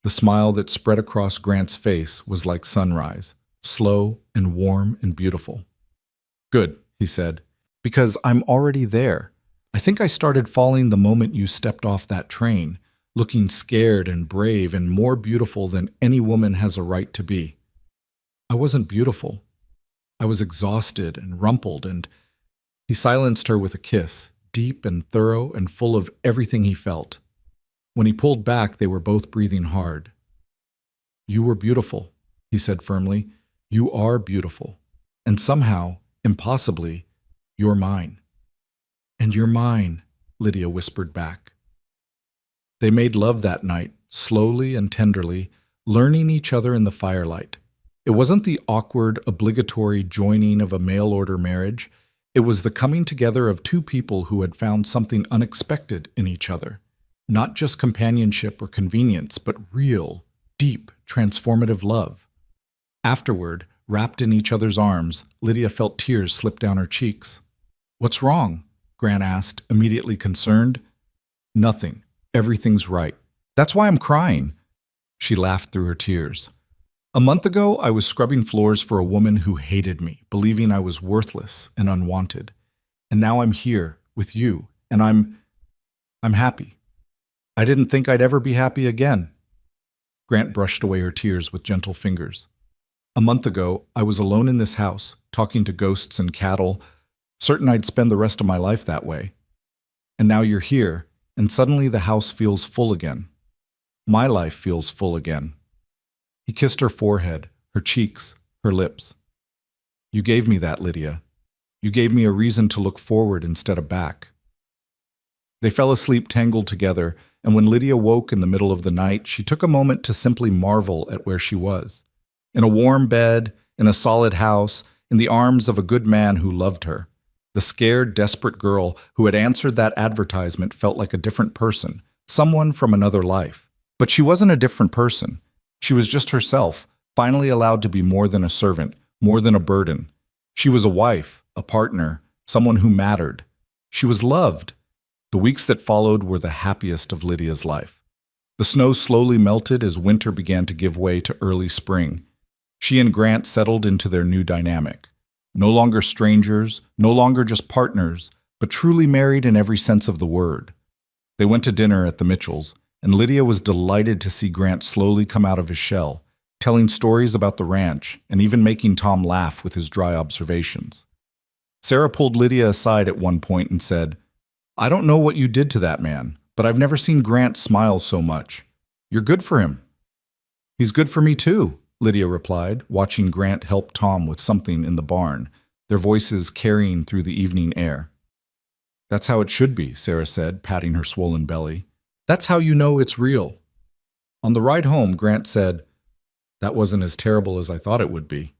Speaker 1: The smile that spread across Grant's face was like sunrise, slow and warm and beautiful. "Good," he said, "because I'm already there. I think I started falling the moment you stepped off that train, looking scared and brave and more beautiful than any woman has a right to be." "I wasn't beautiful. I was exhausted and rumpled," and he silenced her with a kiss, deep and thorough and full of everything he felt. When he pulled back, they were both breathing hard. "You were beautiful," he said firmly. "You are beautiful. And somehow, impossibly, you're mine." "And you're mine," Lydia whispered back. They made love that night, slowly and tenderly, learning each other in the firelight. It wasn't the awkward, obligatory joining of a mail-order marriage. It was the coming together of two people who had found something unexpected in each other. Not just companionship or convenience, but real, deep, transformative love. Afterward, wrapped in each other's arms, Lydia felt tears slip down her cheeks. "What's wrong?" Grant asked, immediately concerned. "Nothing. Everything's right. That's why I'm crying." She laughed through her tears. "A month ago, I was scrubbing floors for a woman who hated me, believing I was worthless and unwanted. And now I'm here, with you, and I'm happy. I didn't think I'd ever be happy again." Grant brushed away her tears with gentle fingers. "A month ago, I was alone in this house, talking to ghosts and cattle, certain I'd spend the rest of my life that way. And now you're here, and suddenly the house feels full again. My life feels full again." He kissed her forehead, her cheeks, her lips. "You gave me that, Lydia. You gave me a reason to look forward instead of back." They fell asleep tangled together, and when Lydia woke in the middle of the night, she took a moment to simply marvel at where she was. In a warm bed, in a solid house, in the arms of a good man who loved her. The scared, desperate girl who had answered that advertisement felt like a different person, someone from another life. But she wasn't a different person. She was just herself, finally allowed to be more than a servant, more than a burden. She was a wife, a partner, someone who mattered. She was loved. The weeks that followed were the happiest of Lydia's life. The snow slowly melted as winter began to give way to early spring. She and Grant settled into their new dynamic. No longer strangers, no longer just partners, but truly married in every sense of the word. They went to dinner at the Mitchells, and Lydia was delighted to see Grant slowly come out of his shell, telling stories about the ranch and even making Tom laugh with his dry observations. Sarah pulled Lydia aside at one point and said, "I don't know what you did to that man, but I've never seen Grant smile so much. You're good for him." "He's good for me too," Lydia replied, watching Grant help Tom with something in the barn, their voices carrying through the evening air. That's how it should be, Sarah said, patting her swollen belly. That's how you know it's real. On the ride home, Grant said, that wasn't as terrible as I thought it would be.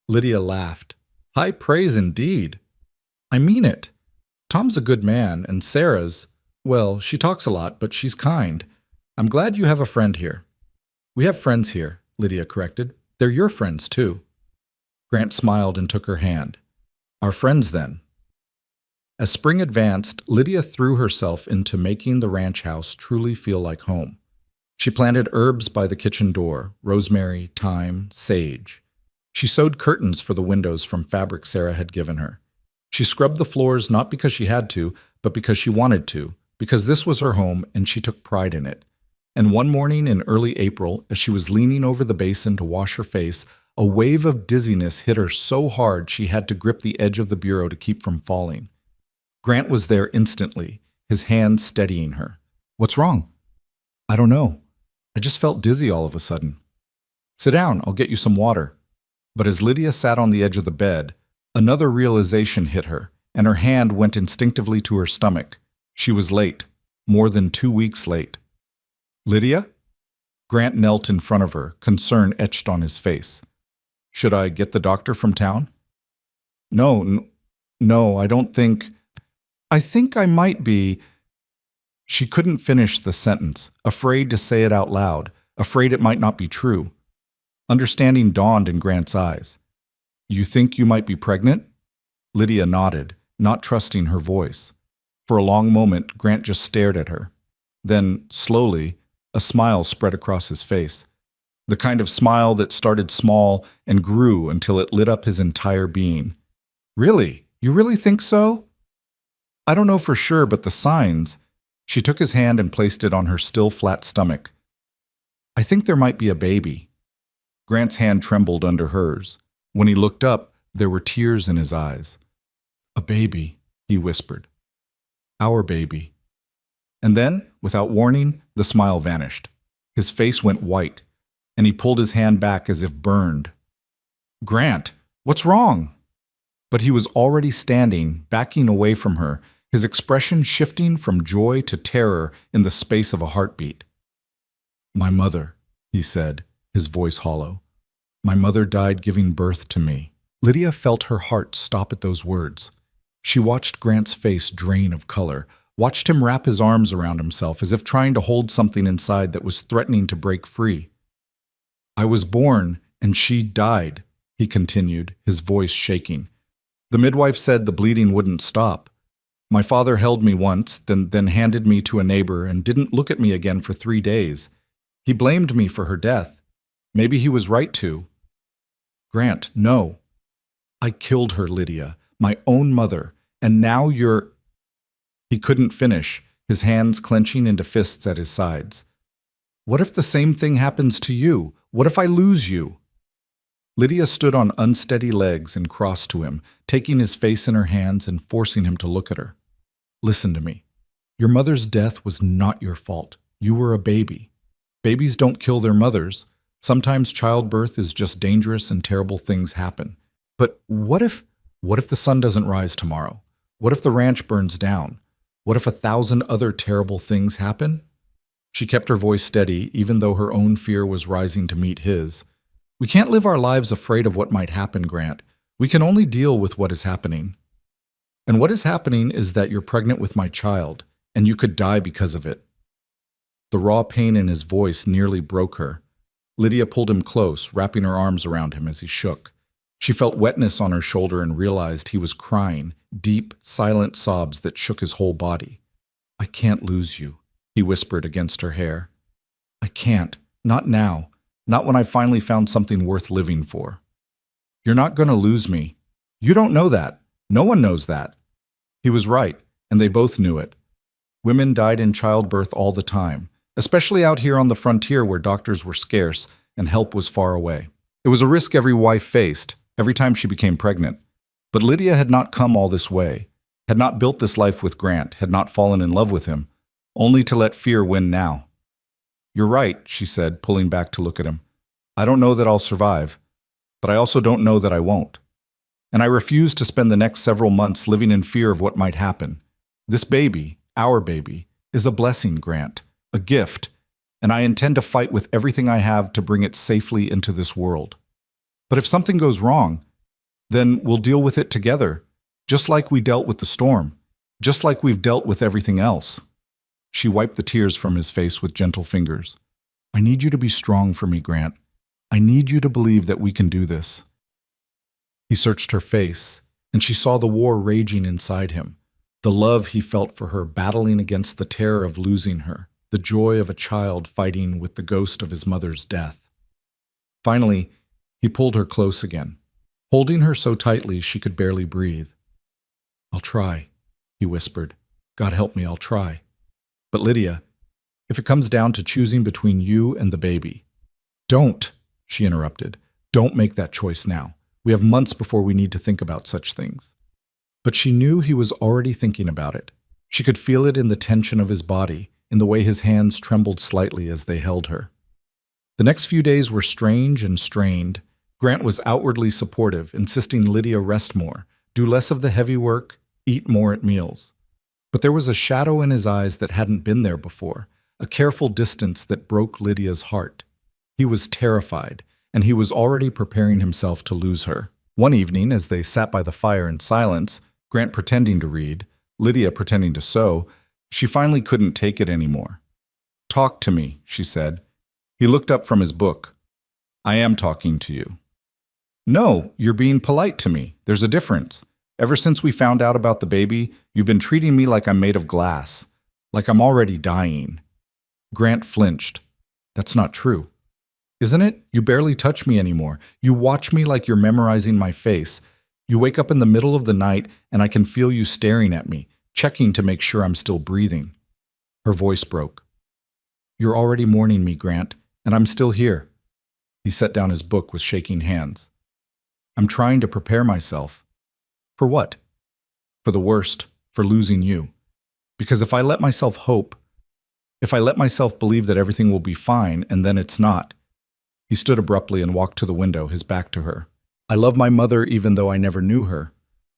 Speaker 1: Lydia laughed. High praise indeed. I mean it. Tom's a good man, and Sarah's, well, she talks a lot, but she's kind. I'm glad you have a friend here. We have friends here, Lydia corrected. They're your friends, too. Grant smiled and took her hand. Our friends, then. As spring advanced, Lydia threw herself into making the ranch house truly feel like home. She planted herbs by the kitchen door, rosemary, thyme, sage. She sewed curtains for the windows from fabric Sarah had given her. She scrubbed the floors not because she had to, but because she wanted to, because this was her home and she took pride in it. And one morning in early April, as she was leaning over the basin to wash her face, a wave of dizziness hit her so hard she had to grip the edge of the bureau to keep from falling. Grant was there instantly, his hand steadying her. What's wrong? I don't know. I just felt dizzy all of a sudden. Sit down, I'll get you some water. But as Lydia sat on the edge of the bed, another realization hit her, and her hand went instinctively to her stomach. She was late, more than 2 weeks late. Lydia? Grant knelt in front of her, concern etched on his face. Should I get the doctor from town? No, I don't think... I think I might be... She couldn't finish the sentence, afraid to say it out loud, afraid it might not be true. Understanding dawned in Grant's eyes. You think you might be pregnant? Lydia nodded, not trusting her voice. For a long moment, Grant just stared at her. Then, slowly, a smile spread across his face. The kind of smile that started small and grew until it lit up his entire being. Really? You really think so? I don't know for sure, but the signs... She took his hand and placed it on her still flat stomach. I think there might be a baby. Grant's hand trembled under hers. When he looked up, there were tears in his eyes. A baby, he whispered. Our baby. And then, without warning, the smile vanished. His face went white, and he pulled his hand back as if burned. Grant, what's wrong? But he was already standing, backing away from her, his expression shifting from joy to terror in the space of a heartbeat. My mother, he said, his voice hollow. My mother died giving birth to me. Lydia felt her heart stop at those words. She watched Grant's face drain of color, watched him wrap his arms around himself as if trying to hold something inside that was threatening to break free. I was born, and she died, he continued, his voice shaking. The midwife said the bleeding wouldn't stop. My father held me once, then handed me to a neighbor and didn't look at me again for 3 days. He blamed me for her death. Maybe he was right to. Grant, no. I killed her, Lydia, my own mother, and now you're... He couldn't finish, his hands clenching into fists at his sides. What if the same thing happens to you? What if I lose you? Lydia stood on unsteady legs and crossed to him, taking his face in her hands and forcing him to look at her. Listen to me. Your mother's death was not your fault. You were a baby. Babies don't kill their mothers. Sometimes childbirth is just dangerous and terrible things happen. But what if the sun doesn't rise tomorrow? What if the ranch burns down? What if 1,000 other terrible things happen? She kept her voice steady, even though her own fear was rising to meet his. We can't live our lives afraid of what might happen, Grant. We can only deal with what is happening. And what is happening is that you're pregnant with my child, and you could die because of it. The raw pain in his voice nearly broke her. Lydia pulled him close, wrapping her arms around him as he shook. She felt wetness on her shoulder and realized he was crying, deep, silent sobs that shook his whole body. I can't lose you, he whispered against her hair. I can't. Not now. Not when I finally found something worth living for. You're not going to lose me. You don't know that. No one knows that. He was right, and they both knew it. Women died in childbirth all the time, especially out here on the frontier where doctors were scarce and help was far away. It was a risk every wife faced, every time she became pregnant. But Lydia had not come all this way, had not built this life with Grant, had not fallen in love with him, only to let fear win now. You're right, she said, pulling back to look at him. I don't know that I'll survive, but I also don't know that I won't. And I refuse to spend the next several months living in fear of what might happen. This baby, our baby, is a blessing, Grant, a gift, and I intend to fight with everything I have to bring it safely into this world. But if something goes wrong, then we'll deal with it together, just like we dealt with the storm, just like we've dealt with everything else. She wiped the tears from his face with gentle fingers. I need you to be strong for me, Grant. I need you to believe that we can do this. He searched her face, and she saw the war raging inside him, the love he felt for her battling against the terror of losing her, the joy of a child fighting with the ghost of his mother's death. Finally, he pulled her close again, holding her so tightly she could barely breathe. I'll try, he whispered. God help me, I'll try. But Lydia, if it comes down to choosing between you and the baby, don't, she interrupted. Don't make that choice now. We have months before we need to think about such things. But she knew he was already thinking about it. She could feel it in the tension of his body, in the way his hands trembled slightly as they held her. The next few days were strange and strained. Grant was outwardly supportive, insisting Lydia rest more, do less of the heavy work, eat more at meals. But there was a shadow in his eyes that hadn't been there before, a careful distance that broke Lydia's heart. He was terrified, and he was already preparing himself to lose her. One evening, as they sat by the fire in silence, Grant pretending to read, Lydia pretending to sew, she finally couldn't take it anymore. Talk to me, she said. He looked up from his book. I am talking to you. No, you're being polite to me. There's a difference. Ever since we found out about the baby, you've been treating me like I'm made of glass, like I'm already dying. Grant flinched. That's not true. Isn't it? You barely touch me anymore. You watch me like you're memorizing my face. You wake up in the middle of the night and I can feel you staring at me, checking to make sure I'm still breathing. Her voice broke. You're already mourning me, Grant, and I'm still here. He set down his book with shaking hands. I'm trying to prepare myself. For what? For the worst, for losing you. Because if I let myself hope, if I let myself believe that everything will be fine and then it's not. He stood abruptly and walked to the window, his back to her. I love my mother even though I never knew her.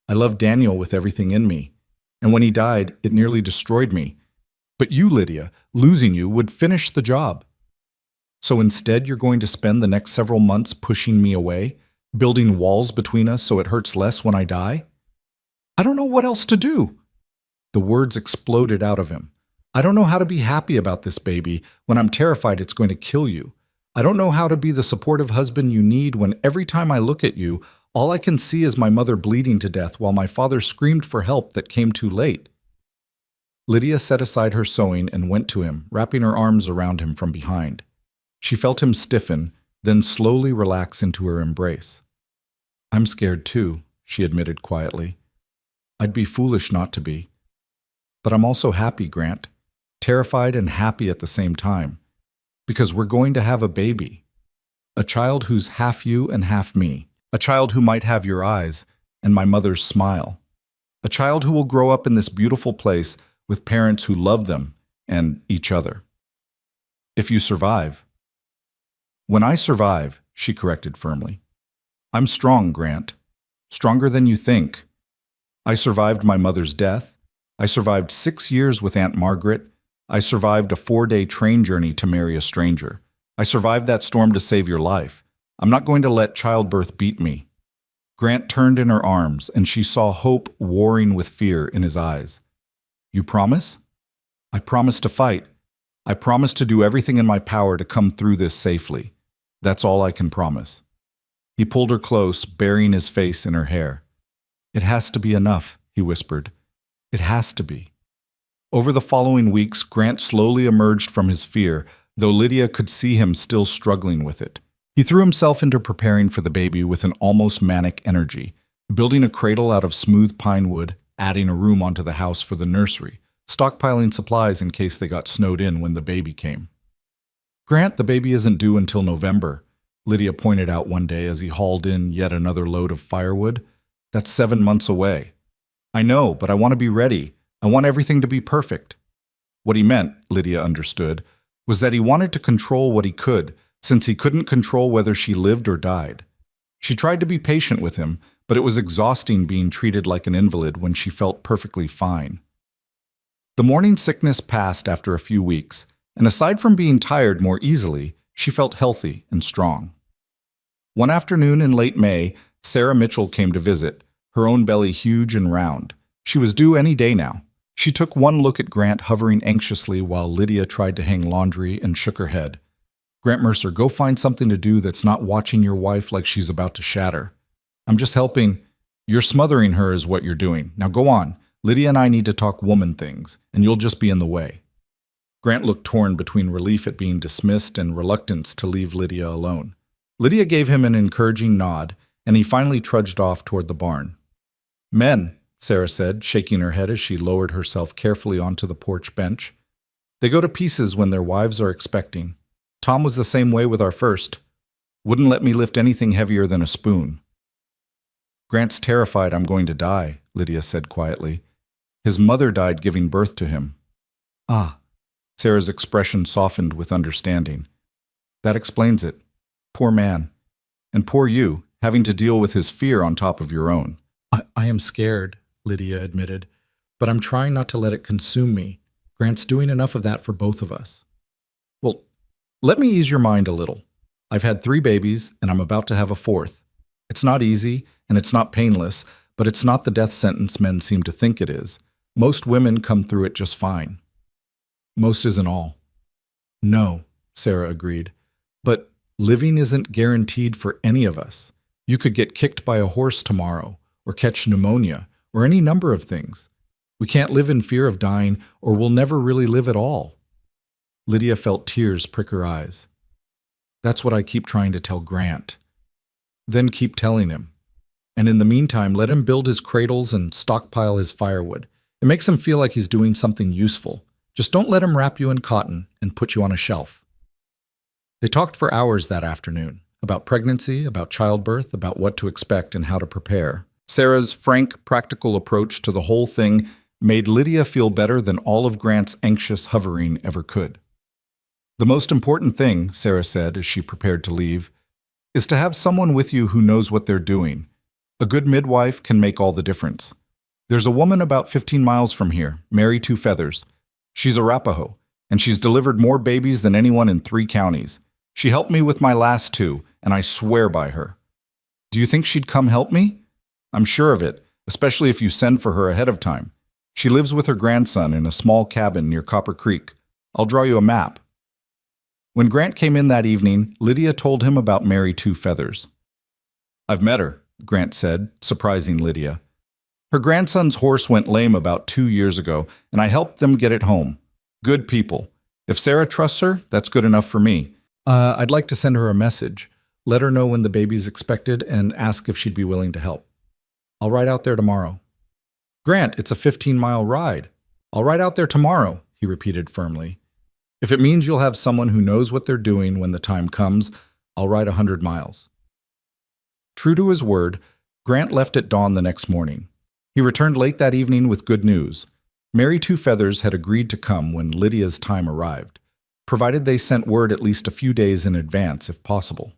Speaker 1: I love Daniel with everything in me. And when he died, it nearly destroyed me. But you, Lydia, losing you would finish the job. So instead you're going to spend the next several months pushing me away, building walls between us so it hurts less when I die? I don't know what else to do. The words exploded out of him. I don't know how to be happy about this baby when I'm terrified it's going to kill you. I don't know how to be the supportive husband you need when every time I look at you, all I can see is my mother bleeding to death while my father screamed for help that came too late. Lydia set aside her sewing and went to him, wrapping her arms around him from behind. She felt him stiffen, then slowly relax into her embrace. I'm scared too, she admitted quietly. I'd be foolish not to be. But I'm also happy, Grant. Terrified and happy at the same time. Because we're going to have a baby. A child who's half you and half me. A child who might have your eyes and my mother's smile. A child who will grow up in this beautiful place with parents who love them and each other. If you survive. When I survive, she corrected firmly. I'm strong, Grant. Stronger than you think. I survived my mother's death. I survived 6 years with Aunt Margaret. I survived a 4-day train journey to marry a stranger. I survived that storm to save your life. I'm not going to let childbirth beat me. Grant turned in her arms, and she saw hope warring with fear in his eyes. You promise? I promise to fight. I promise to do everything in my power to come through this safely. That's all I can promise. He pulled her close, burying his face in her hair. It has to be enough, he whispered. It has to be. Over the following weeks, Grant slowly emerged from his fear, though Lydia could see him still struggling with it. He threw himself into preparing for the baby with an almost manic energy, building a cradle out of smooth pine wood, adding a room onto the house for the nursery, stockpiling supplies in case they got snowed in when the baby came. Grant, the baby isn't due until November, Lydia pointed out one day as he hauled in yet another load of firewood. That's 7 months away. I know, but I want to be ready. I want everything to be perfect. What he meant, Lydia understood, was that he wanted to control what he could, since he couldn't control whether she lived or died. She tried to be patient with him, but it was exhausting being treated like an invalid when she felt perfectly fine. The morning sickness passed after a few weeks, and aside from being tired more easily, she felt healthy and strong. One afternoon in late May, Sarah Mitchell came to visit, her own belly huge and round. She was due any day now. She took one look at Grant hovering anxiously while Lydia tried to hang laundry and shook her head. "Grant Mercer, go find something to do that's not watching your wife like she's about to shatter. I'm just helping. You're smothering her is what you're doing. Now go on. Lydia and I need to talk woman things, and you'll just be in the way." Grant looked torn between relief at being dismissed and reluctance to leave Lydia alone. Lydia gave him an encouraging nod, and he finally trudged off toward the barn. "Men," Sarah said, shaking her head as she lowered herself carefully onto the porch bench. "They go to pieces when their wives are expecting. Tom was the same way with our first. Wouldn't let me lift anything heavier than a spoon." "Grant's terrified I'm going to die," Lydia said quietly. "His mother died giving birth to him." "Ah." Sarah's expression softened with understanding. "That explains it. Poor man. And poor you, having to deal with his fear on top of your own." I am scared," Lydia admitted, "but I'm trying not to let it consume me. Grant's doing enough of that for both of us." "Well, let me ease your mind a little. I've had 3 babies, and I'm about to have a 4th. It's not easy, and it's not painless, but it's not the death sentence men seem to think it is. Most women come through it just fine." "Most isn't all." "No," Sarah agreed. "But living isn't guaranteed for any of us. You could get kicked by a horse tomorrow, or catch pneumonia, or any number of things. We can't live in fear of dying, or we'll never really live at all." Lydia felt tears prick her eyes. "That's what I keep trying to tell Grant." "Then keep telling him. And in the meantime, let him build his cradles and stockpile his firewood. It makes him feel like he's doing something useful. Just don't let him wrap you in cotton and put you on a shelf." They talked for hours that afternoon, about pregnancy, about childbirth, about what to expect and how to prepare. Sarah's frank, practical approach to the whole thing made Lydia feel better than all of Grant's anxious hovering ever could. "The most important thing," Sarah said as she prepared to leave, "is to have someone with you who knows what they're doing. A good midwife can make all the difference. There's a woman about 15 miles from here, Mary Two Feathers. She's Arapaho, and she's delivered more babies than anyone in 3 counties. She helped me with my last 2, and I swear by her. Do you think she'd come help me? I'm sure of it, especially if you send for her ahead of time. She lives with her grandson in a small cabin near Copper Creek. I'll draw you a map." When Grant came in that evening, Lydia told him about Mary Two Feathers. "I've met her," Grant said, surprising Lydia. "Her grandson's horse went lame about 2 years ago, and I helped them get it home. Good people. If Sarah trusts her, that's good enough for me. I'd like to send her a message. Let her know when the baby's expected and ask if she'd be willing to help. I'll ride out there tomorrow." "Grant, it's a 15-mile ride. I'll ride out there tomorrow," he repeated firmly. "If it means you'll have someone who knows what they're doing when the time comes, I'll ride 100 miles. True to his word, Grant left at dawn the next morning. He returned late that evening with good news. Mary Two Feathers had agreed to come when Lydia's time arrived, provided they sent word at least a few days in advance if possible.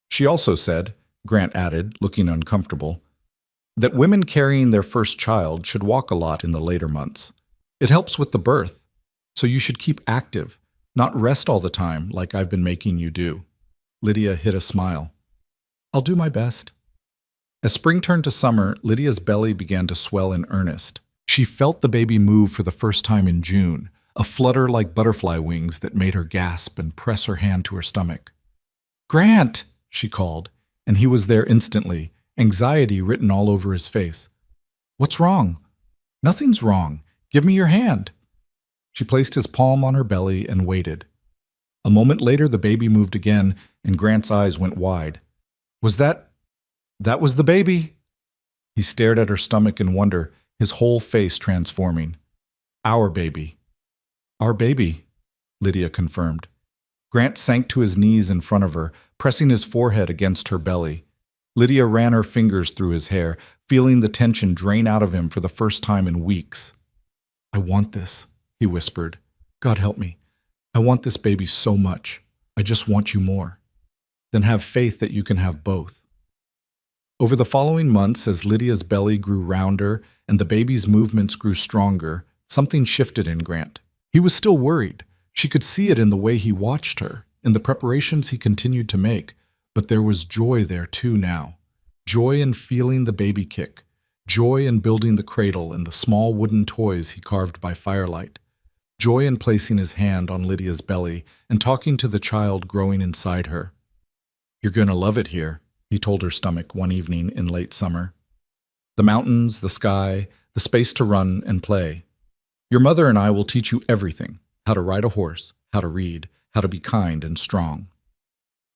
Speaker 1: She also said, Grant added, looking uncomfortable, that women carrying their first child should walk a lot in the later months. It helps with the birth, so you should keep active, not rest all the time like I've been making you do. Lydia hid a smile. I'll do my best. As spring turned to summer, Lydia's belly began to swell in earnest. She felt the baby move for the first time in June, a flutter like butterfly wings that made her gasp and press her hand to her stomach. "Grant!" she called, and he was there instantly, anxiety written all over his face. "What's wrong?" "Nothing's wrong. Give me your hand." She placed his palm on her belly and waited. A moment later, the baby moved again, and Grant's eyes went wide. That was the baby. He stared at her stomach in wonder, his whole face transforming. Our baby. Our baby, Lydia confirmed. Grant sank to his knees in front of her, pressing his forehead against her belly. Lydia ran her fingers through his hair, feeling the tension drain out of him for the first time in weeks. "I want this," he whispered. "God help me. I want this baby so much." I just want you more. Then have faith that you can have both. Over the following months, as Lydia's belly grew rounder and the baby's movements grew stronger, something shifted in Grant. He was still worried. She could see it in the way he watched her, in the preparations he continued to make, but there was joy there too now. Joy in feeling the baby kick, joy in building the cradle and the small wooden toys he carved by firelight, joy in placing his hand on Lydia's belly and talking to the child growing inside her. "You're going to love it here," he told her stomach one evening in late summer. "The mountains, the sky, the space to run and play. Your mother and I will teach you everything, how to ride a horse, how to read, how to be kind and strong."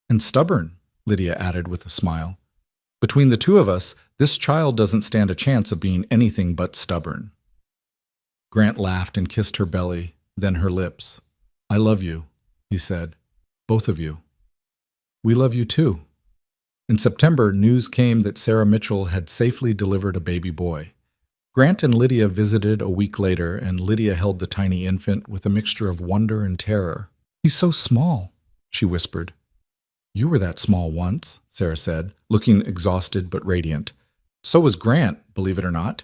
Speaker 1: "And stubborn," Lydia added with a smile. "Between the two of us, this child doesn't stand a chance of being anything but stubborn." Grant laughed and kissed her belly, then her lips. "I love you," he said. "Both of you." "We love you too." In September, news came that Sarah Mitchell had safely delivered a baby boy. Grant and Lydia visited a week later, and Lydia held the tiny infant with a mixture of wonder and terror. "He's so small," she whispered. "You were that small once," Sarah said, looking exhausted but radiant. "So was Grant, believe it or not."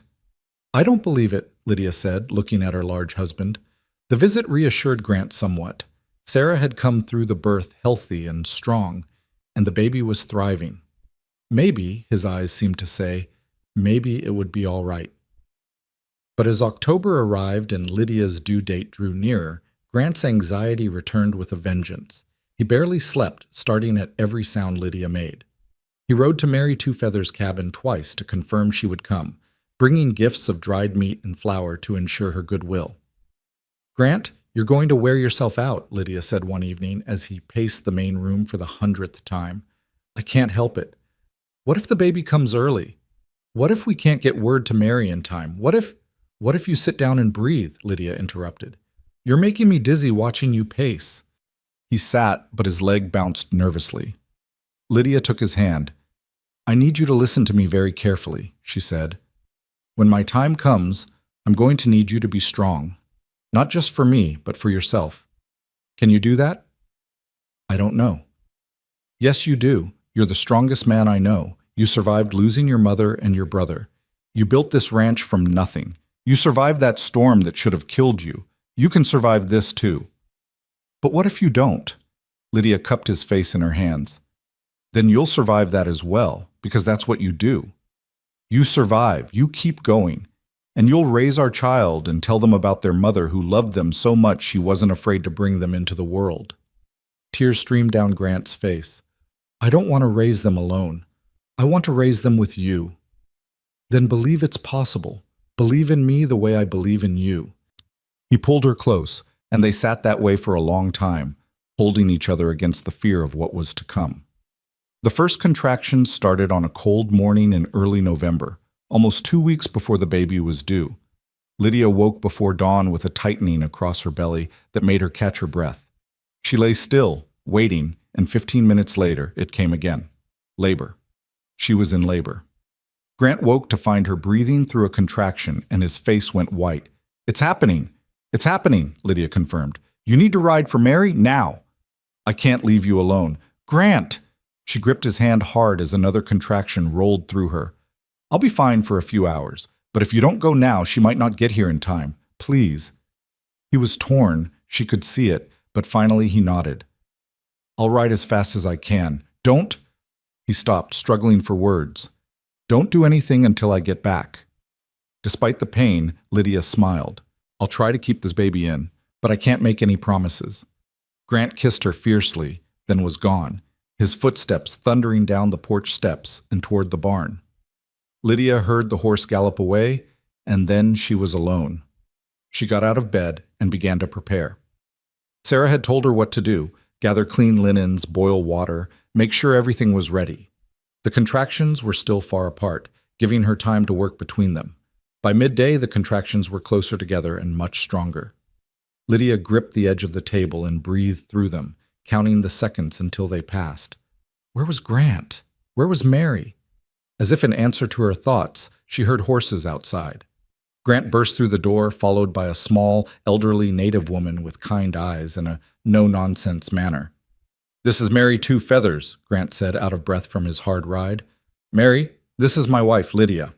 Speaker 1: "I don't believe it," Lydia said, looking at her large husband. The visit reassured Grant somewhat. Sarah had come through the birth healthy and strong, and the baby was thriving. Maybe, his eyes seemed to say, maybe it would be all right. But as October arrived and Lydia's due date drew nearer, Grant's anxiety returned with a vengeance. He barely slept, starting at every sound Lydia made. He rode to Mary Two Feathers' cabin twice to confirm she would come, bringing gifts of dried meat and flour to ensure her goodwill. "Grant, you're going to wear yourself out," Lydia said one evening as he paced the main room for the 100th time. "I can't help it. What if the baby comes early? What if we can't get word to Mary in time? What if you sit down and breathe?" Lydia interrupted. "You're making me dizzy watching you pace." He sat, but his leg bounced nervously. Lydia took his hand. "I need you to listen to me very carefully," she said. "When my time comes, I'm going to need you to be strong. Not just for me, but for yourself. Can you do that?" "I don't know." "Yes, you do. You're the strongest man I know. You survived losing your mother and your brother. You built this ranch from nothing. You survived that storm that should have killed you. You can survive this too." "But what if you don't?" Lydia cupped his face in her hands. "Then you'll survive that as well, because that's what you do. You survive, you keep going, and you'll raise our child and tell them about their mother who loved them so much she wasn't afraid to bring them into the world." Tears streamed down Grant's face. "I don't want to raise them alone. I want to raise them with you." "Then believe it's possible. Believe in me the way I believe in you." He pulled her close, and they sat that way for a long time, holding each other against the fear of what was to come. The first contractions started on a cold morning in early November, almost 2 weeks before the baby was due. Lydia woke before dawn with a tightening across her belly that made her catch her breath. She lay still, waiting, and 15 minutes later it came again. Labor. She was in labor. Grant woke to find her breathing through a contraction, and his face went white. "It's happening! It's happening," Lydia confirmed. "You need to ride for Mary now." "I can't leave you alone." "Grant!" She gripped his hand hard as another contraction rolled through her. "I'll be fine for a few hours, but if you don't go now, she might not get here in time. Please." He was torn. She could see it, but finally he nodded. "I'll ride as fast as I can. Don't—" He stopped, struggling for words. "Don't do anything until I get back." Despite the pain, Lydia smiled. "I'll try to keep this baby in, but I can't make any promises." Grant kissed her fiercely, then was gone, his footsteps thundering down the porch steps and toward the barn. Lydia heard the horse gallop away, and then she was alone. She got out of bed and began to prepare. Sarah had told her what to do: gather clean linens, boil water, make sure everything was ready. The contractions were still far apart, giving her time to work between them. By midday, the contractions were closer together and much stronger. Lydia gripped the edge of the table and breathed through them, counting the seconds until they passed. Where was Grant? Where was Mary? As if in answer to her thoughts, she heard horses outside. Grant burst through the door, followed by a small, elderly native woman with kind eyes and a no-nonsense manner. This is Mary Two Feathers, Grant said, out of breath from his hard ride. Mary, this is my wife, Lydia.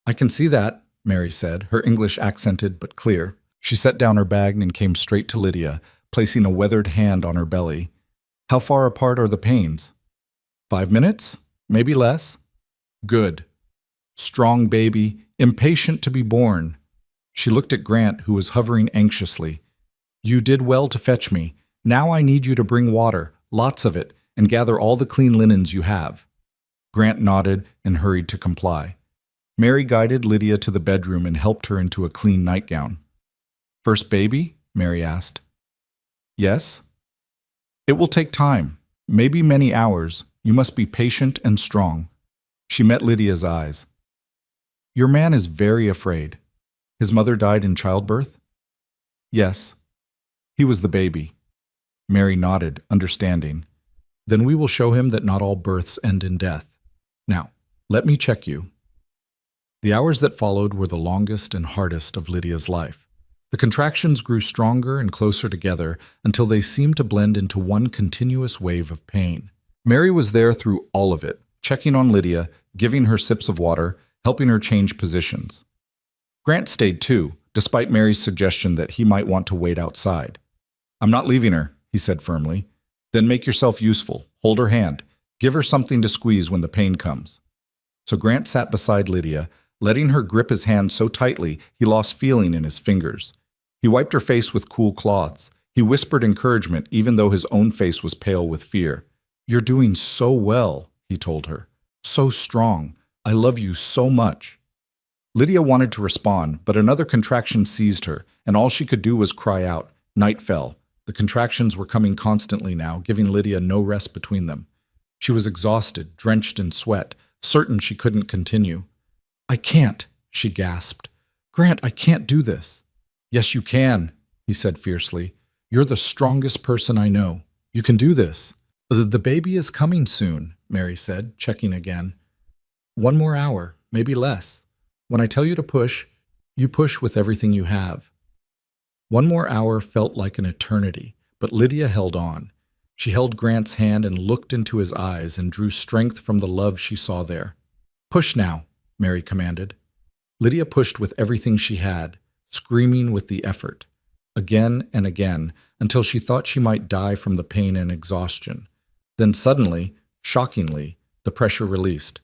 Speaker 1: I can see that, Mary said, her English accented but clear. She set down her bag and came straight to Lydia, placing a weathered hand on her belly. How far apart are the pains? 5 minutes? Maybe less? Good. Strong baby, impatient to be born. She looked at Grant, who was hovering anxiously. You did well to fetch me. Now I need you to bring water, lots of it, and gather all the clean linens you have. Grant nodded and hurried to comply. Mary guided Lydia to the bedroom and helped her into a clean nightgown. First baby? Mary asked. Yes. It will take time, maybe many hours. You must be patient and strong. She met Lydia's eyes. Your man is very afraid. His mother died in childbirth? Yes. He was the baby. Mary nodded, understanding. Then we will show him that not all births end in death. Now, let me check you. The hours that followed were the longest and hardest of Lydia's life. The contractions grew stronger and closer together until they seemed to blend into one continuous wave of pain. Mary was there through all of it, checking on Lydia, giving her sips of water, helping her change positions. Grant stayed too, despite Mary's suggestion that he might want to wait outside. I'm not leaving her, he said firmly. Then make yourself useful. Hold her hand. Give her something to squeeze when the pain comes. So Grant sat beside Lydia, letting her grip his hand so tightly he lost feeling in his fingers. He wiped her face with cool cloths. He whispered encouragement even though his own face was pale with fear. You're doing so well, he told her. So strong. I love you so much. Lydia wanted to respond, but another contraction seized her, and all she could do was cry out. Night fell. The contractions were coming constantly now, giving Lydia no rest between them. She was exhausted, drenched in sweat, certain she couldn't continue. I can't, she gasped. Grant, I can't do this. Yes, you can, he said fiercely. You're the strongest person I know. You can do this. The baby is coming soon, Mary said, checking again. 1 more hour, maybe less. When I tell you to push, you push with everything you have. 1 more hour felt like an eternity, but Lydia held on. She held Grant's hand and looked into his eyes and drew strength from the love she saw there. Push now, Mary commanded. Lydia pushed with everything she had, screaming with the effort, again and again, until she thought she might die from the pain and exhaustion. Then suddenly, shockingly, the pressure released.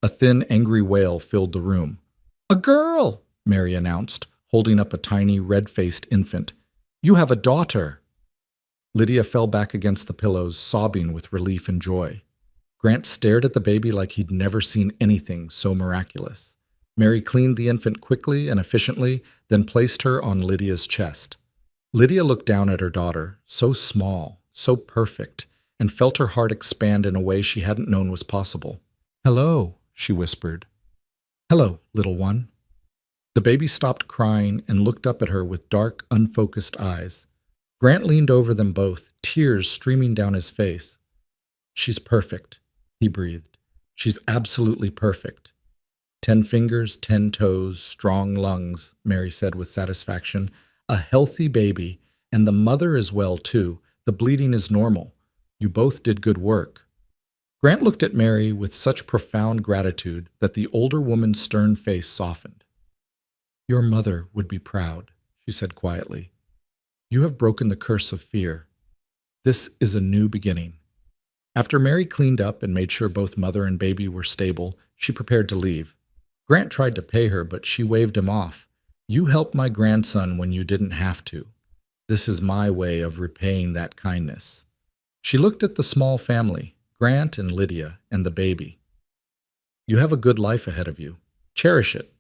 Speaker 1: A thin, angry wail filled the room. A girl, Mary announced, holding up a tiny, red-faced infant. You have a daughter. Lydia fell back against the pillows, sobbing with relief and joy. Grant stared at the baby like he'd never seen anything so miraculous. Mary cleaned the infant quickly and efficiently, then placed her on Lydia's chest. Lydia looked down at her daughter, so small, so perfect, and felt her heart expand in a way she hadn't known was possible. Hello, she whispered. Hello, little one. The baby stopped crying and looked up at her with dark, unfocused eyes. Grant leaned over them both, tears streaming down his face. She's perfect, he breathed. She's absolutely perfect. 10 fingers, 10 toes, strong lungs, Mary said with satisfaction. A healthy baby, and the mother as well, too. The bleeding is normal. You both did good work. Grant looked at Mary with such profound gratitude that the older woman's stern face softened. Your mother would be proud, she said quietly. You have broken the curse of fear. This is a new beginning. After Mary cleaned up and made sure both mother and baby were stable, she prepared to leave. Grant tried to pay her, but she waved him off. You helped my grandson when you didn't have to. This is my way of repaying that kindness. She looked at the small family, Grant and Lydia, and the baby. You have a good life ahead of you. Cherish it.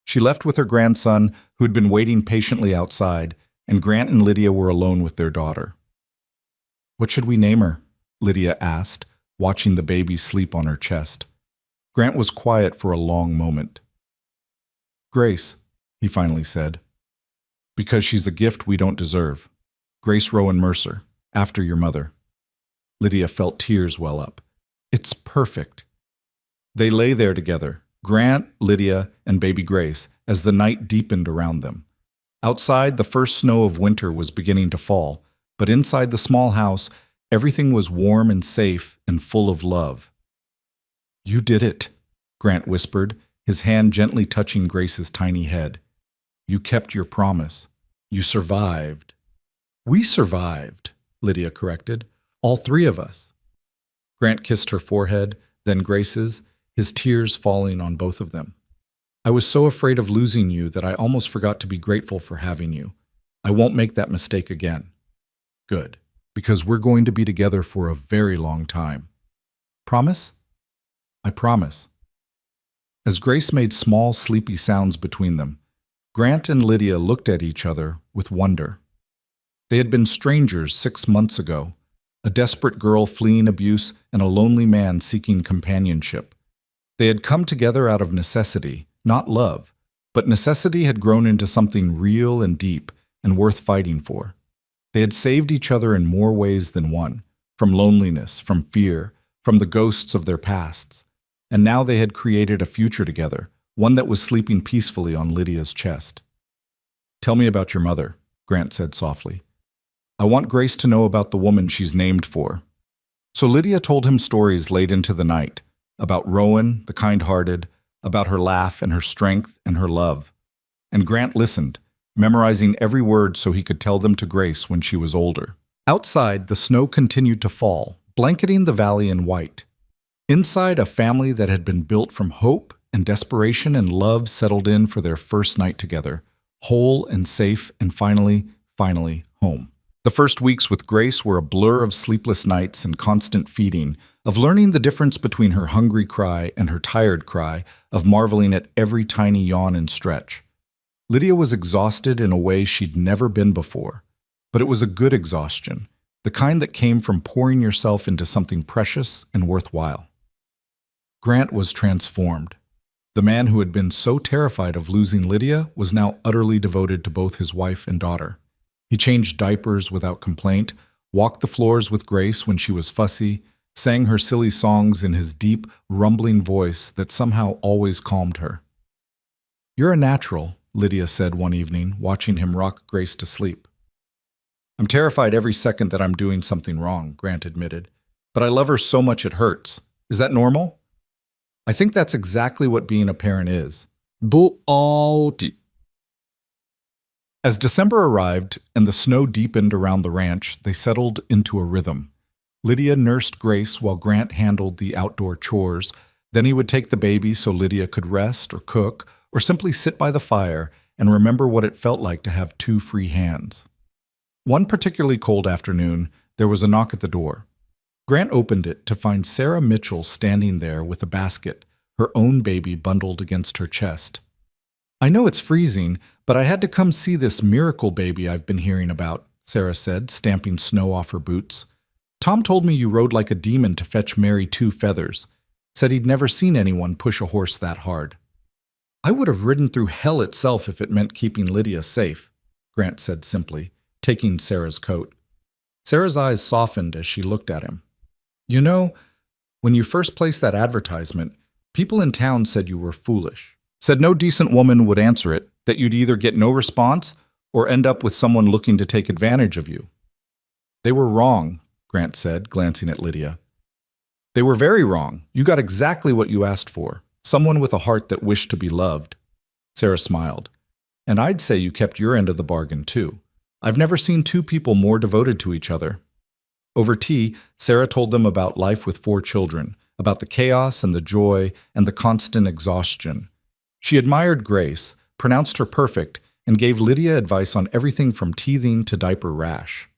Speaker 1: She left with her grandson, who had been waiting patiently outside, and Grant and Lydia were alone with their daughter. What should we name her? Lydia asked, watching the baby sleep on her chest. Grant was quiet for a long moment. Grace, he finally said. Because she's a gift we don't deserve. Grace Rowan Mercer, after your mother. Lydia felt tears well up. It's perfect. They lay there together, Grant, Lydia, and baby Grace, as the night deepened around them. Outside, the first snow of winter was beginning to fall, but inside the small house, Everything was warm and safe and full of love. "You did it," Grant whispered, his hand gently touching Grace's tiny head. "You kept your promise. You survived." "We survived," Lydia corrected. "All three of us." Grant kissed her forehead, then Grace's, his tears falling on both of them. "I was so afraid of losing you that I almost forgot to be grateful for having you. I won't make that mistake again." "Good, because we're going to be together for a very long time." "Promise?" "I promise." As Grace made small, sleepy sounds between them, Grant and Lydia looked at each other with wonder. They had been strangers 6 months ago, a desperate girl fleeing abuse and a lonely man seeking companionship. They had come together out of necessity, not love, but necessity had grown into something real and deep and worth fighting for. They had saved each other in more ways than one, from loneliness, from fear, from the ghosts of their pasts. And now they had created a future together, one that was sleeping peacefully on Lydia's chest. "Tell me about your mother," Grant said softly. "I want Grace to know about the woman she's named for." So Lydia told him stories late into the night, about Rowan, the kind-hearted, about her laugh and her strength and her love. And Grant listened, memorizing every word so he could tell them to Grace when she was older. Outside, the snow continued to fall, blanketing the valley in white. Inside, a family that had been built from hope and desperation and love settled in for their first night together, whole and safe and finally home. The first weeks with Grace were a blur of sleepless nights and constant feeding, of learning the difference between her hungry cry and her tired cry, of marveling at every tiny yawn and stretch. Lydia was exhausted in a way she'd never been before, but it was a good exhaustion, the kind that came from pouring yourself into something precious and worthwhile. Grant was transformed. The man who had been so terrified of losing Lydia was now utterly devoted to both his wife and daughter. He changed diapers without complaint, walked the floors with Grace when she was fussy, sang her silly songs in his deep, rumbling voice that somehow always calmed her. "You're a natural," Lydia said one evening, watching him rock Grace to sleep. "I'm terrified every second that I'm doing something wrong," Grant admitted. "But I love her so much it hurts. Is that normal?" "I think that's exactly what being a parent is." As December arrived and the snow deepened around the ranch, they settled into a rhythm. Lydia nursed Grace while Grant handled the outdoor chores. Then he would take the baby so Lydia could rest or cook or simply sit by the fire and remember what it felt like to have two free hands. One particularly cold afternoon, there was a knock at the door. Grant opened it to find Sarah Mitchell standing there with a basket, her own baby bundled against her chest. "I know it's freezing, but I had to come see this miracle baby I've been hearing about," Sarah said, stamping snow off her boots. "Tom told me you rode like a demon to fetch Mary 2 feathers. Said he'd never seen anyone push a horse that hard." "I would have ridden through hell itself if it meant keeping Lydia safe," Grant said simply, taking Sarah's coat. Sarah's eyes softened as she looked at him. "You know, when you first placed that advertisement, people in town said you were foolish. Said no decent woman would answer it, that you'd either get no response or end up with someone looking to take advantage of you." "They were wrong," Grant said, glancing at Lydia. "They were very wrong. You got exactly what you asked for, someone with a heart that wished to be loved." Sarah smiled. "And I'd say you kept your end of the bargain, too. I've never seen two people more devoted to each other." Over tea, Sarah told them about life with 4 children, about the chaos and the joy and the constant exhaustion. She admired Grace, pronounced her perfect, and gave Lydia advice on everything from teething to diaper rash.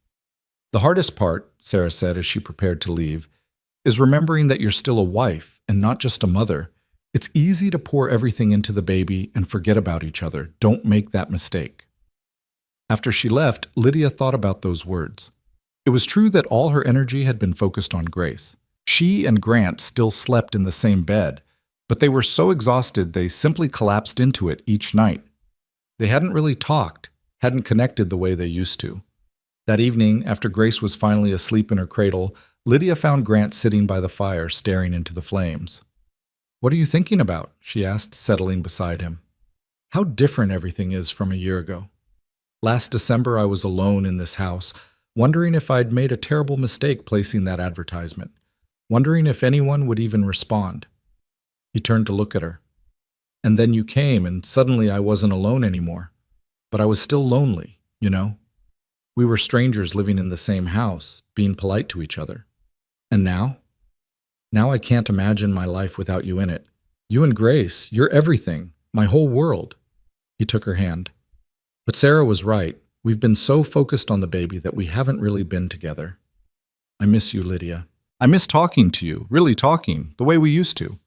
Speaker 1: "The hardest part," Sarah said as she prepared to leave, "is remembering that you're still a wife and not just a mother. It's easy to pour everything into the baby and forget about each other. Don't make that mistake." After she left, Lydia thought about those words. It was true that all her energy had been focused on Grace. She and Grant still slept in the same bed, but they were so exhausted they simply collapsed into it each night. They hadn't really talked, hadn't connected the way they used to. That evening, after Grace was finally asleep in her cradle, Lydia found Grant sitting by the fire staring into the flames. "What are you thinking about?" she asked, settling beside him. "How different everything is from a year ago. Last December I was alone in this house, wondering if I'd made a terrible mistake placing that advertisement, wondering if anyone would even respond. He turned to look at her. And then you came, and suddenly I wasn't alone anymore. But I was still lonely, you know? We were strangers living in the same house, being polite to each other. And now? Now I can't imagine my life without you in it. You and Grace, you're everything, my whole world. He took her hand. But Sarah was right. We've been so focused on the baby that we haven't really been together. I miss you, Lydia. I miss talking to you, really talking, the way we used to.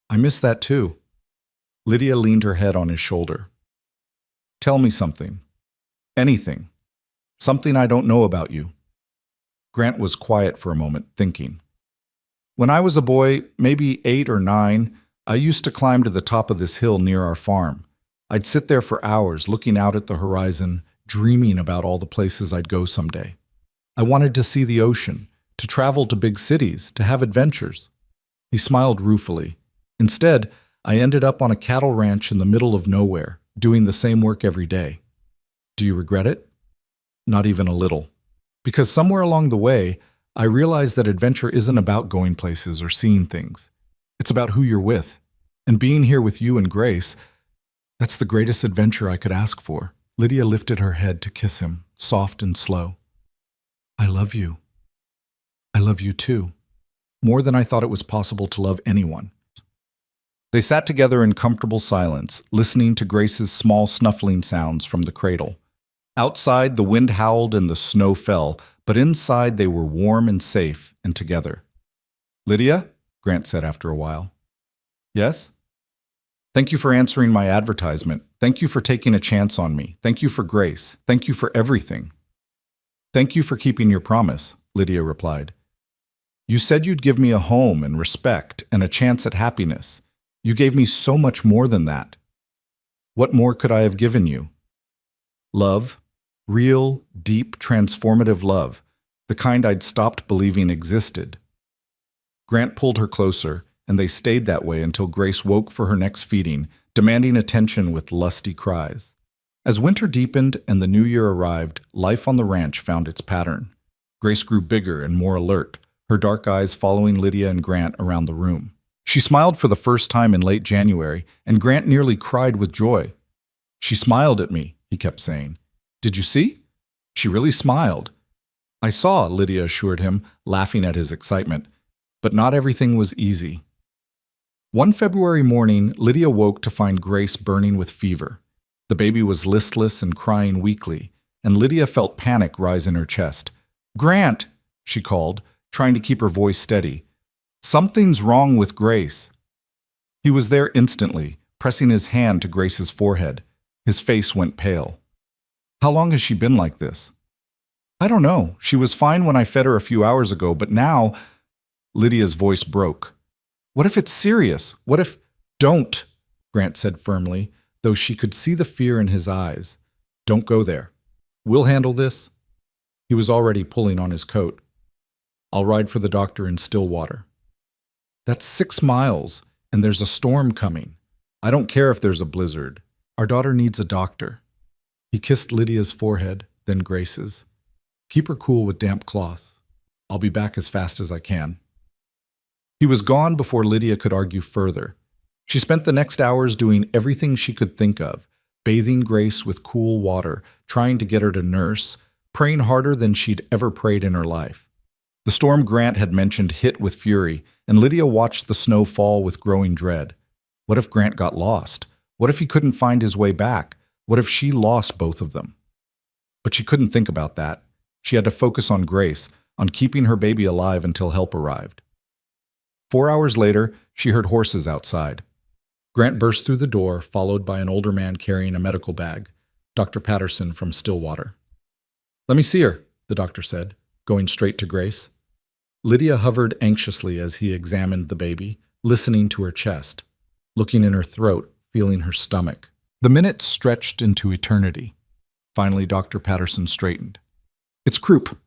Speaker 1: I miss that too. Lydia leaned her head on his shoulder. Tell me something. Anything. Something I don't know about you. Grant was quiet for a moment, thinking. When I was a boy, maybe 8 or 9, I used to climb to the top of this hill near our farm. I'd sit there for hours, looking out at the horizon, dreaming about all the places I'd go someday. I wanted to see the ocean, to travel to big cities, to have adventures. He smiled ruefully. Instead, I ended up on a cattle ranch in the middle of nowhere, doing the same work every day. Do you regret it? Not even a little. Because somewhere along the way, I realized that adventure isn't about going places or seeing things. It's about who you're with. And being here with you and Grace, that's the greatest adventure I could ask for. Lydia lifted her head to kiss him, soft and slow. I love you. I love you too. More than I thought it was possible to love anyone. They sat together in comfortable silence, listening to Grace's small snuffling sounds from the cradle. Outside, the wind howled and the snow fell, but inside they were warm and safe and together. Lydia? Grant said after a while. Yes? Thank you for answering my advertisement. Thank you for taking a chance on me. Thank you for Grace. Thank you for everything. Thank you for keeping your promise, Lydia replied. You said you'd give me a home and respect and a chance at happiness. You gave me so much more than that. What more could I have given you? Love. Real, deep, transformative love. The kind I'd stopped believing existed. Grant pulled her closer, and they stayed that way until Grace woke for her next feeding, demanding attention with lusty cries. As winter deepened and the new year arrived, life on the ranch found its pattern. Grace grew bigger and more alert, her dark eyes following Lydia and Grant around the room. She smiled for the first time in late January, and Grant nearly cried with joy. She smiled at me, he kept saying. Did you see? She really smiled. I saw, Lydia assured him, laughing at his excitement. But not everything was easy. One February morning, Lydia woke to find Grace burning with fever. The baby was listless and crying weakly, and Lydia felt panic rise in her chest. Grant, she called, trying to keep her voice steady. Something's wrong with Grace. He was there instantly, pressing his hand to Grace's forehead. His face went pale. How long has she been like this? I don't know. She was fine when I fed her a few hours ago, but now... Lydia's voice broke. What if it's serious? What if... Don't, Grant said firmly, though she could see the fear in his eyes. Don't go there. We'll handle this. He was already pulling on his coat. I'll ride for the doctor in Stillwater. That's 6 miles, and there's a storm coming. I don't care if there's a blizzard. Our daughter needs a doctor. He kissed Lydia's forehead, then Grace's. Keep her cool with damp cloths. I'll be back as fast as I can. He was gone before Lydia could argue further. She spent the next hours doing everything she could think of, bathing Grace with cool water, trying to get her to nurse, praying harder than she'd ever prayed in her life. The storm Grant had mentioned hit with fury, and Lydia watched the snow fall with growing dread. What if Grant got lost? What if he couldn't find his way back? What if she lost both of them? But she couldn't think about that. She had to focus on Grace, on keeping her baby alive until help arrived. 4 hours later, she heard horses outside. Grant burst through the door, followed by an older man carrying a medical bag, Dr. Patterson from Stillwater. Let me see her, the doctor said, going straight to Grace. Lydia hovered anxiously as he examined the baby, listening to her chest, looking in her throat, feeling her stomach. The minutes stretched into eternity. Finally, Dr. Patterson straightened. It's croup.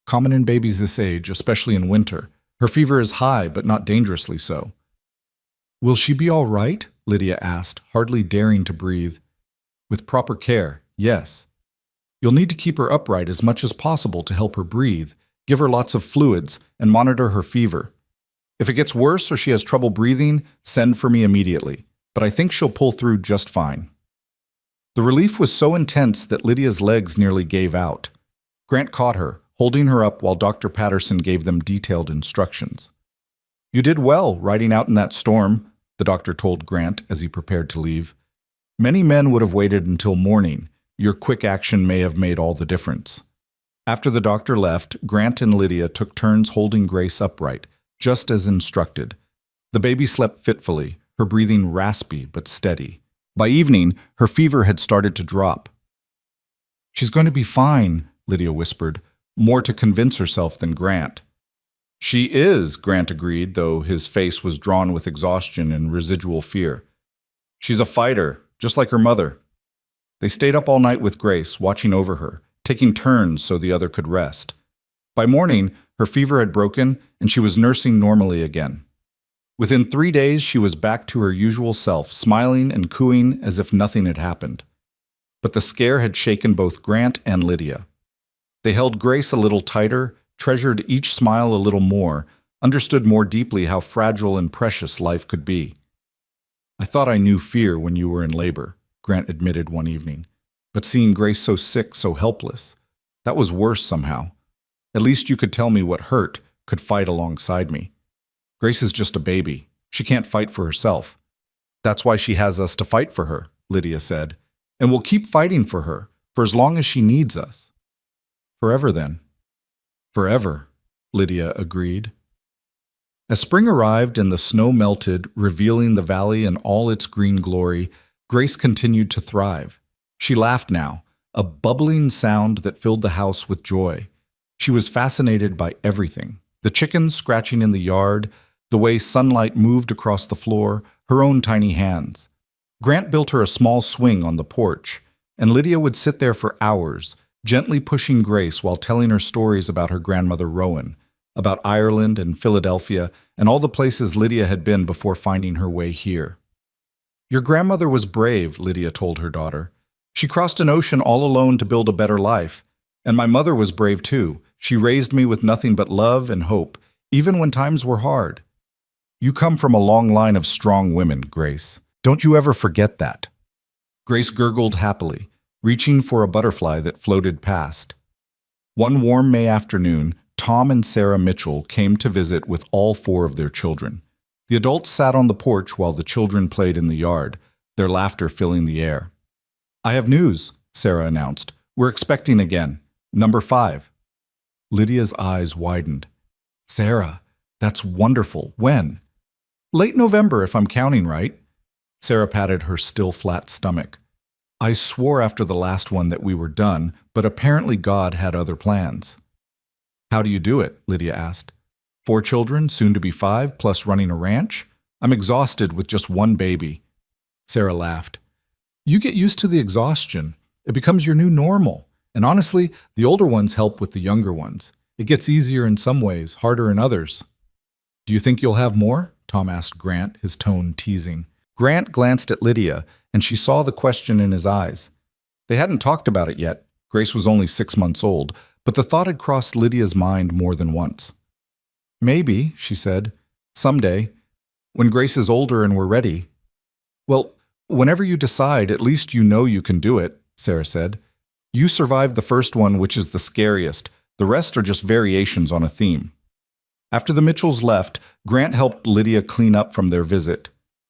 Speaker 1: Common in babies this age, especially in winter. Her fever is high, but not dangerously so. Will she be all right? Lydia asked, hardly daring to breathe. With proper care, yes. You'll need to keep her upright as much as possible to help her breathe, give her lots of fluids, and monitor her fever. If it gets worse or she has trouble breathing, send for me immediately. But I think she'll pull through just fine." The relief was so intense that Lydia's legs nearly gave out. Grant caught her, holding her up while Dr. Patterson gave them detailed instructions. "You did well riding out in that storm," the doctor told Grant as he prepared to leave. "Many men would have waited until morning. Your quick action may have made all the difference." After the doctor left, Grant and Lydia took turns holding Grace upright, just as instructed. The baby slept fitfully, her breathing raspy but steady. By evening, her fever had started to drop. "She's going to be fine," Lydia whispered, more to convince herself than Grant. "She is," Grant agreed, though his face was drawn with exhaustion and residual fear. "She's a fighter, just like her mother." They stayed up all night with Grace, watching over her, taking turns so the other could rest. By morning, her fever had broken, and she was nursing normally again. Within 3 days, she was back to her usual self, smiling and cooing as if nothing had happened. But the scare had shaken both Grant and Lydia. They held Grace a little tighter, treasured each smile a little more, understood more deeply how fragile and precious life could be. "I thought I knew fear when you were in labor," Grant admitted one evening. "But seeing Grace so sick, so helpless, that was worse somehow. At least you could tell me what hurt, could fight alongside me. Grace is just a baby. She can't fight for herself." "That's why she has us to fight for her," Lydia said. "And we'll keep fighting for her, for as long as she needs us." "Forever, then." "Forever," Lydia agreed. As spring arrived and the snow melted, revealing the valley in all its green glory, Grace continued to thrive. She laughed now, a bubbling sound that filled the house with joy. She was fascinated by everything: the chickens scratching in the yard, the way sunlight moved across the floor, her own tiny hands. Grant built her a small swing on the porch, and Lydia would sit there for hours, gently pushing Grace while telling her stories about her grandmother Rowan, about Ireland and Philadelphia, and all the places Lydia had been before finding her way here. "Your grandmother was brave," Lydia told her daughter. "She crossed an ocean all alone to build a better life. And my mother was brave too. She raised me with nothing but love and hope, even when times were hard. You come from a long line of strong women, Grace. Don't you ever forget that." Grace gurgled happily, reaching for a butterfly that floated past. One warm May afternoon, Tom and Sarah Mitchell came to visit with all 4 of their children. The adults sat on the porch while the children played in the yard, their laughter filling the air. "I have news," Sarah announced. "We're expecting again. Number 5. Lydia's eyes widened. "Sarah, that's wonderful. When?" "Late November, if I'm counting right." Sarah patted her still flat stomach. "I swore after the last one that we were done, but apparently God had other plans." "How do you do it?" Lydia asked. 4 children, soon to be 5, plus running a ranch? I'm exhausted with just one baby." Sarah laughed. "You get used to the exhaustion. It becomes your new normal. And honestly, the older ones help with the younger ones. It gets easier in some ways, harder in others." "Do you think you'll have more?" Tom asked Grant, his tone teasing. Grant glanced at Lydia, and she saw the question in his eyes. They hadn't talked about it yet. Grace was only 6 months old, but the thought had crossed Lydia's mind more than once. "Maybe," she said. "Someday. When Grace is older and we're ready." "Well, whenever you decide, at least you know you can do it," Sarah said. "You survived the first one, which is the scariest. The rest are just variations on a theme." After the Mitchells left, Grant helped Lydia clean up from their visit.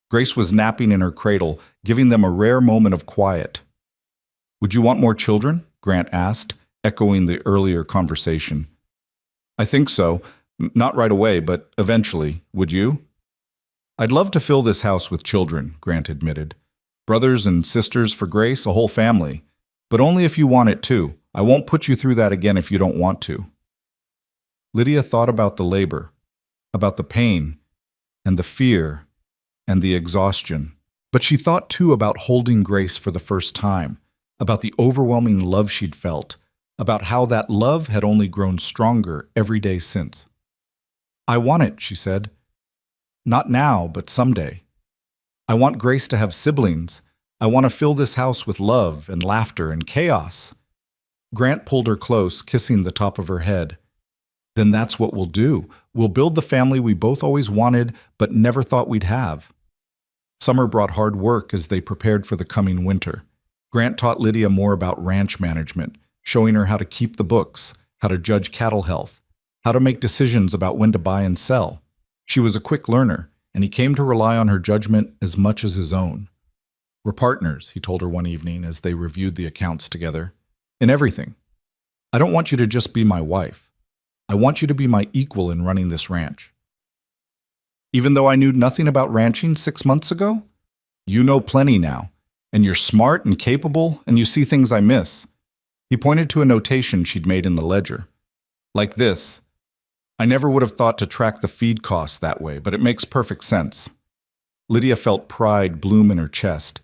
Speaker 1: Grace was napping in her cradle, giving them a rare moment of quiet. "Would you want more children?" Grant asked, echoing the earlier conversation. "I think so. Not right away, but eventually. Would you?" "I'd love to fill this house with children," Grant admitted. "Brothers and sisters for Grace, a whole family. But only if you want it too. I won't put you through that again if you don't want to." Lydia thought about the labor, about the pain, and the fear, and the exhaustion. But she thought too about holding Grace for the first time, about the overwhelming love she'd felt, about how that love had only grown stronger every day since. "I want it," she said. "Not now, but someday. I want Grace to have siblings. I want to fill this house with love and laughter and chaos." Grant pulled her close, kissing the top of her head. Then that's what we'll do. We'll build the family we both always wanted but never thought we'd have. Summer brought hard work as they prepared for the coming winter. Grant taught Lydia more about ranch management, showing her how to keep the books, how to judge cattle health, how to make decisions about when to buy and sell. She was a quick learner, and he came to rely on her judgment as much as his own. We're partners, he told her one evening as they reviewed the accounts together. In everything. I don't want you to just be my wife. I want you to be my equal in running this ranch. Even though I knew nothing about ranching 6 months ago? You know plenty now, and you're smart and capable, and you see things I miss. He pointed to a notation she'd made in the ledger. Like this. I never would have thought to track the feed costs that way, but it makes perfect sense. Lydia felt pride bloom in her chest.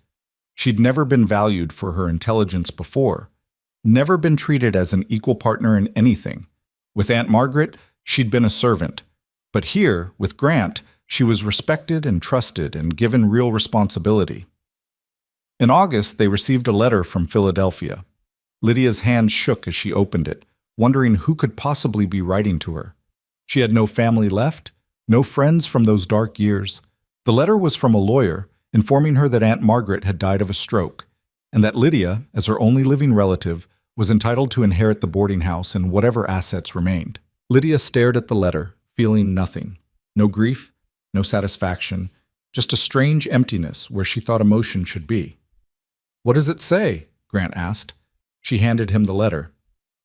Speaker 1: She'd never been valued for her intelligence before, never been treated as an equal partner in anything. With Aunt Margaret, she'd been a servant. But here, with Grant, she was respected and trusted and given real responsibility. In August, they received a letter from Philadelphia. Lydia's hand shook as she opened it, wondering who could possibly be writing to her. She had no family left, no friends from those dark years. The letter was from a lawyer, informing her that Aunt Margaret had died of a stroke, and that Lydia, as her only living relative, was entitled to inherit the boarding house and whatever assets remained. Lydia stared at the letter, feeling nothing. No grief, no satisfaction, just a strange emptiness where she thought emotion should be. What does it say? Grant asked. She handed him the letter.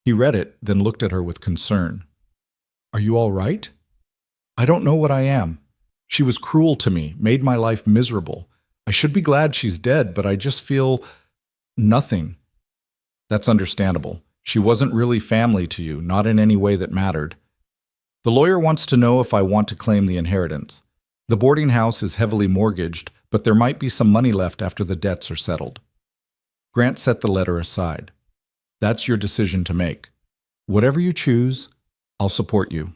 Speaker 1: He read it, then looked at her with concern. Are you all right? I don't know what I am. She was cruel to me, made my life miserable. I should be glad she's dead, but I just feel nothing. That's understandable. She wasn't really family to you, not in any way that mattered. The lawyer wants to know if I want to claim the inheritance. The boarding house is heavily mortgaged, but there might be some money left after the debts are settled. Grant set the letter aside. That's your decision to make. Whatever you choose, I'll support you.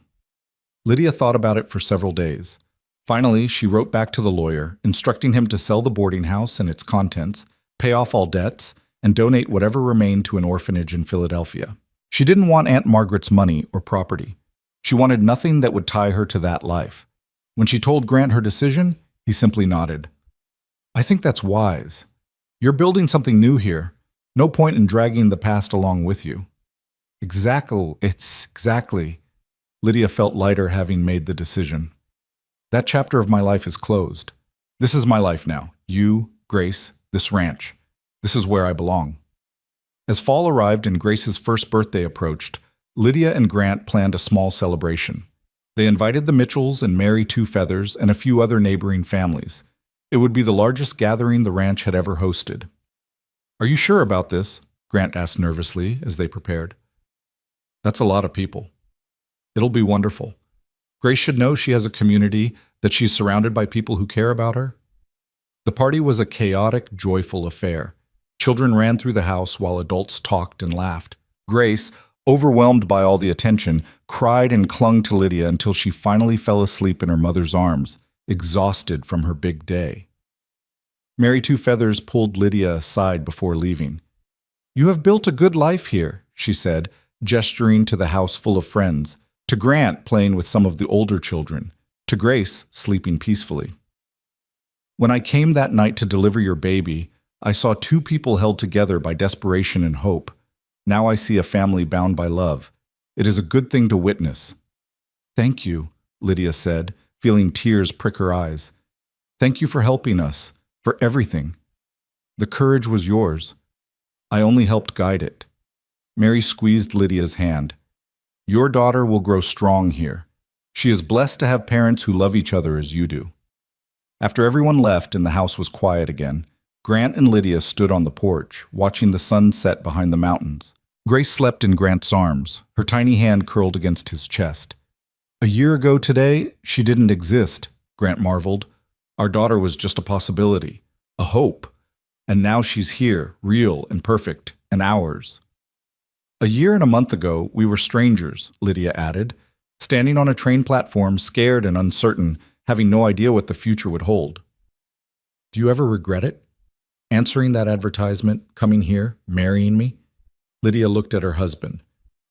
Speaker 1: Lydia thought about it for several days. Finally, she wrote back to the lawyer, instructing him to sell the boarding house and its contents, pay off all debts, and donate whatever remained to an orphanage in Philadelphia. She didn't want Aunt Margaret's money or property. She wanted nothing that would tie her to that life. When she told Grant her decision, he simply nodded. I think that's wise. You're building something new here. No point in dragging the past along with you. Exactly. Lydia felt lighter having made the decision. That chapter of my life is closed. This is my life now. You, Grace, this ranch. This is where I belong. As fall arrived and Grace's first birthday approached, Lydia and Grant planned a small celebration. They invited the Mitchells and Mary Two Feathers and a few other neighboring families. It would be the largest gathering the ranch had ever hosted. Are you sure about this? Grant asked nervously as they prepared. That's a lot of people. It'll be wonderful. Grace should know she has a community, that she's surrounded by people who care about her. The party was a chaotic, joyful affair. Children ran through the house while adults talked and laughed. Grace, overwhelmed by all the attention, cried and clung to Lydia until she finally fell asleep in her mother's arms, exhausted from her big day. Mary Two Feathers pulled Lydia aside before leaving. You have built a good life here, she said, gesturing to the house full of friends, to Grant playing with some of the older children, to Grace sleeping peacefully. When I came that night to deliver your baby, I saw two people held together by desperation and hope. Now I see a family bound by love. It is a good thing to witness. Thank you, Lydia said, feeling tears prick her eyes. Thank you for helping us, for everything. The courage was yours. I only helped guide it. Mary squeezed Lydia's hand. Your daughter will grow strong here. She is blessed to have parents who love each other as you do. After everyone left and the house was quiet again, Grant and Lydia stood on the porch, watching the sun set behind the mountains. Grace slept in Grant's arms, her tiny hand curled against his chest. A year ago today, she didn't exist, Grant marveled. Our daughter was just a possibility, a hope. And now she's here, real and perfect, and ours. A year and a month ago, we were strangers, Lydia added, standing on a train platform, scared and uncertain, having no idea what the future would hold. Do you ever regret it? Answering that advertisement, coming here, marrying me? Lydia looked at her husband,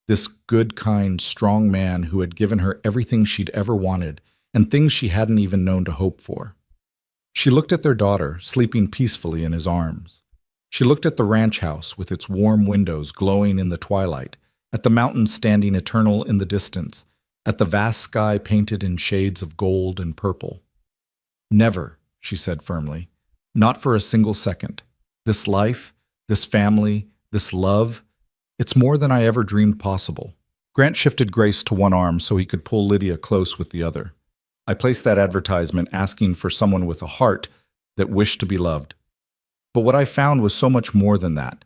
Speaker 1: this good, kind, strong man who had given her everything she'd ever wanted and things she hadn't even known to hope for. She looked at their daughter, sleeping peacefully in his arms. She looked at the ranch house with its warm windows glowing in the twilight, at the mountains standing eternal in the distance, at the vast sky painted in shades of gold and purple. Never, she said firmly, not for a single second. This life, this family, this love, it's more than I ever dreamed possible. Grant shifted Grace to one arm so he could pull Lydia close with the other. I placed that advertisement asking for someone with a heart that wished to be loved. But what I found was so much more than that.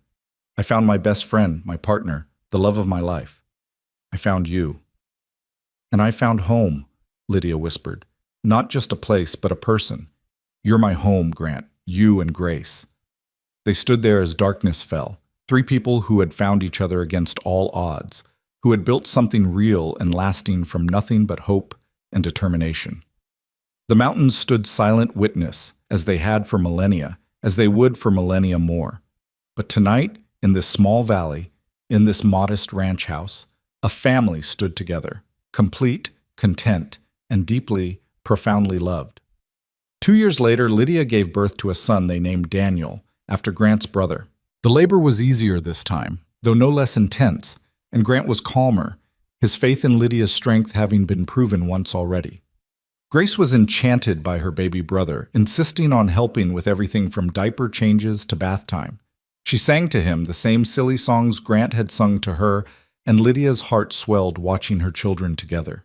Speaker 1: I found my best friend, my partner, the love of my life. I found you. And I found home, Lydia whispered. Not just a place, but a person. You're my home, Grant, you and Grace. They stood there as darkness fell, three people who had found each other against all odds, who had built something real and lasting from nothing but hope and determination. The mountains stood silent witness, as they had for millennia, as they would for millennia more. But tonight, in this small valley, in this modest ranch house, a family stood together, complete, content, and deeply, profoundly loved. 2 years later, Lydia gave birth to a son they named Daniel, after Grant's brother. The labor was easier this time, though no less intense, and Grant was calmer, his faith in Lydia's strength having been proven once already. Grace was enchanted by her baby brother, insisting on helping with everything from diaper changes to bath time. She sang to him the same silly songs Grant had sung to her, and Lydia's heart swelled watching her children together.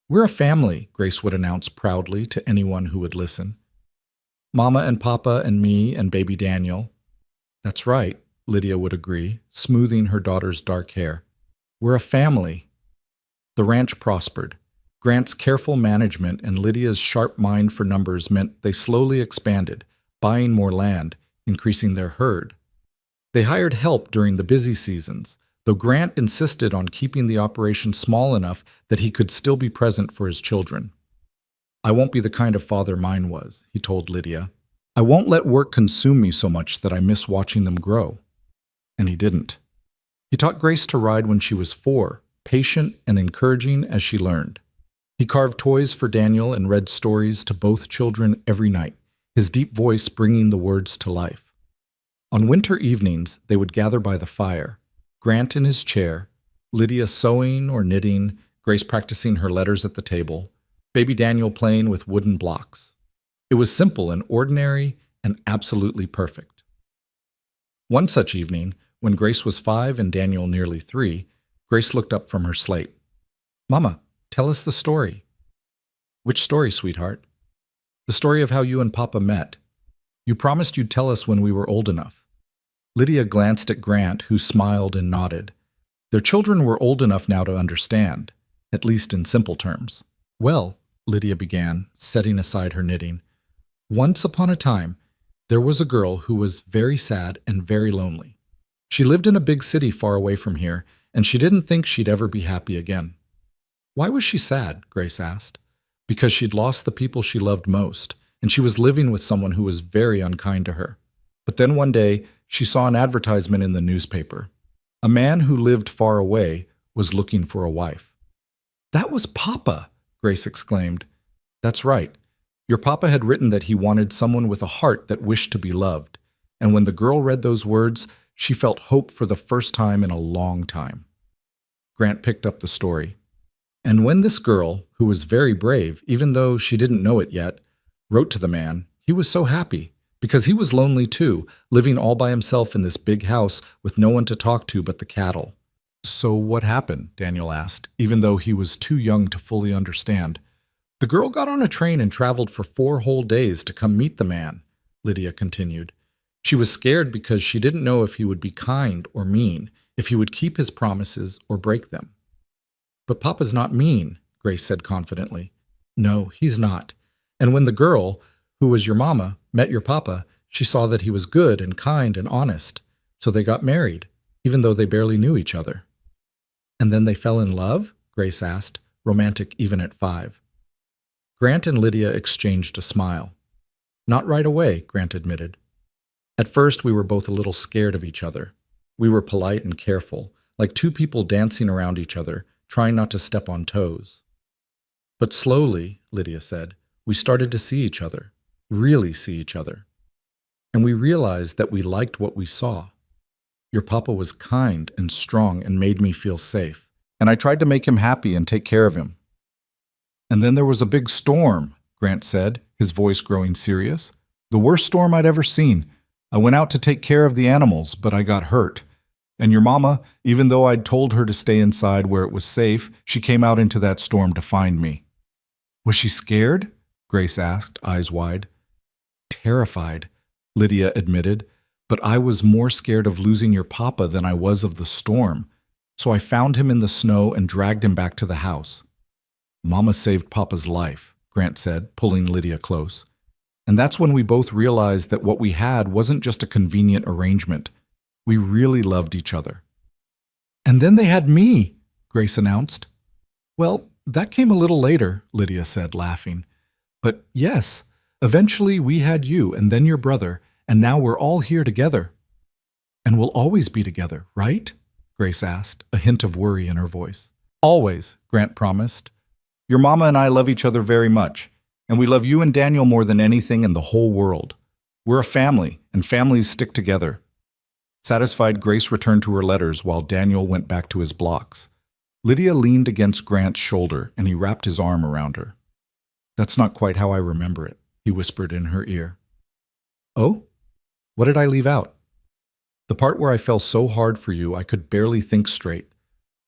Speaker 1: "We're a family," Grace would announce proudly to anyone who would listen. "Mama and Papa and me and baby Daniel." "That's right," Lydia would agree, smoothing her daughter's dark hair. "We're a family." The ranch prospered. Grant's careful management and Lydia's sharp mind for numbers meant they slowly expanded, buying more land, increasing their herd. They hired help during the busy seasons, though Grant insisted on keeping the operation small enough that he could still be present for his children. "I won't be the kind of father mine was," he told Lydia. "I won't let work consume me so much that I miss watching them grow." And he didn't. He taught Grace to ride when she was 4, patient and encouraging as she learned. He carved toys for Daniel and read stories to both children every night, his deep voice bringing the words to life. On winter evenings, they would gather by the fire, Grant in his chair, Lydia sewing or knitting, Grace practicing her letters at the table, baby Daniel playing with wooden blocks. It was simple and ordinary and absolutely perfect. One such evening, when Grace was 5 and Daniel nearly 3, Grace looked up from her slate. "Mama, tell us the story." "Which story, sweetheart?" "The story of how you and Papa met. You promised you'd tell us when we were old enough." Lydia glanced at Grant, who smiled and nodded. Their children were old enough now to understand, at least in simple terms. "Well," Lydia began, setting aside her knitting, "once upon a time, there was a girl who was very sad and very lonely. She lived in a big city far away from here, and she didn't think she'd ever be happy again." "Why was she sad?" Grace asked. "Because she'd lost the people she loved most, and she was living with someone who was very unkind to her. But then one day, she saw an advertisement in the newspaper. A man who lived far away was looking for a wife." "That was Papa!" Grace exclaimed. "That's right. Your Papa had written that he wanted someone with a heart that wished to be loved, and when the girl read those words, she felt hope for the first time in a long time." Grant picked up the story. "And when this girl, who was very brave, even though she didn't know it yet, wrote to the man, he was so happy, because he was lonely too, living all by himself in this big house with no one to talk to but the cattle." "So what happened?" Daniel asked, even though he was too young to fully understand. "The girl got on a train and traveled for 4 whole days to come meet the man," Lydia continued. "She was scared because she didn't know if he would be kind or mean, if he would keep his promises or break them." "But Papa's not mean," Grace said confidently. "No, he's not. And when the girl, who was your mama, met your Papa, she saw that he was good and kind and honest. So they got married, even though they barely knew each other." "And then they fell in love?" Grace asked, romantic even at 5. Grant and Lydia exchanged a smile. "Not right away," Grant admitted. "At first we were both a little scared of each other. We were polite and careful, like two people dancing around each other, trying not to step on toes. But slowly, Lydia said, we started to see each other, really see each other. And we realized that we liked what we saw. Your papa was kind and strong and made me feel safe. And I tried to make him happy and take care of him. And then there was a big storm, Grant said, his voice growing serious. The worst storm I'd ever seen. I went out to take care of the animals, but I got hurt. And your mama, even though I'd told her to stay inside where it was safe, she came out into that storm to find me. Was she scared? Grace asked, eyes wide. Terrified, Lydia admitted, but I was more scared of losing your papa than I was of the storm. So I found him in the snow and dragged him back to the house. Mama saved Papa's life, Grant said, pulling Lydia close. And that's when we both realized that what we had wasn't just a convenient arrangement. We really loved each other. And then they had me, Grace announced. Well, that came a little later, Lydia said, laughing. But yes, eventually we had you and then your brother, and now we're all here together. And we'll always be together, right? Grace asked, a hint of worry in her voice. Always, Grant promised. Your mama and I love each other very much, and we love you and Daniel more than anything in the whole world. We're a family, and families stick together. Satisfied, Grace returned to her letters while Daniel went back to his blocks. Lydia leaned against Grant's shoulder, and he wrapped his arm around her. That's not quite how I remember it, he whispered in her ear. Oh? What did I leave out? The part where I fell so hard for you I could barely think straight.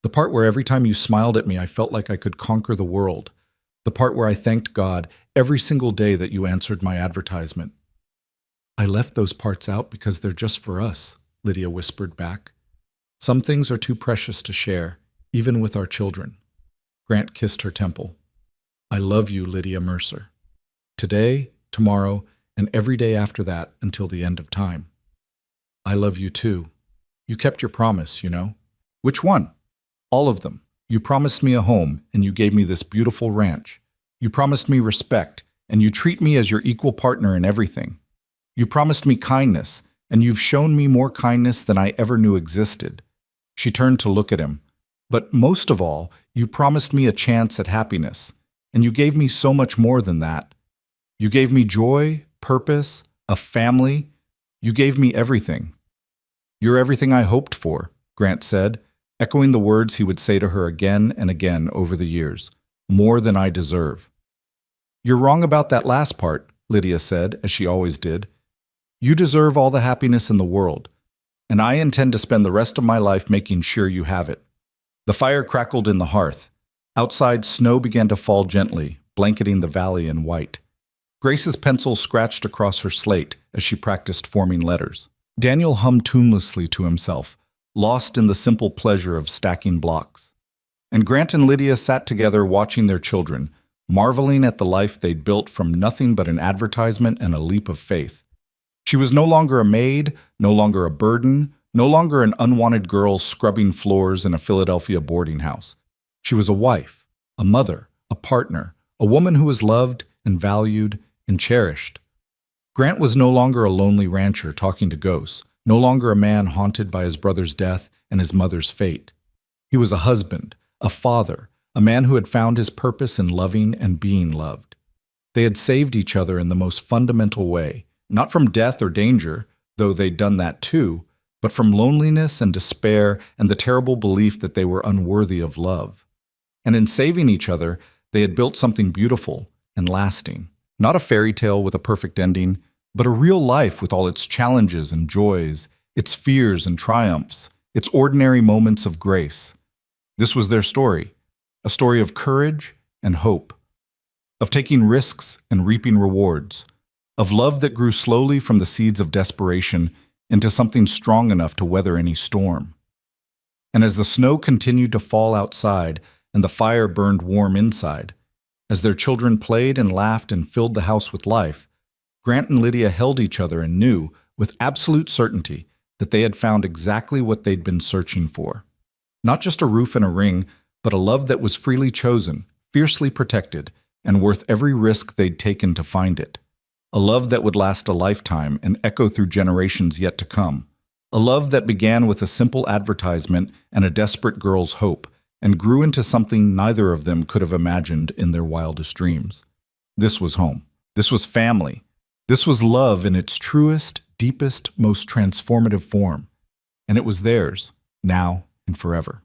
Speaker 1: The part where every time you smiled at me I felt like I could conquer the world. The part where I thanked God every single day that you answered my advertisement. I left those parts out because they're just for us, Lydia whispered back. Some things are too precious to share, even with our children. Grant kissed her temple. I love you, Lydia Mercer. Today, tomorrow, and every day after that until the end of time. I love you too. You kept your promise, you know. Which one? All of them. You promised me a home, and you gave me this beautiful ranch. You promised me respect, and you treat me as your equal partner in everything. You promised me kindness, and you've shown me more kindness than I ever knew existed. She turned to look at him. But most of all, you promised me a chance at happiness, and you gave me so much more than that. You gave me joy, purpose, a family. You gave me everything. You're everything I hoped for, Grant said, echoing the words he would say to her again and again over the years. More than I deserve. You're wrong about that last part, Lydia said, as she always did. You deserve all the happiness in the world, and I intend to spend the rest of my life making sure you have it. The fire crackled in the hearth. Outside, snow began to fall gently, blanketing the valley in white. Grace's pencil scratched across her slate as she practiced forming letters. Daniel hummed tunelessly to himself, lost in the simple pleasure of stacking blocks. And Grant and Lydia sat together watching their children, marveling at the life they'd built from nothing but an advertisement and a leap of faith. She was no longer a maid, no longer a burden, no longer an unwanted girl scrubbing floors in a Philadelphia boarding house. She was a wife, a mother, a partner, a woman who was loved and valued and cherished. Grant was no longer a lonely rancher talking to ghosts, no longer a man haunted by his brother's death and his mother's fate. He was a husband, a father, a man who had found his purpose in loving and being loved. They had saved each other in the most fundamental way, not from death or danger, though they'd done that too, but from loneliness and despair and the terrible belief that they were unworthy of love. And in saving each other, they had built something beautiful and lasting. Not a fairy tale with a perfect ending, but a real life with all its challenges and joys, its fears and triumphs, its ordinary moments of grace. This was their story, a story of courage and hope, of taking risks and reaping rewards, of love that grew slowly from the seeds of desperation into something strong enough to weather any storm. And as the snow continued to fall outside and the fire burned warm inside, as their children played and laughed and filled the house with life, Grant and Lydia held each other and knew, with absolute certainty, that they had found exactly what they'd been searching for. Not just a roof and a ring, but a love that was freely chosen, fiercely protected, and worth every risk they'd taken to find it. A love that would last a lifetime and echo through generations yet to come. A love that began with a simple advertisement and a desperate girl's hope, and grew into something neither of them could have imagined in their wildest dreams. This was home. This was family. This was love in its truest, deepest, most transformative form. And it was theirs, now and forever.